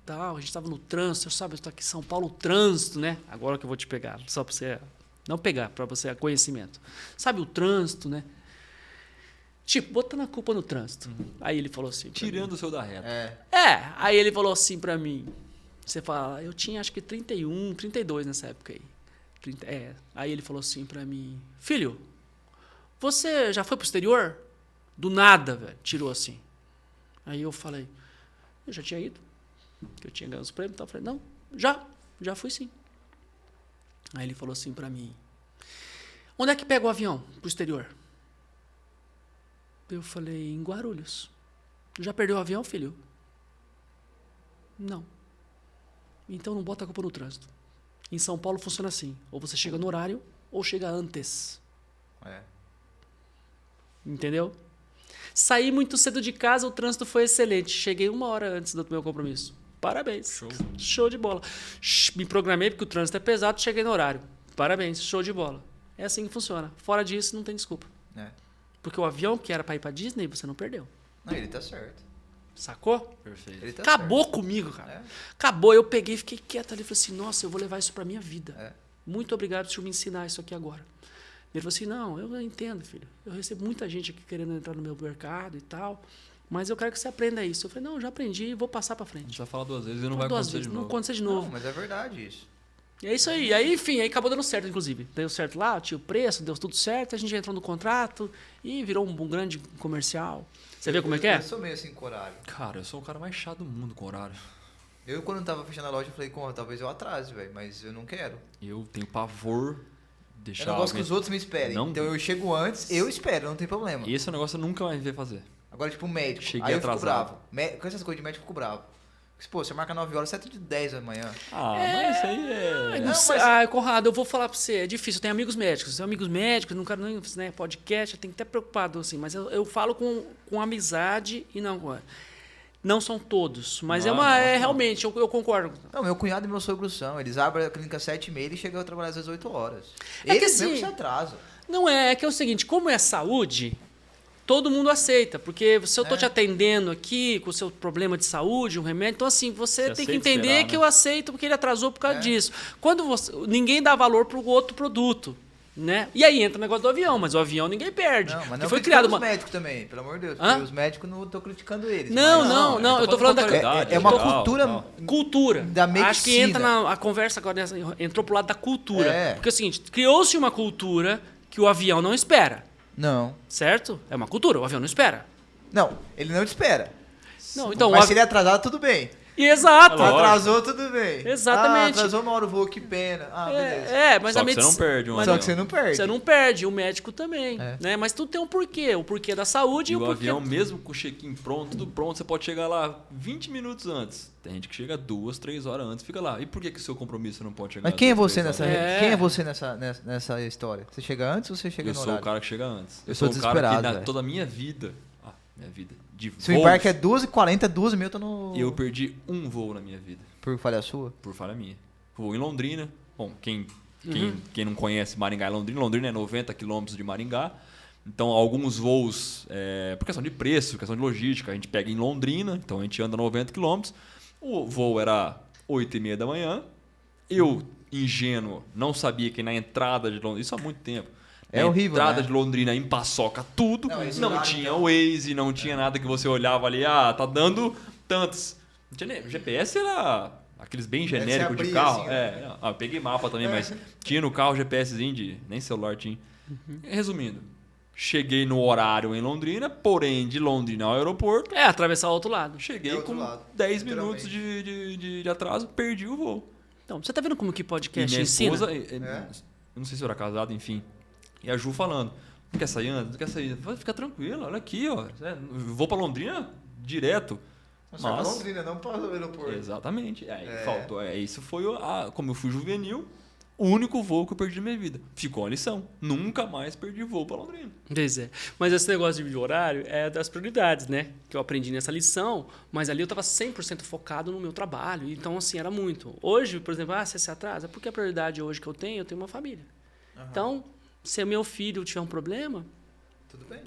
[SPEAKER 3] tal, a gente estava no trânsito, sabe, eu estou aqui em São Paulo, o trânsito, né? Agora que eu vou te pegar, só para você, não pegar, para você conhecimento. Sabe o trânsito, né? Tipo, botando a culpa no trânsito. Aí ele falou assim...
[SPEAKER 1] Tirando o seu da reta.
[SPEAKER 3] Aí ele falou assim para mim, você fala, eu tinha acho que 31, 32 nessa época aí. Aí ele falou assim para mim, filho, você já foi pro exterior? Do nada, velho, tirou assim. Aí eu falei, eu já tinha ido, que eu tinha ganho os prêmios, então eu falei, não, já fui sim. Aí ele falou assim pra mim, onde é que pega o avião pro exterior? Eu falei, em Guarulhos. Já perdeu o avião, filho? Não. Então não bota a culpa no trânsito. Em São Paulo funciona assim, ou você chega no horário, ou chega antes. Entendeu? Saí muito cedo de casa, o trânsito foi excelente. Cheguei 1 hora antes do meu compromisso. Parabéns. Show de bola. Me programei porque o trânsito é pesado, cheguei no horário. Parabéns, show de bola. É assim que funciona. Fora disso, não tem desculpa. Porque o avião que era para ir para Disney, você não perdeu.
[SPEAKER 2] Não, ele tá certo.
[SPEAKER 3] Sacou?
[SPEAKER 1] Perfeito.
[SPEAKER 2] Ele tá
[SPEAKER 3] Acabou
[SPEAKER 2] certo.
[SPEAKER 3] comigo, cara. Acabou. Eu peguei, fiquei quieto ali e falei assim, nossa, eu vou levar isso para minha vida. Muito obrigado por me ensinar isso aqui agora. Ele falou assim, não, eu entendo, filho. Eu recebo muita gente aqui querendo entrar no meu mercado e tal, mas eu quero que você aprenda isso. Eu falei, não, já aprendi e vou passar para
[SPEAKER 1] A
[SPEAKER 3] frente.
[SPEAKER 1] gente vai falar 2 vezes e não vai acontecer de
[SPEAKER 3] Não
[SPEAKER 1] novo.
[SPEAKER 3] acontecer de
[SPEAKER 2] Não,
[SPEAKER 3] novo.
[SPEAKER 2] mas é verdade isso.
[SPEAKER 3] E é isso aí. Aí, enfim, aí acabou dando certo, inclusive. Deu certo lá, tinha o preço, deu tudo certo, a gente entrou no contrato e virou um grande comercial. Você vê como é que é?
[SPEAKER 2] Eu sou meio assim com horário.
[SPEAKER 1] Cara, eu sou o cara mais chato do mundo com horário.
[SPEAKER 2] Eu, quando tava fechando a loja, eu falei, talvez eu atrase, velho, mas eu não quero.
[SPEAKER 1] Eu tenho pavor de deixar...
[SPEAKER 2] Eu não gosto que os outros me esperem.
[SPEAKER 1] Não.
[SPEAKER 2] Então eu chego antes, eu espero, não tem problema.
[SPEAKER 1] Esse é um negócio que eu nunca vai ver fazer.
[SPEAKER 2] Agora, tipo, médico.
[SPEAKER 1] Cheguei
[SPEAKER 2] aí eu
[SPEAKER 1] atrasado.
[SPEAKER 2] fico bravo. Com essas coisas de médico, eu fico bravo. Porque, pô, você marca 9 horas, 7 de 10 da manhã.
[SPEAKER 1] Mas isso aí
[SPEAKER 3] Ai,
[SPEAKER 1] é...
[SPEAKER 3] não sei. Ai, Conrado, eu vou falar pra você, é difícil. Eu tenho amigos médicos. Eu tenho amigos médicos, não quero nem, né, podcast, eu tenho que estar preocupado, assim. Mas eu falo com amizade e não com... Não são todos, mas
[SPEAKER 1] Não,
[SPEAKER 3] realmente, eu concordo.
[SPEAKER 2] Não, meu cunhado e meu sogro são. Eles abrem a clínica às 7h30 e chegam a trabalhar às 18 horas.
[SPEAKER 3] É que
[SPEAKER 2] Eles mesmo
[SPEAKER 3] assim-
[SPEAKER 2] se atrasam.
[SPEAKER 3] Não é que é o seguinte, como é saúde, todo mundo aceita, porque se eu estou te atendendo aqui com o seu problema de saúde, um remédio, então assim, você tem que
[SPEAKER 1] aceita
[SPEAKER 3] entender
[SPEAKER 1] esperar,
[SPEAKER 3] que
[SPEAKER 1] né?
[SPEAKER 3] eu aceito porque ele atrasou por causa disso. Quando ninguém dá valor para o outro produto, né? E aí entra o negócio do avião, mas o avião ninguém perde.
[SPEAKER 2] Não, mas
[SPEAKER 3] porque
[SPEAKER 2] não
[SPEAKER 3] foi
[SPEAKER 2] criticando
[SPEAKER 3] criado
[SPEAKER 2] os médicos também, pelo amor de Deus.
[SPEAKER 3] Hã?
[SPEAKER 2] Porque os médicos não tô criticando eles.
[SPEAKER 3] Não,
[SPEAKER 2] mas-
[SPEAKER 3] não, eu tô falando da
[SPEAKER 1] qualidade,
[SPEAKER 2] É uma
[SPEAKER 1] legal,
[SPEAKER 2] cultura...
[SPEAKER 1] tal.
[SPEAKER 3] cultura.
[SPEAKER 2] Da
[SPEAKER 3] Acho que
[SPEAKER 2] medicina.
[SPEAKER 3] entra a conversa agora, entrou pro lado da cultura.
[SPEAKER 2] É.
[SPEAKER 3] Porque é o seguinte, criou-se uma cultura que o avião não espera,
[SPEAKER 2] Não.
[SPEAKER 3] certo? É uma cultura, o avião não espera.
[SPEAKER 2] Não, ele não te espera.
[SPEAKER 3] Não, então,
[SPEAKER 2] Mas se ele é atrasado, tudo bem.
[SPEAKER 3] Exato.
[SPEAKER 1] Lógico.
[SPEAKER 2] Atrasou, tudo bem.
[SPEAKER 3] Exatamente.
[SPEAKER 2] Atrasou uma hora o voo, que pena. Beleza.
[SPEAKER 3] Mas
[SPEAKER 1] Só
[SPEAKER 3] a
[SPEAKER 1] que você
[SPEAKER 3] medicina...
[SPEAKER 1] não perde um
[SPEAKER 3] mas
[SPEAKER 2] Só
[SPEAKER 1] avião.
[SPEAKER 2] que você não perde.
[SPEAKER 3] Você não perde, o médico também,
[SPEAKER 2] É.
[SPEAKER 3] né? Mas tudo tem um porquê, o porquê da saúde
[SPEAKER 1] E
[SPEAKER 3] o
[SPEAKER 1] o
[SPEAKER 3] porquê...
[SPEAKER 1] avião, mesmo com o check-in pronto, tudo pronto, você pode chegar lá 20 minutos antes. Tem gente que chega 2, 3 horas antes, fica lá. E por que o seu compromisso não pode chegar
[SPEAKER 2] Mas quem é
[SPEAKER 1] 2,
[SPEAKER 2] você
[SPEAKER 1] 3
[SPEAKER 2] nessa,
[SPEAKER 1] horas?
[SPEAKER 3] É.
[SPEAKER 2] quem é você nessa história? Você chega antes ou você chega
[SPEAKER 1] Eu
[SPEAKER 2] no
[SPEAKER 1] sou
[SPEAKER 2] horário?
[SPEAKER 1] o cara que chega antes.
[SPEAKER 2] Eu
[SPEAKER 1] sou
[SPEAKER 2] sou
[SPEAKER 1] o cara que
[SPEAKER 2] desesperado, velho.
[SPEAKER 1] toda a minha vida, de
[SPEAKER 2] Se o
[SPEAKER 1] voos,
[SPEAKER 2] embarque é 2h40, 2h30 eu tô no...
[SPEAKER 1] eu perdi um voo na minha vida,
[SPEAKER 2] Por falha sua?
[SPEAKER 1] por falha minha. Voo em Londrina. Bom, quem
[SPEAKER 3] Uhum.
[SPEAKER 1] não conhece Maringá e Londrina, Londrina é 90 quilômetros de Maringá. Então, alguns voos, por questão de preço, questão de logística, a gente pega em Londrina, então a gente anda 90 quilômetros. O voo era 8h30 da manhã. Eu, ingênuo, não sabia que na entrada de Londrina, isso há muito tempo,
[SPEAKER 2] É
[SPEAKER 1] na
[SPEAKER 2] horrível,
[SPEAKER 1] entrada
[SPEAKER 2] né?
[SPEAKER 1] de Londrina empaçoca tudo,
[SPEAKER 2] Não, esse
[SPEAKER 1] não
[SPEAKER 2] horário,
[SPEAKER 1] tinha
[SPEAKER 2] então.
[SPEAKER 1] Waze, não tinha nada que você olhava ali, tá dando tantos. Não tinha nem, o GPS era aqueles bem genéricos de
[SPEAKER 2] abria
[SPEAKER 1] carro.
[SPEAKER 2] assim, né?
[SPEAKER 1] Eu peguei mapa também, mas tinha no carro GPSzinho nem celular tinha. Resumindo, cheguei no horário em Londrina, porém de Londrina ao aeroporto,
[SPEAKER 3] atravessar o outro lado.
[SPEAKER 1] cheguei
[SPEAKER 2] É outro
[SPEAKER 1] com
[SPEAKER 2] lado,
[SPEAKER 1] 10
[SPEAKER 2] literalmente.
[SPEAKER 1] minutos de atraso, perdi o voo.
[SPEAKER 3] Então, você tá vendo como que
[SPEAKER 1] E
[SPEAKER 3] podcast
[SPEAKER 1] minha
[SPEAKER 3] ensina?
[SPEAKER 1] esposa, eu não sei se eu era casado, enfim. E a Ju falando, não quer sair antes? Não quer sair? Vai ficar tranquilo, olha aqui, ó. Eu vou pra Londrina direto.
[SPEAKER 2] Nossa,
[SPEAKER 1] Mas-
[SPEAKER 2] pra Londrina, não para o aeroporto.
[SPEAKER 1] Exatamente. Aí
[SPEAKER 2] É.
[SPEAKER 1] faltou. Isso foi como eu fui juvenil, o único voo que eu perdi na minha vida. Ficou a lição. Nunca mais perdi voo para Londrina.
[SPEAKER 3] Pois é. Mas esse negócio de horário é das prioridades, né? Que eu aprendi nessa lição, mas ali eu estava 100% focado no meu trabalho. Então, assim, era muito. Hoje, por exemplo, você se atrasa, porque a prioridade hoje que eu tenho uma família.
[SPEAKER 2] Aham.
[SPEAKER 3] Então, se meu filho tiver um problema,
[SPEAKER 2] Tudo bem.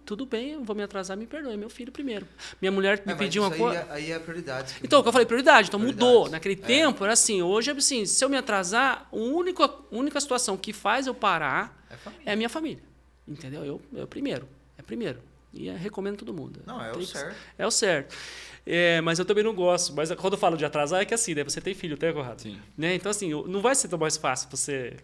[SPEAKER 3] tudo bem, eu vou me atrasar, me perdoe, é meu filho primeiro. Minha mulher me
[SPEAKER 2] Mas
[SPEAKER 3] pediu uma
[SPEAKER 2] isso
[SPEAKER 3] coisa.
[SPEAKER 2] Aí é prioridade.
[SPEAKER 3] Então, o que eu falei, prioridade. Então, mudou.
[SPEAKER 2] Prioridades.
[SPEAKER 3] Naquele tempo, era assim. Hoje, é assim, se eu me atrasar, a única situação que faz eu parar
[SPEAKER 2] É família.
[SPEAKER 3] é a minha família. Entendeu? Eu primeiro. É primeiro. E recomendo todo mundo.
[SPEAKER 2] Não, é o
[SPEAKER 3] Tem que-
[SPEAKER 2] certo.
[SPEAKER 3] É o certo. Mas eu também não gosto. Mas quando eu falo de atrasar, é que assim, né? Você tem filho, tá, Conrado?
[SPEAKER 1] Sim.
[SPEAKER 3] Né? Então, assim, não vai ser tão mais fácil você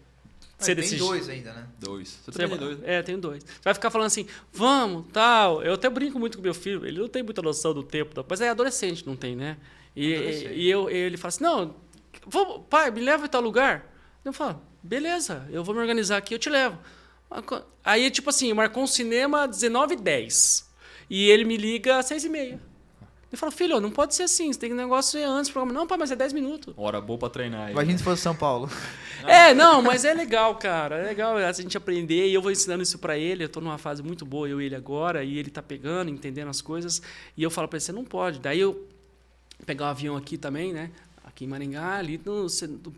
[SPEAKER 3] ser
[SPEAKER 2] Tem
[SPEAKER 3] desse
[SPEAKER 2] 2 ainda, né?
[SPEAKER 1] 2. Você
[SPEAKER 3] Você
[SPEAKER 1] também tem 2.
[SPEAKER 3] tenho 2. Você vai ficar falando assim, vamos, tal. Eu até brinco muito com meu filho, ele não tem muita noção do tempo, mas é adolescente, não tem, né?
[SPEAKER 2] Adolescente.
[SPEAKER 3] Ele fala assim, não, vamos, pai, me leva em tal lugar. Eu falo, beleza, eu vou me organizar aqui, eu te levo. Aí, tipo assim, marcou um cinema 19h10. E ele me liga às 6h30. Eu falo, filho, não pode ser assim, você tem que negócio antes. Programa. Não, pai, mas é 10 minutos.
[SPEAKER 1] Hora boa para treinar. Aí,
[SPEAKER 2] Imagina
[SPEAKER 1] né?
[SPEAKER 2] se fosse São Paulo.
[SPEAKER 3] Não, mas é legal, cara. É legal a gente aprender e eu vou ensinando isso pra ele. Eu tô numa fase muito boa, eu e ele agora, e ele tá pegando, entendendo as coisas. E eu falo pra ele, você não pode. Daí eu pegar o avião aqui também, né? Aqui em Maringá, ali,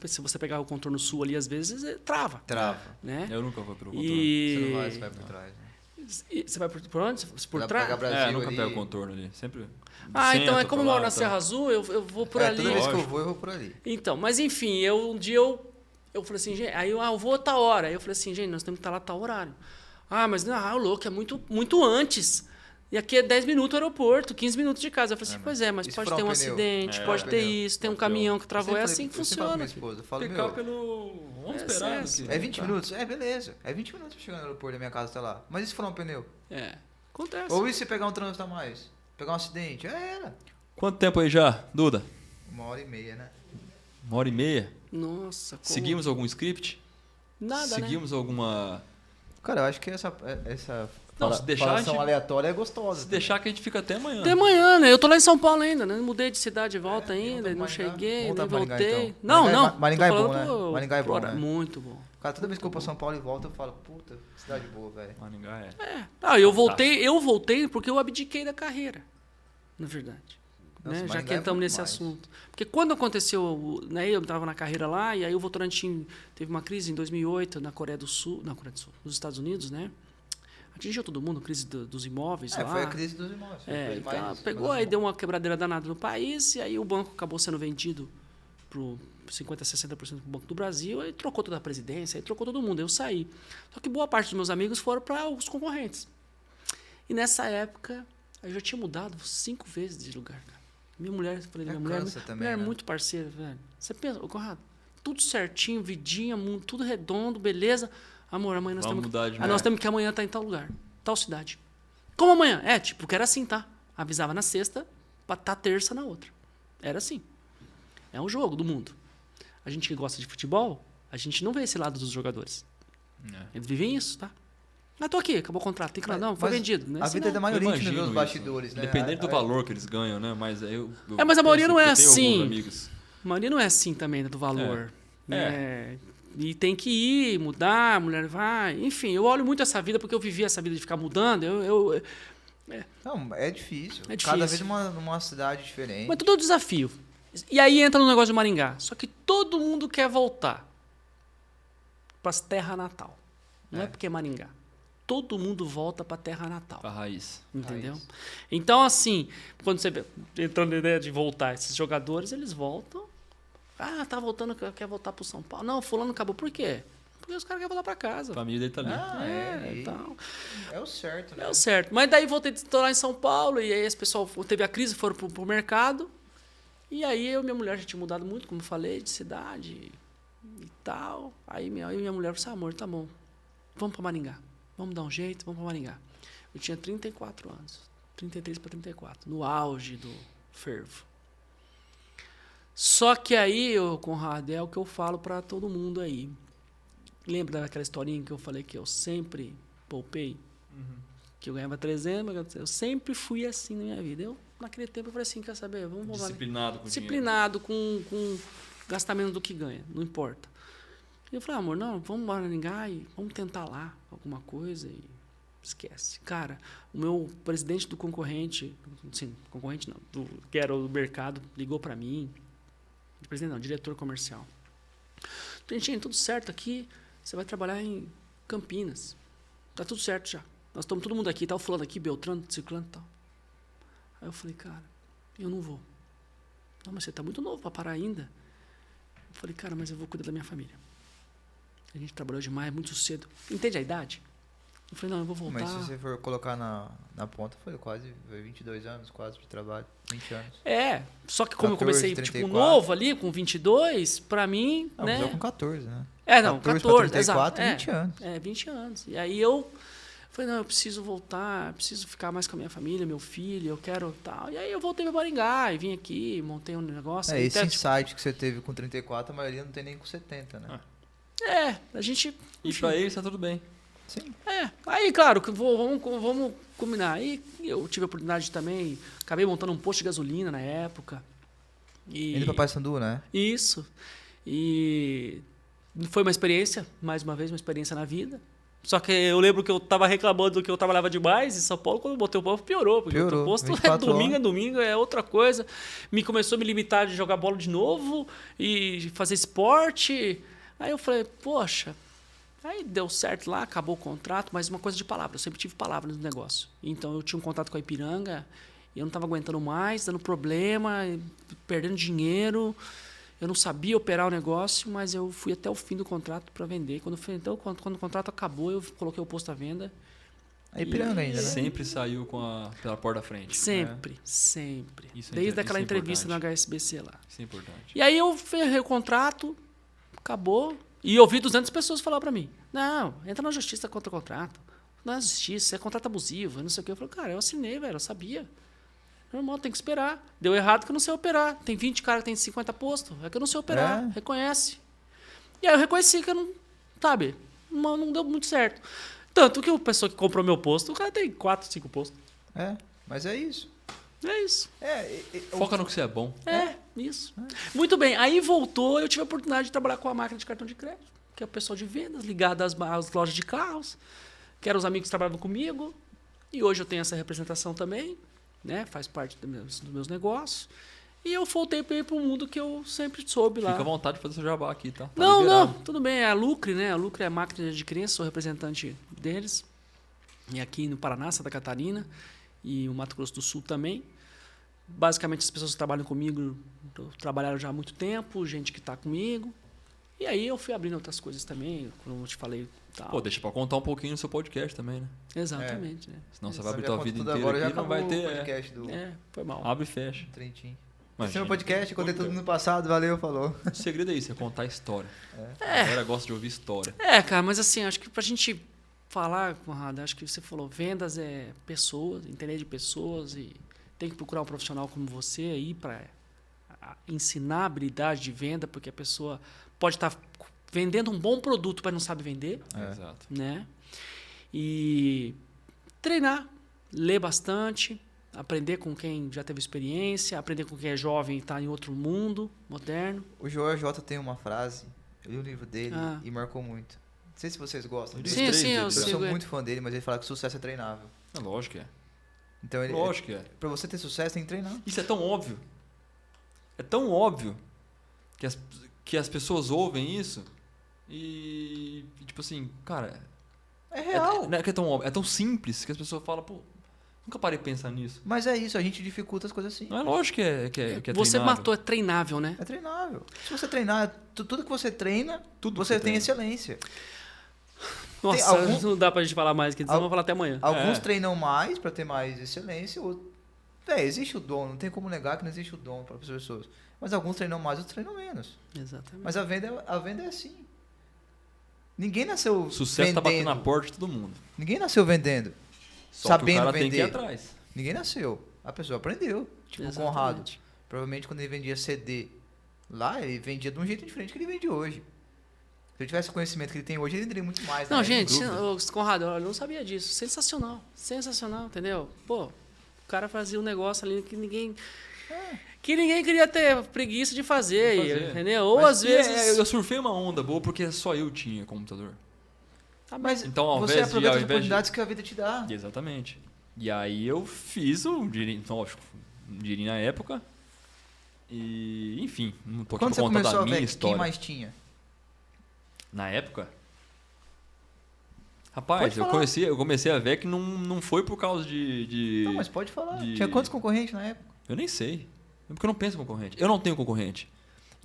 [SPEAKER 3] se você pegar o contorno sul ali, às vezes, trava,
[SPEAKER 2] Trava.
[SPEAKER 3] né?
[SPEAKER 1] Eu nunca vou pelo contorno.
[SPEAKER 2] Você vai por trás. Né?
[SPEAKER 3] E você vai por onde? Por
[SPEAKER 2] Pra
[SPEAKER 3] trás?
[SPEAKER 2] pegar Brasil
[SPEAKER 1] Eu nunca
[SPEAKER 2] ali.
[SPEAKER 1] pego o contorno ali. Sempre.
[SPEAKER 3] Então é
[SPEAKER 1] centro
[SPEAKER 3] como eu
[SPEAKER 1] pra lá,
[SPEAKER 3] moro na
[SPEAKER 1] tá?
[SPEAKER 3] Serra Azul, eu vou por ali.
[SPEAKER 2] Toda vez que eu
[SPEAKER 1] Lógico.
[SPEAKER 2] vou por ali.
[SPEAKER 3] Então, mas enfim, um dia eu falei assim, gente, aí eu vou a tal hora. Aí eu falei assim, gente, nós temos que estar lá a tal horário. Mas não, louco, é muito antes. E aqui é 10 minutos do aeroporto, 15 minutos de casa. Eu falei assim, pois é, mas
[SPEAKER 2] e se
[SPEAKER 3] pode
[SPEAKER 2] furar
[SPEAKER 3] ter
[SPEAKER 2] um
[SPEAKER 3] um
[SPEAKER 2] pneu?
[SPEAKER 3] acidente, pode ter
[SPEAKER 2] pneu.
[SPEAKER 3] isso, tem um
[SPEAKER 1] Pode ter
[SPEAKER 3] caminhão que travou, é
[SPEAKER 2] Eu sempre
[SPEAKER 3] assim que
[SPEAKER 2] falei- eu sempre falo pra minha
[SPEAKER 3] funciona.
[SPEAKER 2] esposa, eu falo,
[SPEAKER 1] Pecar
[SPEAKER 2] meu,
[SPEAKER 1] pelo. Vamos
[SPEAKER 3] É
[SPEAKER 1] esperar.
[SPEAKER 3] certo.
[SPEAKER 1] aqui.
[SPEAKER 2] é 20 minutos? É, beleza. É 20 minutos pra chegar no aeroporto da minha casa até lá. Mas e se furar um pneu?
[SPEAKER 3] Acontece.
[SPEAKER 2] Ou e se pegar um trânsito a mais? Pegar um acidente? Era.
[SPEAKER 1] Quanto tempo aí já, Duda?
[SPEAKER 2] 1h30, né?
[SPEAKER 1] 1h30?
[SPEAKER 3] Nossa, como...
[SPEAKER 1] Seguimos algum script?
[SPEAKER 3] Nada,
[SPEAKER 1] Seguimos alguma.
[SPEAKER 2] Cara, eu acho que essa
[SPEAKER 1] Não, se deixar,
[SPEAKER 2] falação
[SPEAKER 1] a gente-
[SPEAKER 2] aleatória é gostosa.
[SPEAKER 1] Se deixar que a gente fica até amanhã.
[SPEAKER 3] Até amanhã, né? Eu tô lá em São Paulo ainda, né? Mudei de cidade de volta ainda,
[SPEAKER 2] volta
[SPEAKER 3] não
[SPEAKER 2] pra Maringá.
[SPEAKER 3] cheguei,
[SPEAKER 2] Volta
[SPEAKER 3] nem
[SPEAKER 2] pra Maringá,
[SPEAKER 3] voltei.
[SPEAKER 2] então.
[SPEAKER 3] Não,
[SPEAKER 2] Maringá é-
[SPEAKER 3] não.
[SPEAKER 2] Maringá é
[SPEAKER 3] tô
[SPEAKER 2] bom,
[SPEAKER 3] falando
[SPEAKER 2] né? Maringá é bom, né?
[SPEAKER 3] Muito bom.
[SPEAKER 2] Cara, toda vez que eu vou pra São Paulo e volto, eu falo, puta, cidade boa, velho.
[SPEAKER 1] Maringá é.
[SPEAKER 3] Eu voltei porque eu abdiquei da carreira, na verdade.
[SPEAKER 2] Nossa,
[SPEAKER 3] Né? Já
[SPEAKER 2] Maringá
[SPEAKER 3] que
[SPEAKER 2] é
[SPEAKER 3] entramos
[SPEAKER 2] muito
[SPEAKER 3] nesse
[SPEAKER 2] mais.
[SPEAKER 3] assunto. Porque quando aconteceu, né, eu estava na carreira lá, e aí o Votorantim teve uma crise em 2008 na Coreia do Sul, nos Estados Unidos, né? Atingiu todo mundo, crise dos imóveis lá.
[SPEAKER 2] Foi a crise dos imóveis. Foi
[SPEAKER 3] Então,
[SPEAKER 2] mais-
[SPEAKER 3] pegou,
[SPEAKER 2] mais-
[SPEAKER 3] aí deu uma quebradeira danada no país, e aí o banco acabou sendo vendido para 50%, 60% do Banco do Brasil, aí trocou toda a presidência, aí trocou todo mundo, eu saí. Só que boa parte dos meus amigos foram para os concorrentes. E nessa época, eu já tinha mudado 5 vezes de lugar, cara. Minha mulher, eu falei, minha mulher,
[SPEAKER 2] cansa também,
[SPEAKER 3] mulher é
[SPEAKER 2] né?
[SPEAKER 3] muito parceira, velho. Você pensa, ô Conrado, tudo certinho, vidinha, tudo redondo, beleza. Amor, amanhã nós
[SPEAKER 1] Vamos
[SPEAKER 3] temos
[SPEAKER 1] mudar de
[SPEAKER 3] nós temos que amanhã estar em tal lugar, tal cidade. Como amanhã? Porque era assim, tá? Avisava na sexta, pra estar terça na outra. Era assim. É um jogo do mundo. A gente que gosta de futebol, a gente não vê esse lado dos jogadores. Eles vivem isso, tá? Tô aqui, acabou o contrato, tem que ir lá. Não, foi
[SPEAKER 2] Mas
[SPEAKER 3] vendido. Não é
[SPEAKER 2] A
[SPEAKER 3] assim,
[SPEAKER 2] vida
[SPEAKER 3] não.
[SPEAKER 2] da maioria a gente não vê
[SPEAKER 1] Imagino
[SPEAKER 2] os
[SPEAKER 1] isso.
[SPEAKER 2] bastidores, né?
[SPEAKER 1] Independente do valor que eles ganham, né? Mas
[SPEAKER 3] Mas a maioria não é
[SPEAKER 1] eu tenho
[SPEAKER 3] assim.
[SPEAKER 1] alguns amigos.
[SPEAKER 3] A maioria não é assim também, né, do valor. Né? E tem que ir, mudar, a mulher vai. Enfim, eu olho muito essa vida porque eu vivi essa vida de ficar mudando.
[SPEAKER 2] Não, é difícil.
[SPEAKER 3] É
[SPEAKER 2] Cada
[SPEAKER 3] difícil.
[SPEAKER 2] vez numa cidade diferente.
[SPEAKER 3] Mas tudo é um desafio. E aí entra no negócio de Maringá. Só que todo mundo quer voltar para as terra natal. Não é porque é Maringá. Todo mundo volta para a terra natal.
[SPEAKER 1] A raiz.
[SPEAKER 3] Entendeu?
[SPEAKER 2] Raiz.
[SPEAKER 3] Então, assim, quando você entrando na ideia de voltar, esses jogadores, eles voltam. Tá voltando, quer voltar pro São Paulo. Não, fulano acabou. Por quê? Porque os caras querem voltar para casa.
[SPEAKER 1] A família dele tá ali.
[SPEAKER 3] Então,
[SPEAKER 2] É o certo, né?
[SPEAKER 3] é o certo. Mas daí voltei a estourar em São Paulo, e aí esse pessoal teve a crise, foram pro mercado. E aí eu e minha mulher já tinha mudado muito, como eu falei, de cidade e tal. Aí minha mulher falou assim, amor, tá bom, vamos para Maringá. Vamos dar um jeito, vamos para Maringá. Eu tinha 34 anos, 33 para 34, no auge do fervo. Só que aí, Conrado, é o que eu falo para todo mundo aí. Lembra daquela historinha que eu falei que eu sempre poupei? Que eu ganhava 300, eu sempre fui assim na minha vida. Eu naquele tempo eu falei assim, quer saber, vamos roubar.
[SPEAKER 1] Disciplinado com dinheiro.
[SPEAKER 3] Disciplinado, com gastar menos do que ganha, não importa. E eu falei, amor, não, vamos embora em Maringá e vamos tentar lá alguma coisa e esquece. Cara, o meu presidente do concorrente, sim, concorrente não, que era o mercado, ligou para mim, presidente não, diretor comercial. Gente, tudo certo aqui, você vai trabalhar em Campinas. Tá tudo certo já. Nós estamos todo mundo aqui, tá o fulano aqui, Beltrano, Ciclano e tal. Aí eu falei, cara, eu não vou. Não, mas você tá muito novo para parar ainda. Eu falei, cara, mas eu vou cuidar da minha família. A gente trabalhou demais, muito cedo. Entende a idade? Eu falei, não, eu vou voltar.
[SPEAKER 2] Mas se você for colocar na ponta, foi quase 22 anos, quase de trabalho, 20 anos.
[SPEAKER 3] É, só que como
[SPEAKER 2] 14,
[SPEAKER 3] eu comecei
[SPEAKER 2] 34.
[SPEAKER 3] tipo novo ali, com 22, pra mim,
[SPEAKER 2] Não,
[SPEAKER 3] né?
[SPEAKER 2] mas eu com 14, né?
[SPEAKER 3] É, não,
[SPEAKER 2] 14
[SPEAKER 3] 14,
[SPEAKER 2] pra 34,
[SPEAKER 3] exato.
[SPEAKER 2] 20 anos.
[SPEAKER 3] É, 20 anos. E aí eu falei, não, eu preciso voltar, preciso ficar mais com a minha família, meu filho, eu quero tal. E aí eu voltei para Maringá e vim aqui, montei um negócio.
[SPEAKER 2] É,
[SPEAKER 3] aí
[SPEAKER 2] esse
[SPEAKER 3] até,
[SPEAKER 2] insight que você teve com 34, a maioria não tem nem com 70, né?
[SPEAKER 3] a gente...
[SPEAKER 1] E
[SPEAKER 3] enfim,
[SPEAKER 1] pra eles tá tudo bem.
[SPEAKER 2] Sim.
[SPEAKER 3] aí claro, que vamos combinar. Aí eu tive a oportunidade também, acabei montando um posto de gasolina na época. E...
[SPEAKER 2] Indo pra Paysandu, né?
[SPEAKER 3] Isso. E foi uma experiência, mais uma vez, uma experiência na vida. Só que eu lembro que eu tava reclamando que eu trabalhava demais em São Paulo, quando eu botei o posto piorou. Porque
[SPEAKER 2] Piorou,
[SPEAKER 3] o posto é
[SPEAKER 2] 24
[SPEAKER 3] domingo
[SPEAKER 2] horas.
[SPEAKER 3] a domingo, é outra coisa. Começou a me limitar de jogar bola de novo e fazer esporte. Aí eu falei, poxa... Aí deu certo lá, acabou o contrato, mas uma coisa de palavra. Eu sempre tive palavra no negócio. Então eu tinha um contato com a Ipiranga, e eu não estava aguentando mais, dando problema, perdendo dinheiro. Eu não sabia operar o negócio, mas eu fui até o fim do contrato para vender. Quando o contrato acabou, eu coloquei o posto à venda.
[SPEAKER 2] A Ipiranga ainda, né?
[SPEAKER 1] Sempre saiu pela porta da frente.
[SPEAKER 3] Sempre, sempre.
[SPEAKER 1] Isso é
[SPEAKER 3] Desde
[SPEAKER 1] isso é
[SPEAKER 3] aquela entrevista no
[SPEAKER 1] importante.
[SPEAKER 3] HSBC lá.
[SPEAKER 1] Isso é importante.
[SPEAKER 3] E aí eu ferrei o contrato, acabou. E eu ouvi 200 pessoas falar para mim, não, entra na justiça contra o contrato. Não é justiça, é contrato abusivo, não sei o quê. Eu falei, cara, eu assinei, velho, eu sabia. Normal, tem que esperar. Deu errado que eu não sei operar. Tem 20 caras que tem 50 postos, é que eu não sei operar,
[SPEAKER 2] É.
[SPEAKER 3] reconhece. E aí eu reconheci que eu não, sabe, não deu muito certo. Tanto que o pessoa que comprou meu posto, o cara tem 4, 5 postos.
[SPEAKER 2] É, mas é isso.
[SPEAKER 3] É isso.
[SPEAKER 1] Foca no que você é bom.
[SPEAKER 3] Isso. Muito bem. Aí voltou, eu tive a oportunidade de trabalhar com a máquina de cartão de crédito, que é o pessoal de vendas, ligado às lojas de carros, que eram os amigos que trabalhavam comigo. E hoje eu tenho essa representação também, né? Faz parte dos meus negócios. E eu voltei para o mundo que eu sempre soube lá.
[SPEAKER 1] Fica à vontade de fazer seu jabá aqui, tá? Tá
[SPEAKER 3] Não,
[SPEAKER 1] liberado.
[SPEAKER 3] não, tudo bem. É a Lucre, né? A Lucre é a máquina de criança, sou representante deles. E aqui no Paraná, Santa Catarina e o Mato Grosso do Sul também. Basicamente, as pessoas que trabalham comigo trabalharam já há muito tempo, gente que está comigo. E aí eu fui abrindo outras coisas também, como eu te falei. Tal.
[SPEAKER 1] Pô, deixa pra contar um pouquinho no seu podcast também, né?
[SPEAKER 3] Exatamente, né?
[SPEAKER 1] Senão você
[SPEAKER 2] Se
[SPEAKER 1] vai abrir
[SPEAKER 2] já
[SPEAKER 1] tua
[SPEAKER 2] conta
[SPEAKER 1] vida
[SPEAKER 2] tudo
[SPEAKER 1] inteira
[SPEAKER 2] agora, já
[SPEAKER 1] aqui, não vai
[SPEAKER 2] acabou
[SPEAKER 1] ter...
[SPEAKER 2] o podcast do
[SPEAKER 3] Foi mal.
[SPEAKER 1] Abre e fecha.
[SPEAKER 2] Trentinho. Esse é
[SPEAKER 1] Imagina.
[SPEAKER 2] meu podcast, contei tudo no passado, valeu, falou.
[SPEAKER 1] O segredo é isso, é contar a história. A galera gosta de ouvir história.
[SPEAKER 3] Cara, mas assim, acho que pra gente falar, Conrado, acho que você falou, vendas é pessoas, entender de pessoas e tem que procurar um profissional como você aí para ensinar a habilidade de venda, porque a pessoa pode estar vendendo um bom produto, mas não sabe vender,
[SPEAKER 1] Exato.
[SPEAKER 3] né? E treinar, ler bastante, aprender com quem já teve experiência, aprender com quem é jovem e está em outro mundo moderno.
[SPEAKER 2] O Joel J tem uma frase, eu li o livro dele
[SPEAKER 3] Ah.
[SPEAKER 2] e marcou muito. Não sei se vocês gostam
[SPEAKER 1] Sim,
[SPEAKER 2] disso.
[SPEAKER 1] três
[SPEAKER 3] Sim, eu
[SPEAKER 1] deles.
[SPEAKER 2] Eu
[SPEAKER 3] sigo.
[SPEAKER 2] sou muito fã dele, mas ele fala que o sucesso é treinável.
[SPEAKER 1] É lógico que é.
[SPEAKER 2] Então,
[SPEAKER 1] Lógico que é.
[SPEAKER 2] pra você ter sucesso, tem que treinar.
[SPEAKER 1] Isso é tão óbvio. É tão óbvio que as pessoas ouvem isso e tipo assim, cara...
[SPEAKER 2] É real.
[SPEAKER 1] Não é que é tão óbvio, é tão simples que as pessoas falam, pô, nunca parei de pensar nisso.
[SPEAKER 2] Mas é isso, a gente dificulta as coisas assim.
[SPEAKER 1] Não é lógico que é
[SPEAKER 3] Você
[SPEAKER 1] treinável.
[SPEAKER 3] matou, é treinável, né?
[SPEAKER 2] É treinável. Se você treinar, tudo que você treina,
[SPEAKER 1] Tudo
[SPEAKER 2] você
[SPEAKER 1] que você
[SPEAKER 2] tem
[SPEAKER 1] treina.
[SPEAKER 2] excelência.
[SPEAKER 3] Nossa,
[SPEAKER 2] alguns-
[SPEAKER 3] não dá pra gente falar mais, que senão vamos falar até amanhã.
[SPEAKER 2] Alguns treinam mais pra ter mais excelência, outros... existe o dom, não tem como negar que não existe o dom para as pessoas. Mas alguns treinam mais, outros treinam menos.
[SPEAKER 3] Exatamente.
[SPEAKER 2] Mas a venda é assim. Ninguém nasceu
[SPEAKER 1] Sucesso
[SPEAKER 2] vendendo.
[SPEAKER 1] tá batendo na porta de todo mundo.
[SPEAKER 2] Ninguém nasceu vendendo.
[SPEAKER 1] Só
[SPEAKER 2] Sabendo
[SPEAKER 1] que o cara tem que ir
[SPEAKER 2] vender.
[SPEAKER 1] atrás.
[SPEAKER 2] Ninguém nasceu. A pessoa aprendeu. Tipo o
[SPEAKER 3] Exatamente.
[SPEAKER 2] Conrado. Provavelmente quando ele vendia CD lá, ele vendia de um jeito diferente que ele vende hoje. Se ele tivesse o conhecimento que ele tem hoje, ele venderia muito mais.
[SPEAKER 3] Não,
[SPEAKER 2] né?
[SPEAKER 3] gente,
[SPEAKER 2] Sem dúvida.
[SPEAKER 3] Conrado, eu não sabia disso. Sensacional. Sensacional, entendeu? Pô, O cara fazia um negócio ali que ninguém queria ter preguiça de fazer. Entendeu? Ou
[SPEAKER 1] Mas
[SPEAKER 3] às vezes...
[SPEAKER 1] eu surfei uma onda boa porque só eu tinha computador.
[SPEAKER 3] Tá bom.
[SPEAKER 2] Mas
[SPEAKER 1] Então, ao
[SPEAKER 2] você
[SPEAKER 1] invés de-
[SPEAKER 2] aproveita
[SPEAKER 1] ao
[SPEAKER 2] as
[SPEAKER 1] invés de-
[SPEAKER 2] oportunidades que a vida te dá.
[SPEAKER 1] Exatamente. E aí eu fiz um dinheirinho, lógico, um dinheirinho na época. E, enfim, não tô aqui
[SPEAKER 2] Quando
[SPEAKER 1] pra
[SPEAKER 2] você
[SPEAKER 1] contar
[SPEAKER 2] começou
[SPEAKER 1] da
[SPEAKER 2] a
[SPEAKER 1] minha
[SPEAKER 2] ver,
[SPEAKER 1] história.
[SPEAKER 2] quem mais tinha?
[SPEAKER 1] Na época? Rapaz,
[SPEAKER 2] Pode falar.
[SPEAKER 1] eu comecei a ver que não foi por causa de...
[SPEAKER 2] Não, mas pode falar.
[SPEAKER 1] de-
[SPEAKER 2] Tinha quantos concorrentes na época?
[SPEAKER 1] Eu nem sei. É porque eu não penso em concorrente. Eu não tenho concorrente.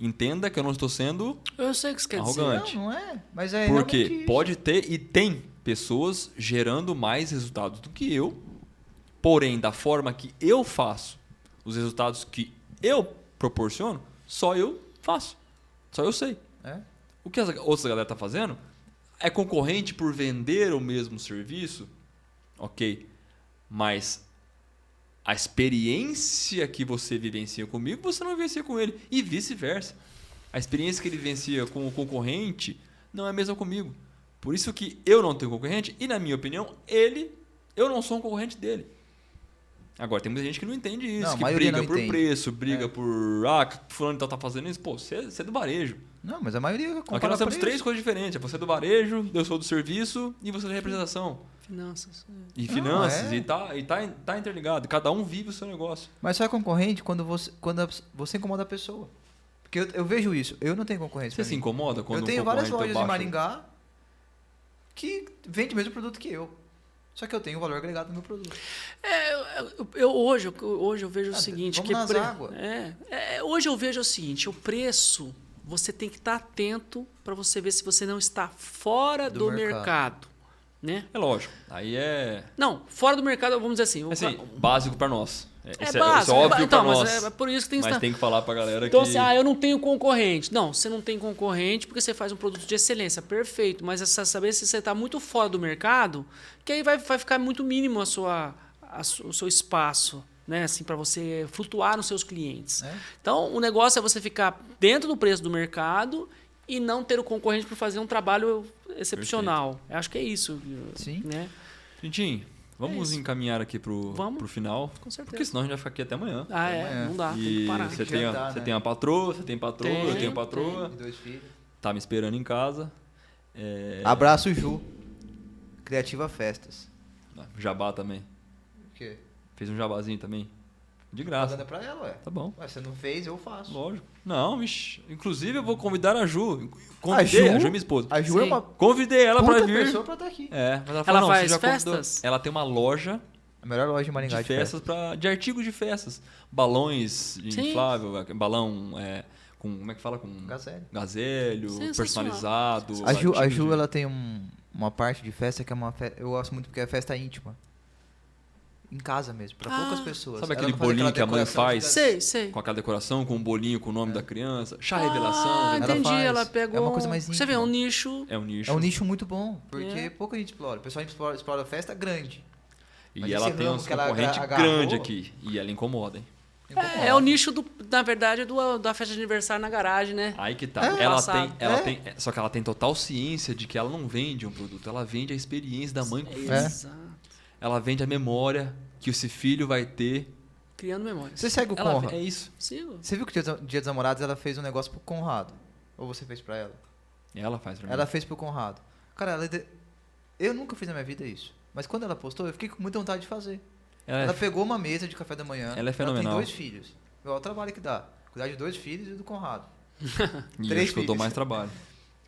[SPEAKER 1] Entenda que eu não estou sendo...
[SPEAKER 3] Eu sei o que você quer
[SPEAKER 1] Arrogante.
[SPEAKER 3] dizer.
[SPEAKER 2] Não é. Mas é
[SPEAKER 1] Porque
[SPEAKER 2] realmente isso.
[SPEAKER 1] pode ter e tem pessoas gerando mais resultados do que eu, porém, da forma que eu faço, os resultados que eu proporciono, só eu faço. Só eu sei.
[SPEAKER 2] É?
[SPEAKER 1] O que as outras galera tá fazendo é concorrente por vender o mesmo serviço, ok. Mas a experiência que você vivencia comigo, você não vivencia com ele. E vice-versa. A experiência que ele vivencia com o concorrente não é a mesma comigo. Por isso que eu não tenho concorrente e, na minha opinião, eu não sou um concorrente dele. Agora, tem muita gente que não entende isso,
[SPEAKER 2] Não, a
[SPEAKER 1] que
[SPEAKER 2] maioria
[SPEAKER 1] briga
[SPEAKER 2] não
[SPEAKER 1] por
[SPEAKER 2] entende.
[SPEAKER 1] preço, briga por... fulano tá fazendo isso. Pô, você é do varejo.
[SPEAKER 2] Não, mas a maioria
[SPEAKER 1] Aqui
[SPEAKER 2] compara
[SPEAKER 1] nós temos
[SPEAKER 2] preço.
[SPEAKER 1] três coisas diferentes. Você é do varejo, eu sou do serviço e você é da representação.
[SPEAKER 3] Finanças.
[SPEAKER 1] E
[SPEAKER 2] Não,
[SPEAKER 1] finanças,
[SPEAKER 2] é.
[SPEAKER 1] e tá interligado. Cada um vive o seu negócio.
[SPEAKER 2] Mas só é concorrente quando você incomoda a pessoa. Porque eu vejo isso. Eu não tenho concorrência.
[SPEAKER 1] Você
[SPEAKER 2] pra
[SPEAKER 1] se
[SPEAKER 2] mim.
[SPEAKER 1] incomoda quando
[SPEAKER 2] Eu
[SPEAKER 1] um
[SPEAKER 2] tenho várias
[SPEAKER 1] concorrente
[SPEAKER 2] lojas em
[SPEAKER 1] abaixa-
[SPEAKER 2] Maringá que vende o mesmo produto que eu. Só que eu tenho o valor agregado no meu produto.
[SPEAKER 3] Hoje eu vejo o seguinte...
[SPEAKER 2] vamos
[SPEAKER 3] que
[SPEAKER 2] nas águas.
[SPEAKER 3] Hoje eu vejo o seguinte, o preço, você tem que estar atento para você ver se você não está fora
[SPEAKER 2] Do
[SPEAKER 3] do
[SPEAKER 2] mercado.
[SPEAKER 3] mercado. Né?
[SPEAKER 1] É lógico. Aí é
[SPEAKER 3] Não, fora do mercado, vamos dizer assim...
[SPEAKER 1] assim, básico pra nós. Isso
[SPEAKER 3] básico.
[SPEAKER 1] óbvio
[SPEAKER 3] Então,
[SPEAKER 1] pra
[SPEAKER 3] mas
[SPEAKER 1] nós.
[SPEAKER 3] é por isso que tem que
[SPEAKER 1] Mas
[SPEAKER 3] estar...
[SPEAKER 1] tem que falar pra galera
[SPEAKER 3] Então,
[SPEAKER 1] que...
[SPEAKER 3] assim, eu não tenho concorrente. Não, você não tem concorrente porque você faz um produto de excelência, perfeito. Mas é só saber se você está muito fora do mercado, que aí vai ficar muito mínimo o seu espaço, né? Assim, para você flutuar nos seus clientes.
[SPEAKER 2] É.
[SPEAKER 3] Então, o negócio é você ficar dentro do preço do mercado e não ter o concorrente para fazer um trabalho excepcional. Eu acho que é isso.
[SPEAKER 2] Sim.
[SPEAKER 3] Né?
[SPEAKER 1] Tintim, vamos
[SPEAKER 3] isso.
[SPEAKER 1] encaminhar aqui pro final.
[SPEAKER 3] Com certeza.
[SPEAKER 1] Porque senão a gente vai ficar aqui até amanhã.
[SPEAKER 2] amanhã.
[SPEAKER 3] Não dá, tem
[SPEAKER 1] E
[SPEAKER 3] que parar.
[SPEAKER 1] você
[SPEAKER 2] Tem que
[SPEAKER 1] tem,
[SPEAKER 2] jantar,
[SPEAKER 1] você
[SPEAKER 2] né?
[SPEAKER 1] tem a patroa, você tem patroa, eu tenho
[SPEAKER 3] Tem,
[SPEAKER 1] patroa.
[SPEAKER 2] E 2 filhos.
[SPEAKER 1] Tá me esperando em casa.
[SPEAKER 2] Abraço, Ju. Criativa Festas.
[SPEAKER 1] Jabá também.
[SPEAKER 2] O quê?
[SPEAKER 1] Fez um jabazinho também. De
[SPEAKER 2] Tá
[SPEAKER 1] graça.
[SPEAKER 2] dando pra ela, ué.
[SPEAKER 1] Tá bom.
[SPEAKER 2] Ué, você não fez, eu faço.
[SPEAKER 1] Lógico. Não, vixi. Inclusive eu vou convidar a Ju.
[SPEAKER 2] A
[SPEAKER 1] Convidei
[SPEAKER 2] Ju?
[SPEAKER 1] a Ju, minha esposa.
[SPEAKER 2] A Ju é
[SPEAKER 3] Sim.
[SPEAKER 2] uma
[SPEAKER 1] Convidei ela
[SPEAKER 2] puta
[SPEAKER 1] pra vir.
[SPEAKER 2] pessoa pra estar aqui.
[SPEAKER 1] É, mas ela
[SPEAKER 3] Ela
[SPEAKER 1] falou, não,
[SPEAKER 3] faz
[SPEAKER 1] você já convidou.
[SPEAKER 3] festas?
[SPEAKER 1] Ela tem uma loja
[SPEAKER 2] A melhor loja de Maringá
[SPEAKER 1] de festas, de artigos de festas. Balões
[SPEAKER 3] Sim.
[SPEAKER 1] inflável, balão com, como é que fala? Com
[SPEAKER 2] Gazelle.
[SPEAKER 1] gazélio,
[SPEAKER 3] Sensacional.
[SPEAKER 1] personalizado.
[SPEAKER 2] A Ju,
[SPEAKER 1] artigos de-
[SPEAKER 2] ela tem uma parte de festa que é eu gosto muito porque é festa íntima. Em casa mesmo, pra poucas pessoas.
[SPEAKER 1] Sabe
[SPEAKER 2] Ela
[SPEAKER 1] aquele
[SPEAKER 2] não faz
[SPEAKER 1] bolinho
[SPEAKER 2] aquela
[SPEAKER 1] que a mãe
[SPEAKER 2] decoração
[SPEAKER 1] faz?
[SPEAKER 2] gigante.
[SPEAKER 3] Sei.
[SPEAKER 1] Com aquela decoração, com um bolinho com o nome da criança. Chá
[SPEAKER 3] Ah,
[SPEAKER 1] revelação. né?
[SPEAKER 3] entendi.
[SPEAKER 2] faz.
[SPEAKER 3] Ela pegou...
[SPEAKER 2] É uma coisa mais
[SPEAKER 3] Você vê, é um nicho...
[SPEAKER 1] É um nicho.
[SPEAKER 2] É um nicho muito bom, porque
[SPEAKER 3] É.
[SPEAKER 2] pouca gente explora. O pessoal explora festa grande. Mas
[SPEAKER 1] E ela
[SPEAKER 2] esse
[SPEAKER 1] tem
[SPEAKER 2] ramo
[SPEAKER 1] uns
[SPEAKER 2] que ela
[SPEAKER 1] concorrentes
[SPEAKER 2] agarrou-
[SPEAKER 1] grandes aqui. E ela incomoda, hein?
[SPEAKER 3] É o nicho, na verdade, da festa de aniversário na garagem, né?
[SPEAKER 1] Aí que tá.
[SPEAKER 2] É.
[SPEAKER 3] Passado.
[SPEAKER 1] Só que ela tem total ciência de que ela não vende um produto. Ela vende a experiência da mãe com o filho.
[SPEAKER 3] Exato.
[SPEAKER 1] Ela vende a memória que esse filho vai ter.
[SPEAKER 3] Criando memórias.
[SPEAKER 2] Você segue o
[SPEAKER 1] Ela,
[SPEAKER 2] Conrad?
[SPEAKER 1] é isso.
[SPEAKER 3] Sigo.
[SPEAKER 2] Você viu que Dia dos Namorados ela fez um negócio pro Conrado? Ou você fez pra ela?
[SPEAKER 1] Ela faz pra mim.
[SPEAKER 2] Ela fez pro Conrado. Cara, eu nunca fiz na minha vida isso. Mas quando ela postou, eu fiquei com muita vontade de fazer. Ela pegou uma mesa de café da manhã.
[SPEAKER 1] Ela é fenomenal.
[SPEAKER 2] Ela tem 2 filhos. Olha o trabalho que dá. Cuidar de 2 filhos e do Conrado.
[SPEAKER 1] E
[SPEAKER 2] 3
[SPEAKER 1] acho que eu dou
[SPEAKER 2] filhos.
[SPEAKER 1] mais trabalho.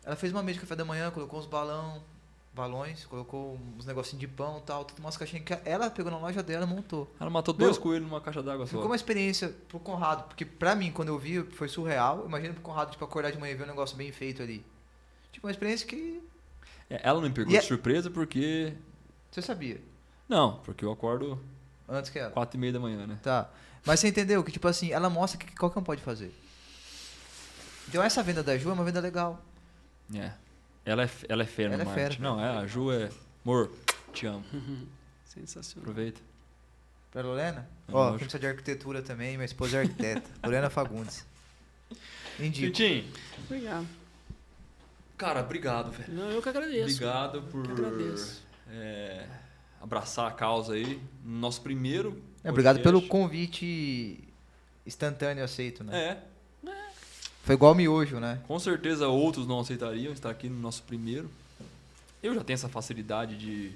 [SPEAKER 2] Ela fez uma mesa de café da manhã, colocou uns balões, colocou uns negocinhos de pão e tal, tudo umas caixinhas que ela pegou na loja dela e montou.
[SPEAKER 1] Ela matou
[SPEAKER 2] Meu,
[SPEAKER 1] 2 coelhos numa caixa d'água só.
[SPEAKER 2] Ficou uma experiência pro Conrado, porque pra mim, quando eu vi, foi surreal. Imagina pro Conrado, tipo, acordar de manhã e ver um negócio bem feito ali. Tipo, uma experiência que
[SPEAKER 1] Ela não me pegou
[SPEAKER 2] E
[SPEAKER 1] de surpresa porque...
[SPEAKER 2] você sabia,
[SPEAKER 1] Não, porque eu acordo
[SPEAKER 2] antes que ela.
[SPEAKER 1] 4h30 da manhã, né?
[SPEAKER 2] Tá. Mas você entendeu que, tipo assim, ela mostra que qualquer um pode fazer. Então essa venda da Ju é uma venda legal.
[SPEAKER 1] É. Ela é fera
[SPEAKER 2] Ela
[SPEAKER 1] no
[SPEAKER 2] é
[SPEAKER 1] marketing.
[SPEAKER 2] fera.
[SPEAKER 1] Não, a Ju é... Amor, te amo.
[SPEAKER 3] Sensacional.
[SPEAKER 1] Aproveita.
[SPEAKER 2] Pra Lorena?
[SPEAKER 1] É
[SPEAKER 2] Ó,
[SPEAKER 1] lógico.
[SPEAKER 2] quem precisa de arquitetura também, minha esposa é arquiteta. Lorena Fagundes. Indico.
[SPEAKER 1] Tintim,
[SPEAKER 3] Obrigado.
[SPEAKER 1] cara, obrigado, velho.
[SPEAKER 3] Não, eu que agradeço.
[SPEAKER 1] Obrigado por
[SPEAKER 3] Eu que agradeço.
[SPEAKER 1] abraçar a causa aí. Nosso primeiro
[SPEAKER 2] Obrigado pelo
[SPEAKER 1] podcast.
[SPEAKER 2] convite instantâneo aceito, né?
[SPEAKER 1] É,
[SPEAKER 2] Foi igual o miojo, né?
[SPEAKER 1] com certeza outros não aceitariam estar aqui no nosso primeiro. Eu já tenho essa facilidade de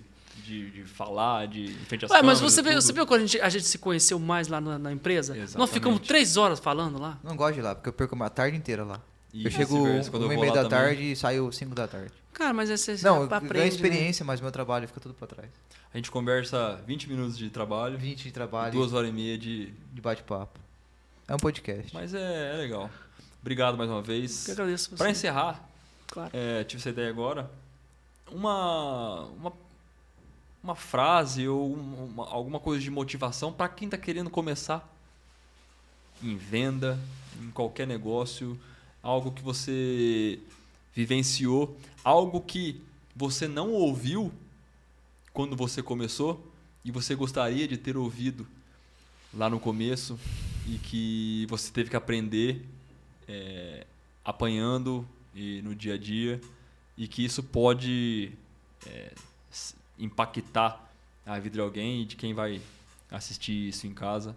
[SPEAKER 1] falar, de em frente às
[SPEAKER 3] Ué, mas
[SPEAKER 1] câmeras
[SPEAKER 3] você
[SPEAKER 1] e tudo.
[SPEAKER 3] viu quando a gente se conheceu mais lá na empresa? Nós
[SPEAKER 1] Exatamente.
[SPEAKER 3] ficamos 3 horas falando lá.
[SPEAKER 2] Não gosto de ir lá, porque eu perco uma tarde inteira lá.
[SPEAKER 1] E
[SPEAKER 2] Eu chego
[SPEAKER 1] vice-versa, quando eu
[SPEAKER 2] 1h30
[SPEAKER 1] vou lá
[SPEAKER 2] da
[SPEAKER 1] também.
[SPEAKER 2] tarde e saio 5 da tarde.
[SPEAKER 3] Cara, mas você
[SPEAKER 2] Não, eu
[SPEAKER 3] aprende,
[SPEAKER 2] ganho
[SPEAKER 3] né?
[SPEAKER 2] experiência, mas meu trabalho fica tudo pra trás.
[SPEAKER 1] A gente conversa 20 minutos de trabalho,
[SPEAKER 2] 20 de trabalho
[SPEAKER 1] 2 horas e meia de...
[SPEAKER 2] de bate-papo. É um podcast.
[SPEAKER 1] Mas é legal. Obrigado mais uma vez.
[SPEAKER 3] Eu agradeço você.
[SPEAKER 1] Para encerrar,
[SPEAKER 3] Claro.
[SPEAKER 1] tive essa ideia agora, uma frase ou alguma coisa de motivação para quem está querendo começar em venda, em qualquer negócio, algo que você vivenciou, algo que você não ouviu quando você começou e você gostaria de ter ouvido lá no começo e que você teve que aprender apanhando e no dia a dia e que isso pode impactar a vida de alguém e de quem vai assistir isso em casa.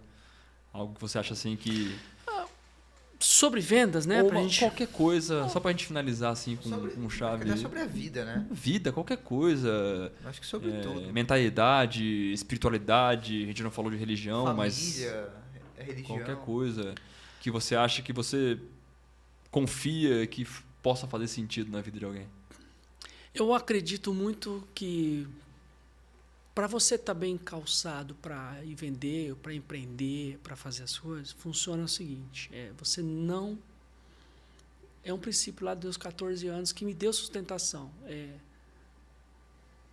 [SPEAKER 1] Algo que você acha assim que...
[SPEAKER 3] Sobre vendas, né?
[SPEAKER 1] Ou
[SPEAKER 3] Pra gente...
[SPEAKER 1] qualquer coisa, só pra gente finalizar assim com chave.
[SPEAKER 2] É sobre a vida, né?
[SPEAKER 1] Vida, qualquer coisa.
[SPEAKER 2] Eu acho que sobre tudo.
[SPEAKER 1] Mentalidade, espiritualidade, a gente não falou de religião,
[SPEAKER 2] Família, religião.
[SPEAKER 1] qualquer coisa que você acha que você confia que possa fazer sentido na vida de alguém.
[SPEAKER 3] Eu acredito muito que para você estar bem calçado para ir vender, para empreender, para fazer as coisas, funciona o seguinte: você não... É um princípio lá dos 14 anos que me deu sustentação.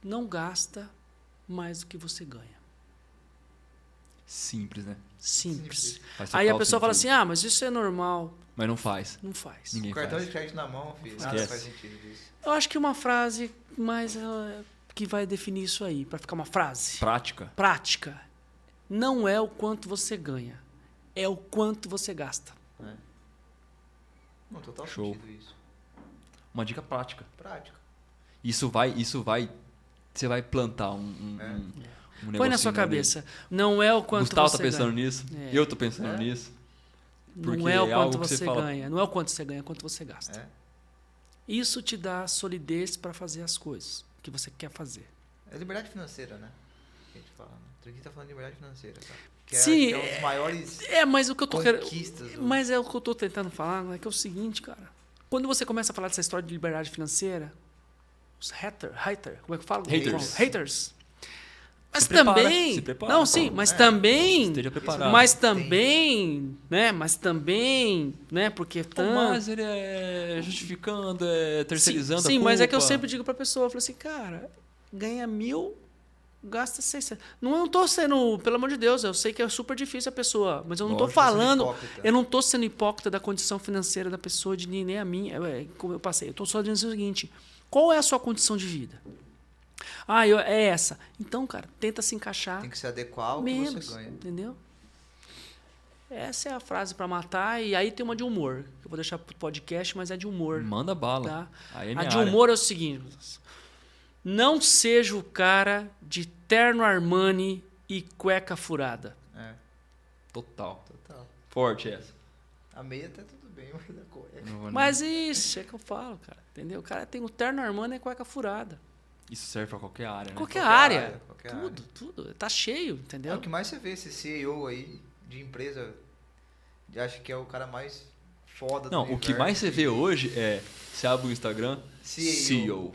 [SPEAKER 3] Não gasta mais do que você ganha.
[SPEAKER 1] Simples, né?
[SPEAKER 3] Simples.
[SPEAKER 1] Faz
[SPEAKER 3] Aí a
[SPEAKER 1] total
[SPEAKER 3] pessoa fala
[SPEAKER 1] sentido.
[SPEAKER 3] assim: mas isso é normal.
[SPEAKER 1] Mas não faz.
[SPEAKER 3] Não faz.
[SPEAKER 1] Ninguém
[SPEAKER 2] O cartão
[SPEAKER 1] faz.
[SPEAKER 2] de crédito na mão, filho. Nada
[SPEAKER 1] Esquece.
[SPEAKER 2] faz sentido disso.
[SPEAKER 3] Eu acho que uma frase mais que vai definir isso aí, para ficar uma frase
[SPEAKER 1] Prática.
[SPEAKER 3] prática, não é o quanto você ganha, é o quanto você gasta.
[SPEAKER 2] Não, total
[SPEAKER 1] Show.
[SPEAKER 2] sentido isso.
[SPEAKER 1] Uma dica prática.
[SPEAKER 2] Prática.
[SPEAKER 1] Isso vai... Você vai plantar um
[SPEAKER 3] Põe na
[SPEAKER 1] negocinho
[SPEAKER 3] sua
[SPEAKER 1] ali.
[SPEAKER 3] cabeça, não é o quanto
[SPEAKER 1] Gustavo
[SPEAKER 3] você
[SPEAKER 1] tá pensando
[SPEAKER 3] ganha.
[SPEAKER 1] nisso.
[SPEAKER 3] É.
[SPEAKER 1] Eu tô pensando nisso.
[SPEAKER 3] Não
[SPEAKER 1] porque
[SPEAKER 3] é o
[SPEAKER 1] é algo
[SPEAKER 3] quanto
[SPEAKER 1] que você
[SPEAKER 3] você
[SPEAKER 1] fala-
[SPEAKER 3] ganha, não é o quanto você ganha, é o quanto você gasta.
[SPEAKER 2] É.
[SPEAKER 3] Isso te dá solidez para fazer as coisas que você quer fazer.
[SPEAKER 2] É liberdade financeira, né? Que a gente fala. Né? Outro dia tá falando de liberdade financeira, cara. Que
[SPEAKER 3] Sim,
[SPEAKER 2] que é um dos maiores
[SPEAKER 3] Mas o que eu tô querendo...
[SPEAKER 2] conquistas. do-
[SPEAKER 3] Mas é o que eu tô tentando falar, é que é o seguinte, cara. Quando você começa a falar dessa história de liberdade financeira, os como é que eu falo?
[SPEAKER 1] Haters.
[SPEAKER 3] Haters. Mas
[SPEAKER 1] Se prepara,
[SPEAKER 3] também...
[SPEAKER 1] se prepara.
[SPEAKER 3] Não, sim, mas também...
[SPEAKER 1] Esteja preparado.
[SPEAKER 3] Mas também, né? Porque
[SPEAKER 1] Mas ele é justificando, terceirizando
[SPEAKER 3] Sim,
[SPEAKER 1] a
[SPEAKER 3] mas é que eu
[SPEAKER 1] culpa.
[SPEAKER 3] sempre digo pra pessoa, eu falo assim, cara, ganha 1.000, gasta 600. Não tô sendo, pelo amor de Deus, eu sei que é super difícil a pessoa, mas eu não tô
[SPEAKER 2] Lógico, tá sendo
[SPEAKER 3] falando,
[SPEAKER 2] hipócrita.
[SPEAKER 3] eu não tô sendo hipócrita da condição financeira da pessoa, de nem a minha, como eu passei. Eu tô só dizendo o seguinte, qual é a sua condição de vida? É essa. Então, cara, tenta se encaixar
[SPEAKER 2] Tem que se adequar ao que
[SPEAKER 3] menos,
[SPEAKER 2] você ganha.
[SPEAKER 3] entendeu? Essa é a frase pra matar, e aí tem uma de humor, que eu vou deixar pro podcast, mas é de humor.
[SPEAKER 1] Manda bala.
[SPEAKER 3] Tá?
[SPEAKER 1] Aí é
[SPEAKER 3] A
[SPEAKER 1] minha
[SPEAKER 3] de
[SPEAKER 1] área.
[SPEAKER 3] humor é o seguinte: não seja o cara de terno Armani e cueca furada.
[SPEAKER 2] É,
[SPEAKER 1] Total.
[SPEAKER 2] total.
[SPEAKER 1] Forte essa.
[SPEAKER 2] A meia tá tudo bem, mas a cueca.
[SPEAKER 1] Não vou
[SPEAKER 3] Mas isso é que eu falo, cara. Entendeu? O cara tem o terno Armani e cueca furada.
[SPEAKER 1] Isso serve pra qualquer área, né?
[SPEAKER 3] Qualquer
[SPEAKER 2] Qualquer
[SPEAKER 3] área.
[SPEAKER 2] área, qualquer
[SPEAKER 3] Tudo. Tá cheio,
[SPEAKER 2] É
[SPEAKER 3] entendeu?
[SPEAKER 2] o que mais você vê, esse CEO aí de empresa, acho que é o cara mais foda
[SPEAKER 1] Não,
[SPEAKER 2] do
[SPEAKER 1] o que mais você vê hoje é... Você abre o Instagram, CEO.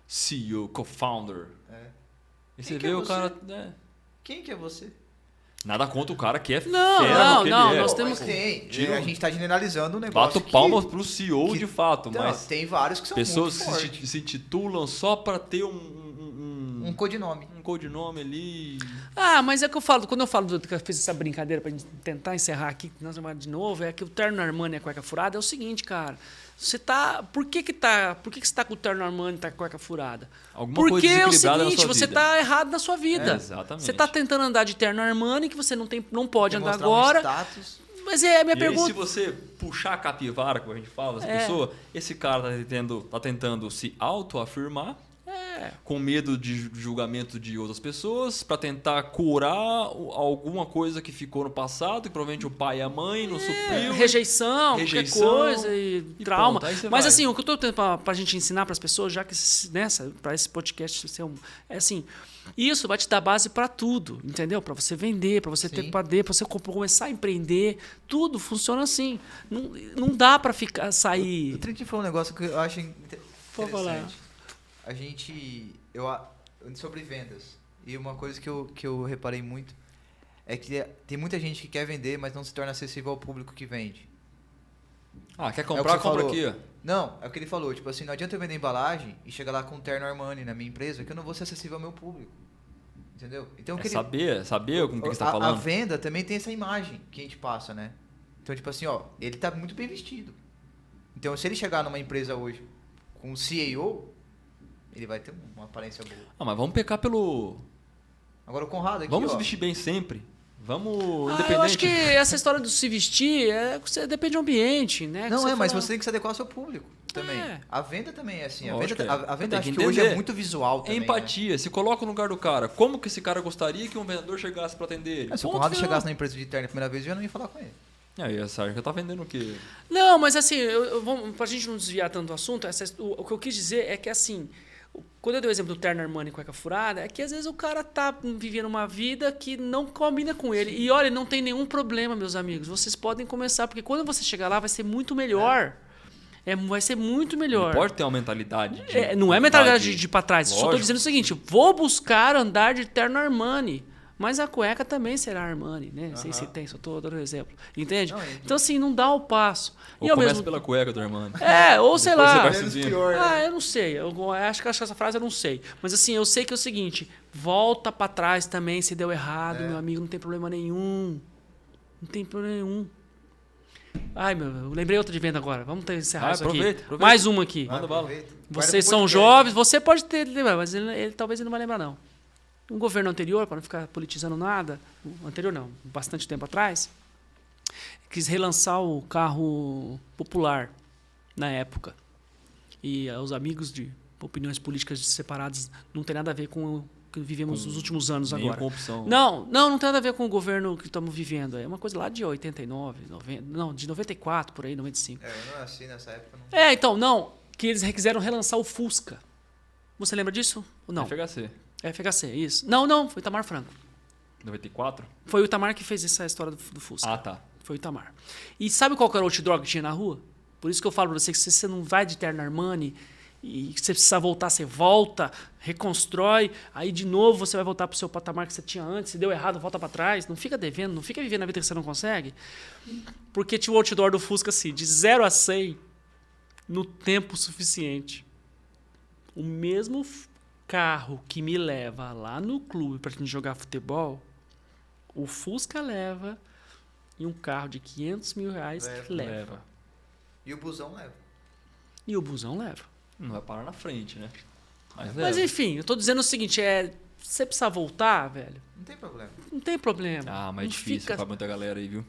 [SPEAKER 1] CEO, co-founder.
[SPEAKER 2] É.
[SPEAKER 1] E
[SPEAKER 2] Quem
[SPEAKER 1] você
[SPEAKER 2] que
[SPEAKER 1] vê
[SPEAKER 2] é
[SPEAKER 1] o
[SPEAKER 2] você?
[SPEAKER 1] cara... né?
[SPEAKER 2] Quem que é você?
[SPEAKER 1] Nada contra o cara que é
[SPEAKER 3] Não,
[SPEAKER 1] fera
[SPEAKER 3] não,
[SPEAKER 1] no que
[SPEAKER 3] não,
[SPEAKER 1] ele é.
[SPEAKER 3] nós
[SPEAKER 2] Pô,
[SPEAKER 3] temos-
[SPEAKER 2] mas tem.
[SPEAKER 1] Tira-
[SPEAKER 2] A gente tá generalizando o negócio.
[SPEAKER 1] Bato palmas pro CEO
[SPEAKER 2] que-
[SPEAKER 1] de fato,
[SPEAKER 2] Não,
[SPEAKER 1] mas
[SPEAKER 2] tem vários que são
[SPEAKER 1] pessoas
[SPEAKER 2] muito
[SPEAKER 1] que
[SPEAKER 2] fortes.
[SPEAKER 1] se intitulam só pra ter
[SPEAKER 2] Um codinome.
[SPEAKER 1] um codinome ali.
[SPEAKER 3] Mas é que eu falo, quando eu falo que eu fiz essa brincadeira pra gente tentar encerrar aqui, que nós vamos de novo, é que o terno Armani e a cueca furada é o seguinte, cara. Você tá. Por que você tá com o terno Armani e tá com a cueca furada?
[SPEAKER 1] Alguma
[SPEAKER 3] Porque
[SPEAKER 1] coisa
[SPEAKER 3] é o
[SPEAKER 1] desequilibrada na
[SPEAKER 3] seguinte,
[SPEAKER 1] sua
[SPEAKER 3] você
[SPEAKER 1] vida.
[SPEAKER 3] tá errado na sua vida.
[SPEAKER 1] É, exatamente.
[SPEAKER 3] Você tá tentando andar de terno Armani, que você não pode andar
[SPEAKER 2] Demonstrar
[SPEAKER 3] agora.
[SPEAKER 2] Um status.
[SPEAKER 3] Mas é a minha
[SPEAKER 1] E aí,
[SPEAKER 3] pergunta.
[SPEAKER 1] se você puxar a capivara, como a gente fala, essa
[SPEAKER 3] É.
[SPEAKER 1] pessoa, esse cara tá tentando se autoafirmar com medo de julgamento de outras pessoas, para tentar curar alguma coisa que ficou no passado, que provavelmente o pai e a mãe não supriu.
[SPEAKER 3] Rejeição, qualquer coisa, e trauma.
[SPEAKER 1] Pronto, aí você
[SPEAKER 3] Mas
[SPEAKER 1] vai.
[SPEAKER 3] assim, o que eu tô tentando pra gente ensinar pras pessoas, já que para esse podcast ser é assim, isso vai te dar base pra tudo, entendeu? Pra você vender, pra você ter
[SPEAKER 2] Sim.
[SPEAKER 3] poder, pra você começar a empreender, tudo funciona assim. Não dá pra ficar sair.
[SPEAKER 2] O Trinity falou um negócio que eu acho
[SPEAKER 3] Pode falar.
[SPEAKER 2] interessante. Sobre vendas. E uma coisa que eu reparei muito é que tem muita gente que quer vender, mas não se torna acessível ao público que vende.
[SPEAKER 1] Ah, quer
[SPEAKER 2] É o que
[SPEAKER 1] comprar?
[SPEAKER 2] você
[SPEAKER 1] Compra
[SPEAKER 2] falou.
[SPEAKER 1] aqui, ó.
[SPEAKER 2] Não, é o que ele falou. Tipo assim, não adianta eu vender embalagem e chegar lá com um terno Armani na minha empresa, que eu não vou ser acessível ao meu público. Entendeu? Então,
[SPEAKER 1] É saber com o que você tá
[SPEAKER 2] a
[SPEAKER 1] falando.
[SPEAKER 2] venda também tem essa imagem que a gente passa, né? Então, tipo assim, ó, ele tá muito bem vestido. Então, se ele chegar numa empresa hoje com um CEO, ele vai ter uma aparência boa.
[SPEAKER 1] Ah, mas vamos pecar pelo...
[SPEAKER 2] Agora o Conrado aqui,
[SPEAKER 1] Vamos
[SPEAKER 2] ó.
[SPEAKER 1] se vestir bem sempre. Vamos independente.
[SPEAKER 3] Eu acho que essa história do se vestir depende do ambiente, né?
[SPEAKER 2] Não,
[SPEAKER 3] Que
[SPEAKER 2] mas
[SPEAKER 3] fala.
[SPEAKER 2] você tem que se adequar ao seu público também.
[SPEAKER 3] É.
[SPEAKER 2] A venda também é assim. A
[SPEAKER 1] Lógico
[SPEAKER 2] venda,
[SPEAKER 1] que é.
[SPEAKER 2] a venda
[SPEAKER 1] Tem
[SPEAKER 2] acho
[SPEAKER 1] que
[SPEAKER 2] que hoje é
[SPEAKER 1] entender.
[SPEAKER 2] muito visual
[SPEAKER 1] É
[SPEAKER 2] também.
[SPEAKER 1] empatia. Se coloca no lugar do cara. Como que esse cara gostaria que um vendedor chegasse para atender ele?
[SPEAKER 2] Né? Se o
[SPEAKER 1] Ponto
[SPEAKER 2] Conrado
[SPEAKER 1] final.
[SPEAKER 2] chegasse na empresa de terno a primeira vez, eu já não ia falar com ele.
[SPEAKER 1] Aí, a Sérgio tá vendendo o quê?
[SPEAKER 3] Não, mas assim, pra gente não desviar tanto do assunto, o que eu quis dizer é que assim, quando eu dei o exemplo do terno Armani cueca furada, é que às vezes o cara tá vivendo uma vida que não combina com ele. E olha, não tem nenhum problema, meus amigos. Vocês podem começar, porque quando você chegar lá vai ser muito melhor. Vai ser muito melhor.
[SPEAKER 1] Ele pode ter uma mentalidade de...
[SPEAKER 3] Não é mentalidade de ir pra trás. Só tô
[SPEAKER 1] Lógico.
[SPEAKER 3] dizendo o seguinte, vou buscar andar de terno Armani. Mas a cueca também será Armani, né? Não sei se tem, só tô dando um exemplo. Entende?
[SPEAKER 2] Não,
[SPEAKER 3] Então, assim, não dá o passo.
[SPEAKER 1] Ou
[SPEAKER 3] E ao
[SPEAKER 1] começa
[SPEAKER 3] mesmo
[SPEAKER 1] pela cueca do Armando.
[SPEAKER 3] ou sei
[SPEAKER 1] Depois
[SPEAKER 3] lá.
[SPEAKER 1] você vai
[SPEAKER 2] Menos
[SPEAKER 1] subindo.
[SPEAKER 2] pior, né?
[SPEAKER 3] Eu não sei. Eu acho que essa frase eu não sei. Mas assim, eu sei que é o seguinte: volta pra trás também se deu errado, meu amigo, não tem problema nenhum. Não tem problema nenhum. Ai, eu lembrei outra de venda agora. Vamos encerrar isso
[SPEAKER 1] aproveita,
[SPEAKER 3] aqui.
[SPEAKER 1] aproveita.
[SPEAKER 3] Mais uma aqui.
[SPEAKER 1] Manda bala.
[SPEAKER 2] Aproveita.
[SPEAKER 3] Vocês
[SPEAKER 2] Guarda pro
[SPEAKER 3] são
[SPEAKER 2] podcast.
[SPEAKER 3] jovens, você pode ter lembrado, mas talvez ele não vai lembrar, não. Um governo anterior, para não ficar politizando nada, anterior não, bastante tempo atrás, quis relançar o carro popular na época. E os amigos de opiniões políticas separadas não tem nada a ver com o que vivemos nos últimos anos
[SPEAKER 1] Nem
[SPEAKER 3] agora.
[SPEAKER 1] com opção.
[SPEAKER 3] Não tem nada a ver com o governo que estamos vivendo. É uma coisa lá de 89, 90, não, de 94, por aí, 95.
[SPEAKER 2] Eu não nasci nessa época. Não.
[SPEAKER 3] Então, não, que eles quiseram relançar o Fusca. Você lembra disso? Ou não?
[SPEAKER 1] FHC.
[SPEAKER 3] FHC, isso. Não, foi o Itamar Franco.
[SPEAKER 1] 94?
[SPEAKER 3] Foi o Itamar que fez essa história do Fusca.
[SPEAKER 1] Ah, tá.
[SPEAKER 3] Foi o Itamar. E sabe qual que era o outdoor que tinha na rua? Por isso que eu falo pra você que se você não vai de terno Armani e você precisa voltar, você volta, reconstrói, aí de novo você vai voltar pro seu patamar que você tinha antes, se deu errado, volta pra trás, não fica devendo, não fica vivendo a vida que você não consegue. Porque tinha o outdoor do Fusca assim, de 0 a 100 no tempo suficiente. O mesmo carro que me leva lá no clube pra gente jogar futebol, o Fusca leva e um carro de 500 mil reais leva.
[SPEAKER 2] E o busão leva.
[SPEAKER 3] E o busão leva.
[SPEAKER 1] Não vai parar na frente, né?
[SPEAKER 3] Mas
[SPEAKER 1] leva.
[SPEAKER 3] enfim, eu tô dizendo o seguinte, você precisa voltar, velho,
[SPEAKER 2] Não tem problema.
[SPEAKER 3] não tem problema.
[SPEAKER 1] Ah, mas é
[SPEAKER 3] Não
[SPEAKER 1] difícil
[SPEAKER 3] fica-
[SPEAKER 1] pra muita galera aí, viu?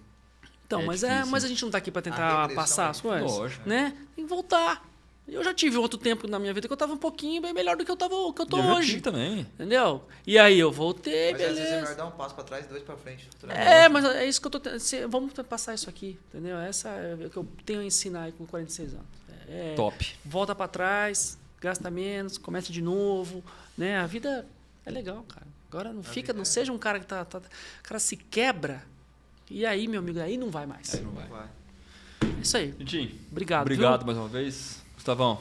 [SPEAKER 3] Então,
[SPEAKER 1] é
[SPEAKER 3] mas,
[SPEAKER 1] difícil.
[SPEAKER 3] mas a gente não tá aqui pra
[SPEAKER 2] A
[SPEAKER 3] tentar
[SPEAKER 2] regressão
[SPEAKER 3] passar
[SPEAKER 2] é
[SPEAKER 3] as coisas,
[SPEAKER 1] Lógico.
[SPEAKER 3] né? Tem que voltar. Eu já tive outro tempo na minha vida que eu tava um pouquinho bem melhor do que eu tô
[SPEAKER 1] E eu já
[SPEAKER 3] hoje.
[SPEAKER 1] tive também.
[SPEAKER 3] Entendeu? E aí eu voltei,
[SPEAKER 2] Mas às vezes é
[SPEAKER 3] beleza.
[SPEAKER 2] melhor dar um passo pra trás e 2 pra frente.
[SPEAKER 3] Mas é isso que eu tô tentando. Vamos passar isso aqui, entendeu? Essa é o que eu tenho a ensinar aí com 46 anos.
[SPEAKER 1] Top.
[SPEAKER 3] Volta pra trás, gasta menos, começa de novo, né? A vida é legal, cara. Agora não seja um cara que o cara se quebra e aí, meu amigo, aí não vai mais.
[SPEAKER 1] Aí não vai.
[SPEAKER 3] É isso aí.
[SPEAKER 1] Gentinho,
[SPEAKER 3] Obrigado.
[SPEAKER 1] obrigado
[SPEAKER 3] viu?
[SPEAKER 1] mais uma vez. Gustavão,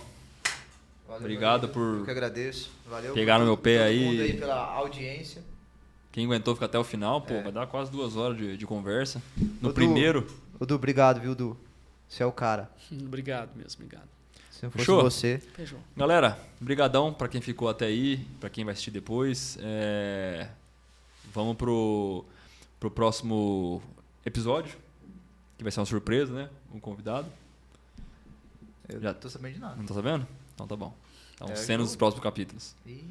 [SPEAKER 2] Valeu,
[SPEAKER 1] Obrigado
[SPEAKER 2] valeu.
[SPEAKER 1] por
[SPEAKER 2] Eu que agradeço. Valeu.
[SPEAKER 1] pegar no meu pé
[SPEAKER 2] todo
[SPEAKER 1] aí.
[SPEAKER 2] mundo aí pela audiência.
[SPEAKER 1] quem aguentou ficar até o final, pô, vai dar quase 2 horas de conversa. No
[SPEAKER 2] Ô, Du,
[SPEAKER 1] primeiro.
[SPEAKER 2] Ô, Du, obrigado, viu, Du? Você é o cara.
[SPEAKER 3] Obrigado mesmo, obrigado.
[SPEAKER 2] Se não fosse
[SPEAKER 1] Fechou?
[SPEAKER 2] você...
[SPEAKER 3] Beijão.
[SPEAKER 1] Galera, brigadão pra quem ficou até aí, pra quem vai assistir depois. Vamos pro próximo episódio, que vai ser uma surpresa, né? Um convidado.
[SPEAKER 2] Eu
[SPEAKER 1] Já-
[SPEAKER 2] não tô sabendo de nada.
[SPEAKER 1] Não tá sabendo? Então tá bom. Então,
[SPEAKER 2] É,
[SPEAKER 1] cenas
[SPEAKER 2] eu-
[SPEAKER 1] dos próximos capítulos.
[SPEAKER 2] Ih.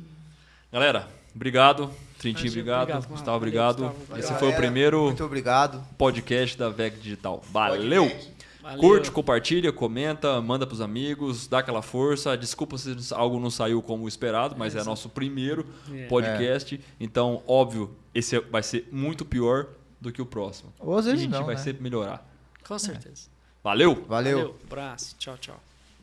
[SPEAKER 1] Galera, obrigado. Trintinho,
[SPEAKER 3] Imagina,
[SPEAKER 1] obrigado.
[SPEAKER 3] obrigado,
[SPEAKER 1] Gustavo,
[SPEAKER 3] valeu,
[SPEAKER 1] obrigado.
[SPEAKER 3] Gustavo, valeu.
[SPEAKER 1] Esse foi o
[SPEAKER 2] Galera,
[SPEAKER 1] primeiro
[SPEAKER 2] Muito obrigado.
[SPEAKER 1] podcast da VEG Digital. Valeu!
[SPEAKER 2] Podcast.
[SPEAKER 3] Valeu.
[SPEAKER 1] Curte, compartilha, comenta, manda pros amigos, dá aquela força. Desculpa se algo não saiu como esperado, mas é nosso primeiro podcast. Então, óbvio, esse vai ser muito pior do que o próximo.
[SPEAKER 2] Ou às
[SPEAKER 1] E a
[SPEAKER 2] vezes
[SPEAKER 1] gente
[SPEAKER 2] não,
[SPEAKER 1] vai
[SPEAKER 2] né?
[SPEAKER 1] sempre melhorar.
[SPEAKER 3] Com certeza.
[SPEAKER 1] Valeu!
[SPEAKER 2] Valeu.
[SPEAKER 3] Abraço. Tchau, tchau.